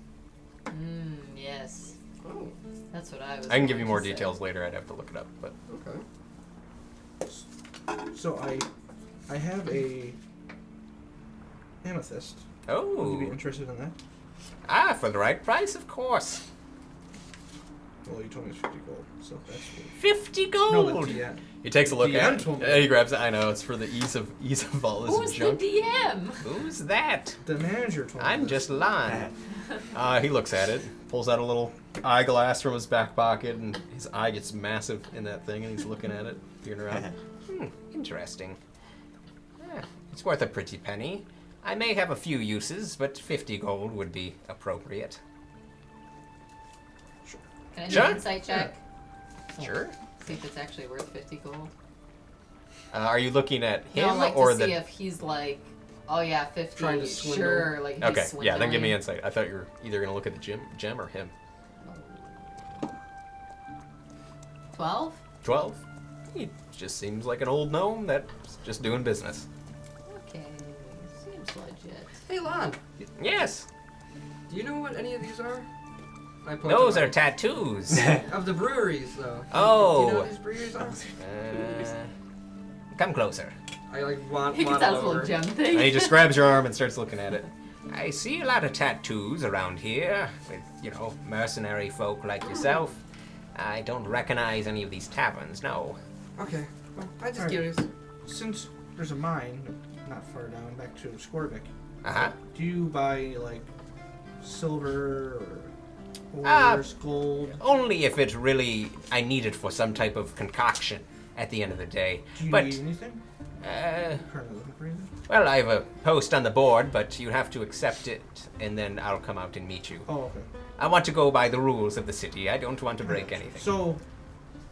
Yes. Oh, That's what I was I can give you going more to say. details later. I'd have to look it up, but okay. So I have a amethyst. Would you be oh, interested in that? for the right price, of course. Well, you told me it's 50 gold, so that's cool. 50 No, gold. the DM. He takes a look DM at it. told me. He grabs it. I know it's for the ease of all this Who's junk. the DM? Who's that? The manager told me. I'm this. just lying. He looks at it, pulls out a little eyeglass from his back pocket, and his eye gets massive in that thing, and he's looking at it, peering around. Interesting. It's worth a pretty penny. I may have a few uses, but 50 gold would be appropriate. Can I do Sure. an insight check? Sure. See if it's actually worth 50 gold. Are you looking at him No, like or to see the? if he's like, oh yeah, 50. Trying to swindle. Sure, like if Okay, he's yeah. Then give me swindling. insight. I thought you were either gonna look at the gem or him. 12? 12. He just seems like an old gnome that's just doing business. Okay, seems legit. Hey, Lon. Yes. Do you know what any of these are? I point Those to are my- tattoos. of the breweries, though. Oh. Do you know what these breweries are? Come closer. I like want He gets waddle out his little over. gem thing. And he just grabs your arm and starts looking at it. I see a lot of tattoos around here with, mercenary folk like yourself. I don't recognize any of these taverns, no. Okay. Well, I'm just Alright. curious. Since there's a mine not far down, back to Skorvik, Uh-huh. do you buy like silver or Ah. ores, gold? Only if it's really, I need it for some type of concoction at the end of the day. Do you But, need anything? Currently looking for anything? well, I have a post on the board, but you have to accept it, and then I'll come out and meet you. Oh, okay. I want to go by the rules of the city. I don't want to break anything. So,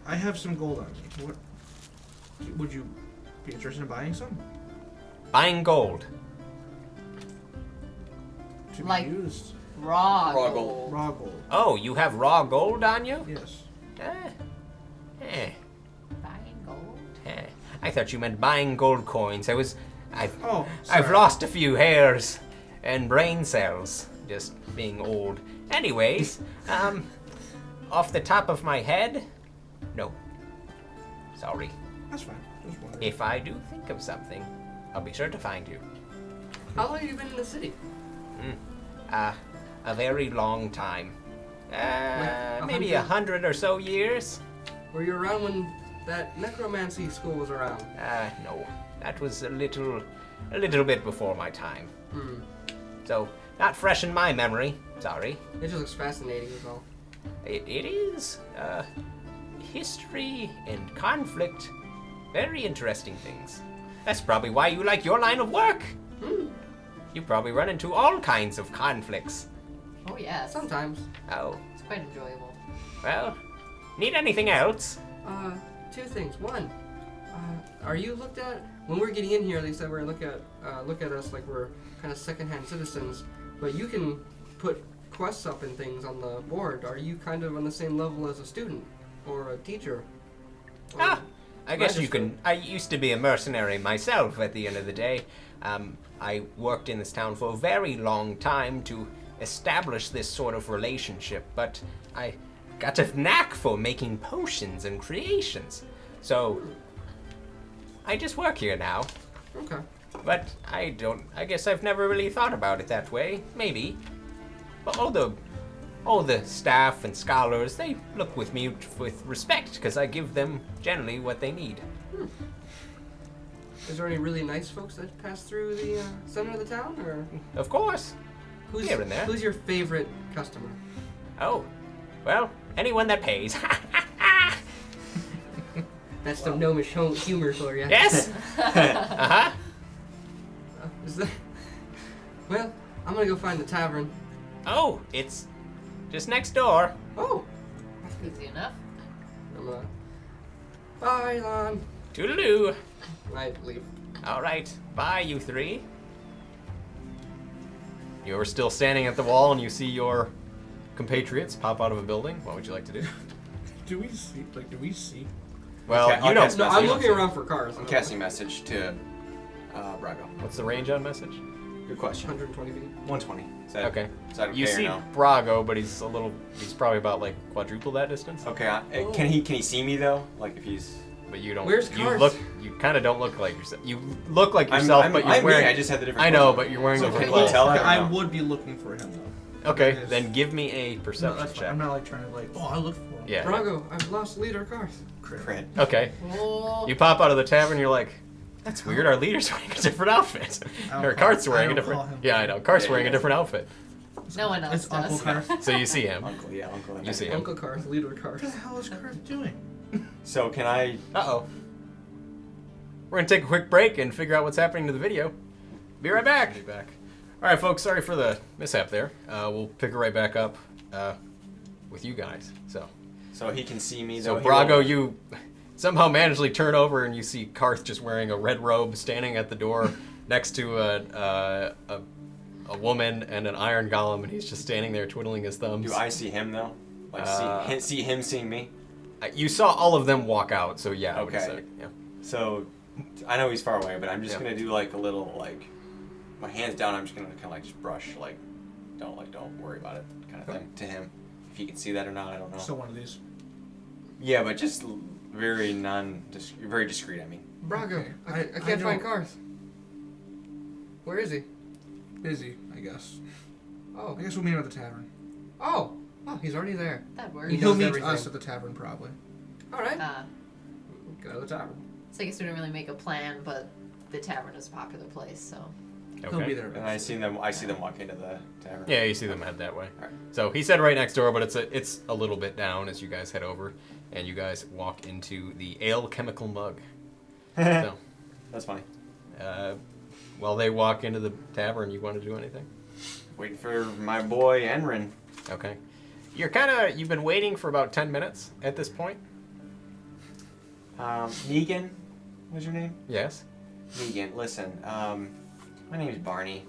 I have some gold on me. What would you be interested in buying some Buying gold. to Like- be used? Raw Raw gold. Raw gold. Oh, you have raw gold on you? Yes. Buying gold? I thought you meant buying gold coins. I've Oh, I've sorry. lost a few hairs and brain cells just being old. Anyways, off the top of my head, no. Sorry. That's fine. Just wondering. If I do think of something, I'll be sure to find you. How long have you been in the city? A very long time. Like Maybe 100? 100 or so years. Were you around when that necromancy school was around? No. That was a little bit before my time. So, not fresh in my memory. Sorry. It just looks fascinating, is all. It is. History and conflict. Very interesting things. That's probably why you like your line of work. You probably run into all kinds of conflicts. Oh yes. Sometimes. Oh, It's quite enjoyable. well, need anything else? Two things. One, are you looked at when we're getting in here? They said we're gonna look at us like we're kind of secondhand citizens, but you can put quests up and things on the board. Are you kind of on the same level as a student or a teacher? Or I guess you magistrate? can. I used to be a mercenary myself at the end of the day. I worked in this town for a very long time to establish this sort of relationship, but I got a knack for making potions and creations. So, I just work here now. Okay. But I guess I've never really thought about it that way. Maybe. But all the staff and scholars, they look with me with respect because I give them generally what they need. Is there any really nice folks that pass through the center of the town, or Of course. who's Here and there. who's your favorite customer? Oh, well, anyone that pays. That's some gnomish humor for you. Yes? Uh-huh. Is that? Well, I'm gonna go find the tavern. Oh, it's just next door. Oh. Easy enough. I'm bye, Lon. Toodaloo. I leave. All right. Bye, you three. You're still standing at the wall and you see your compatriots pop out of a building. What would you like to do? Do we see? Like, do we see? Well, Okay, you I'll don't. cast No, I'm message. looking around for cars. I'm casting message to Brago. What's the range on message? Good question. 120 feet. 120. Is that, Okay. Is that okay You or see no? Brago, but he's probably about like quadruple that distance. Okay. Can he see me though? Like if he's. But you don't. Where's you Karth? You kind of don't look like yourself. You look like yourself, but you're I'm wearing. me. I just had the different. I know, clothes but on. you're wearing So different can he clothes. tell it? Okay, or I no? would be looking for him though. Okay, That is- then give me a No, perception that's fine. check. I'm not like trying to like. Oh, I looked for him. Yeah. Brago, I've lost leader Karth. Crit. Okay. Oh. You pop out of the tavern, you're like, that's weird. Our leader's wearing a different outfit. I Or don't call- Karth's wearing I a don't call different. him. Yeah, I know. Karth's Yeah, wearing a yeah. different outfit. No one else It's Uncle does. Karth. So you see him. Uncle, yeah, uncle. You see him. Uncle Karth, leader What the Karth. hell is Karth doing? So can I? Uh-oh. We're gonna take a quick break and figure out what's happening to the video. Be right back. All right, folks. Sorry for the mishap there. We'll pick it right back up with you guys. So he can see me So though. Brago, you somehow magically turn over and you see Karth just wearing a red robe, standing at the door next to a woman and an iron golem, and he's just standing there twiddling his thumbs. Do I see him though? Like see him seeing me? You saw all of them walk out, so yeah. I would Okay. say, yeah. So I know he's far away, but I'm just Yeah. gonna do like a little like my hands down. I'm just gonna kind of like just brush like don't worry about it kind of Okay. thing to him. If he can see that or not, I don't know. So one of these. Yeah, but just very very discreet. I mean, Brago, Okay. I I can't find don't- Karth. Where is he? Busy, I guess. Oh. I guess we'll meet him at the tavern. Oh. Oh, he's already there. That works. He He'll knows meet everything. us at the tavern probably. All right. Go to the tavern. So I guess we didn't really make a plan, but the tavern is a popular place, so. He'll be Okay. there. and I see them walk into the tavern. Yeah, you see them head that way. Alright. So he said right next door, but it's a little bit down as you guys head over, and you guys walk into the ale chemical mug. So, That's funny. while they walk into the tavern, you want to do anything? Waiting for my boy Enrin. Okay. You've been waiting for about 10 minutes at this point. Negan, what's your name? Yes. Negan, listen. My name is Barney.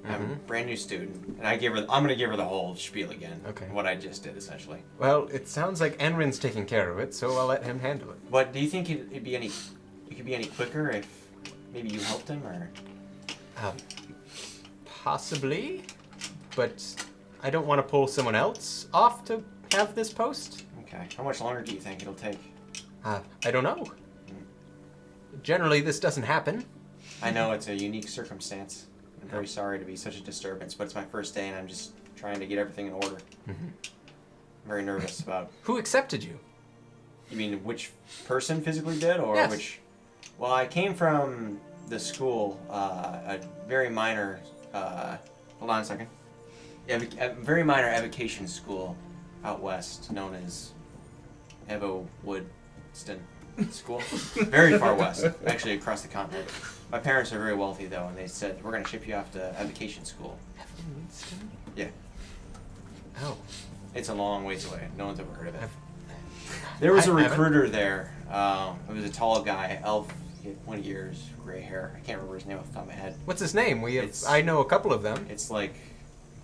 I'm a Mhm. brand new student, and I'm gonna give her the whole spiel again. Okay. What I just did, essentially. Well, it sounds like Enrin's taking care of it, so I'll let him handle it. But do you think it could be any quicker if maybe you helped him, or? Possibly, but I don't want to pull someone else off to have this post. Okay. How much longer do you think it'll take? I don't know. Generally, this doesn't happen. I know it's a unique circumstance. I'm very sorry to be such a disturbance, but it's my first day, and I'm just trying to get everything in order. I'm very nervous about. Who accepted you? You mean which person physically did, or Yes. which? Well, I came from the school, a very minor. Hold on a second. A very minor evocation school out west, known as Evo Woodston School. Very far west, actually across the continent. My parents are very wealthy though, and they said we're gonna ship you off to evocation school. Yeah, Oh. it's a long ways away. No one's ever heard of it. There was a I haven't. recruiter there. It was a tall guy, elf. He had 20 years, gray hair. I can't remember his name off the top of my head. What's his name? It's- I know a couple of them. It's like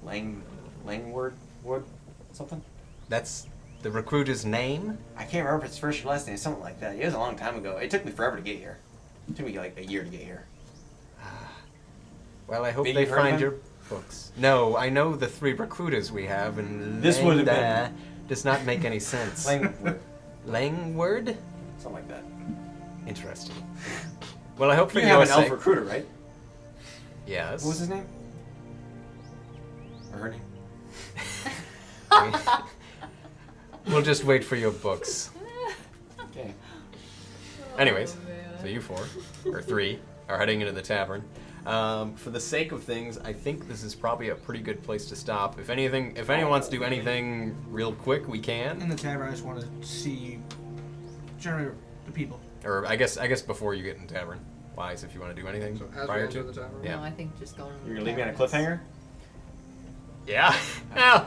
Langward Wood, something. That's the recruiter's name. I can't remember if it's first or last name, something like that. It was a long time ago. It took me forever to get here. It took me like a year to get here. Well, I hope Maybe they you've heard of find him? your books. No, I know the 3 recruiters we have, and This would have Langda does not make any sense. Langward, Langward? something like that. Interesting. Well, I hope for You your have an elf sake. recruiter, right? Yes. What was his name? Or her name? We'll just wait for your books. Okay. Anyways, Oh, man. so you 4 or 3 are heading into the tavern. For the sake of things, I think this is probably a pretty good place to stop. If anyone wants to do anything real quick, we In can. the tavern, I just want to see generally the people. Or I guess before you get in tavern, wise if you want to do anything So as prior we enter to. the tavern. Yeah. No, I think just going. You're gonna leave me on a cliffhanger? Yeah. Well,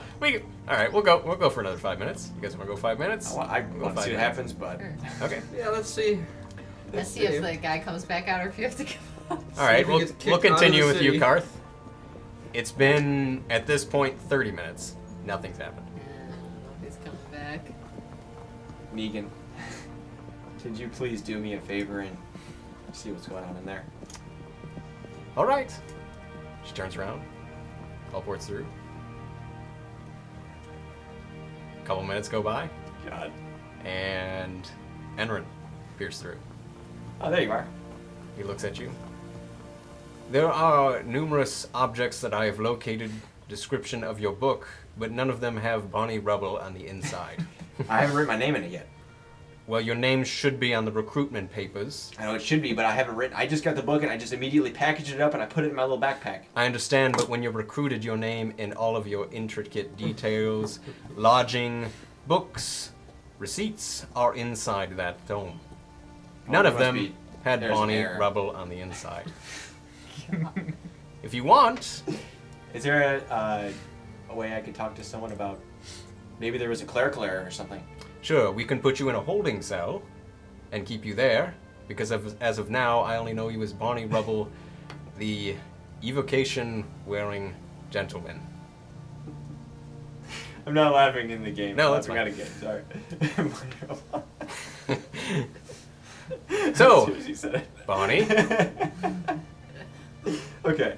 all right. We'll go for another 5 minutes. You guys want to go 5 minutes? I We'll go want to 5 see what minutes. happens, but Sure. Okay. Yeah, let's see. Let's see if the guy comes back out or if you have to go. All right. if he We'll gets kicked we'll out of continue the with you, city. Karth. It's been at this point 30 minutes. Nothing's happened. He's coming back. Negan, could you please do me a favor and see what's going on in there? All right. She turns around, teleports through. A couple minutes go by, God. and Enrin peers through. Oh, there you are. He looks at you. There are numerous objects that I have located description of your book, but none of them have Bonnie Rubble on the inside. I haven't written my name in it yet. Well, your name should be on the recruitment papers. I know it should be, but I haven't written. I just got the book and I just immediately packaged it up and I put it in my little backpack. I understand, but when you're recruited, your name and all of your intricate details, lodging, books, receipts are inside that tome. None there of must them be- had there's an Bonnie error. Rubble on the inside. If you want, Is there a way I could talk to someone about? Maybe there was a clerical error or something. sure, we can put you in a holding cell and keep you there, because as of now, I only know you as Bonnie Rubble, the evocation-wearing gentleman. I'm not laughing in the game. No, I'm that's laughing fine. at a game. Sorry. So, As soon as you said it. Bonnie, Okay.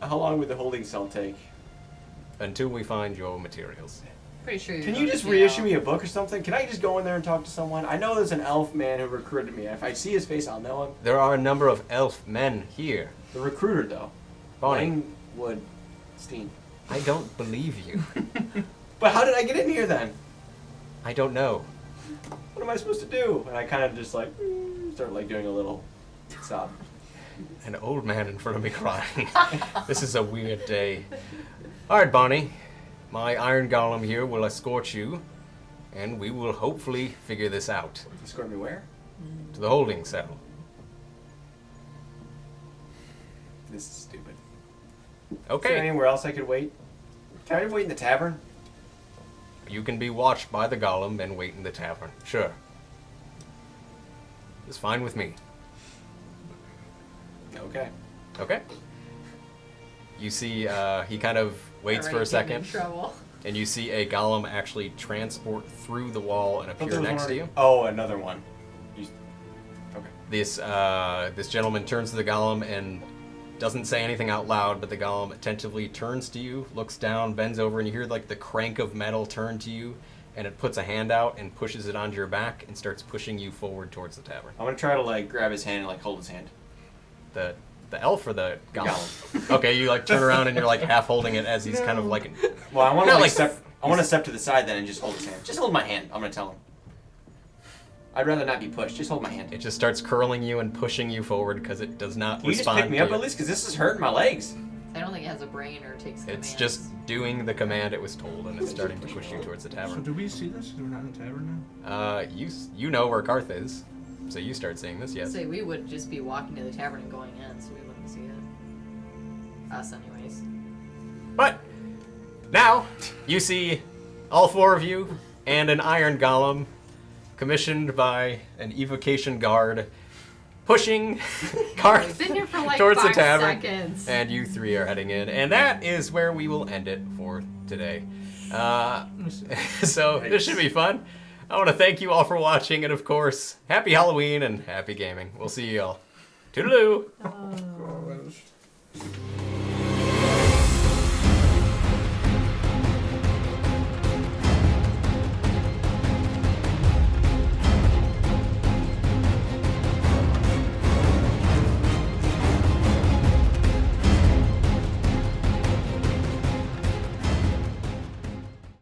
How long would the holding cell take? until we find your materials. Pretty sure. Can you just reissue me a book or something? Can I just go in there and talk to someone? I know there's an elf man who recruited me. If I see his face, I'll know him. There are a number of elf men here. The recruiter, though. Bonnie, Langwood Steen. I don't believe you. But how did I get in here then? I don't know. What am I supposed to do? And I kind of just like start like doing a little sob. An old man in front of me crying. This is a weird day. All right, Bonnie. My iron golem here will escort you, and we will hopefully figure this out. Escort me where? To the holding cell. This is stupid. Is there Okay. anywhere else I could wait? Can I wait in the tavern? You can be watched by the golem and wait in the tavern. Sure. It's fine with me. Okay. Okay. You see, he kind of waits for a second, Trouble. and you see a golem actually transport through the wall and appear next to you. Oh, another one. Okay. This gentleman turns to the golem and doesn't say anything out loud, but the golem attentively turns to you, looks down, bends over, and you hear like the crank of metal turn to you, and it puts a hand out and pushes it onto your back and starts pushing you forward towards the tavern. I'm gonna try to like grab his hand and like hold his hand. The elf or the golem? Okay, you like turn around and you're like half holding it as he's kind of like. Well, I want No, to like, step. I want to step to the side then and just hold his hand. Just hold my hand. I'm gonna tell him. I'd rather not be pushed. Just hold my hand. It just starts curling you and pushing you forward because it does not Can you just respond pick me to up you. at least? Because this is hurting my legs. I don't think it has a brain or takes commands. It's just doing the command it was told, and it's starting to push you towards the So tavern. do we see this? We're not in the tavern now. You know where Karth is, so you start seeing this. Yes. Say we would just be walking to the tavern and going in, so we wouldn't see it. Us, anyways. But now you see all 4 of you and an iron golem commissioned by an evocation guard pushing We've Karth been here for like towards 5 the tavern. seconds. And you 3 are heading in. And that is where we will end it for today. So this should be fun. I want to thank you all for watching, and of course, happy Halloween and happy gaming. We'll see you all. Toodaloo! Oh, that was-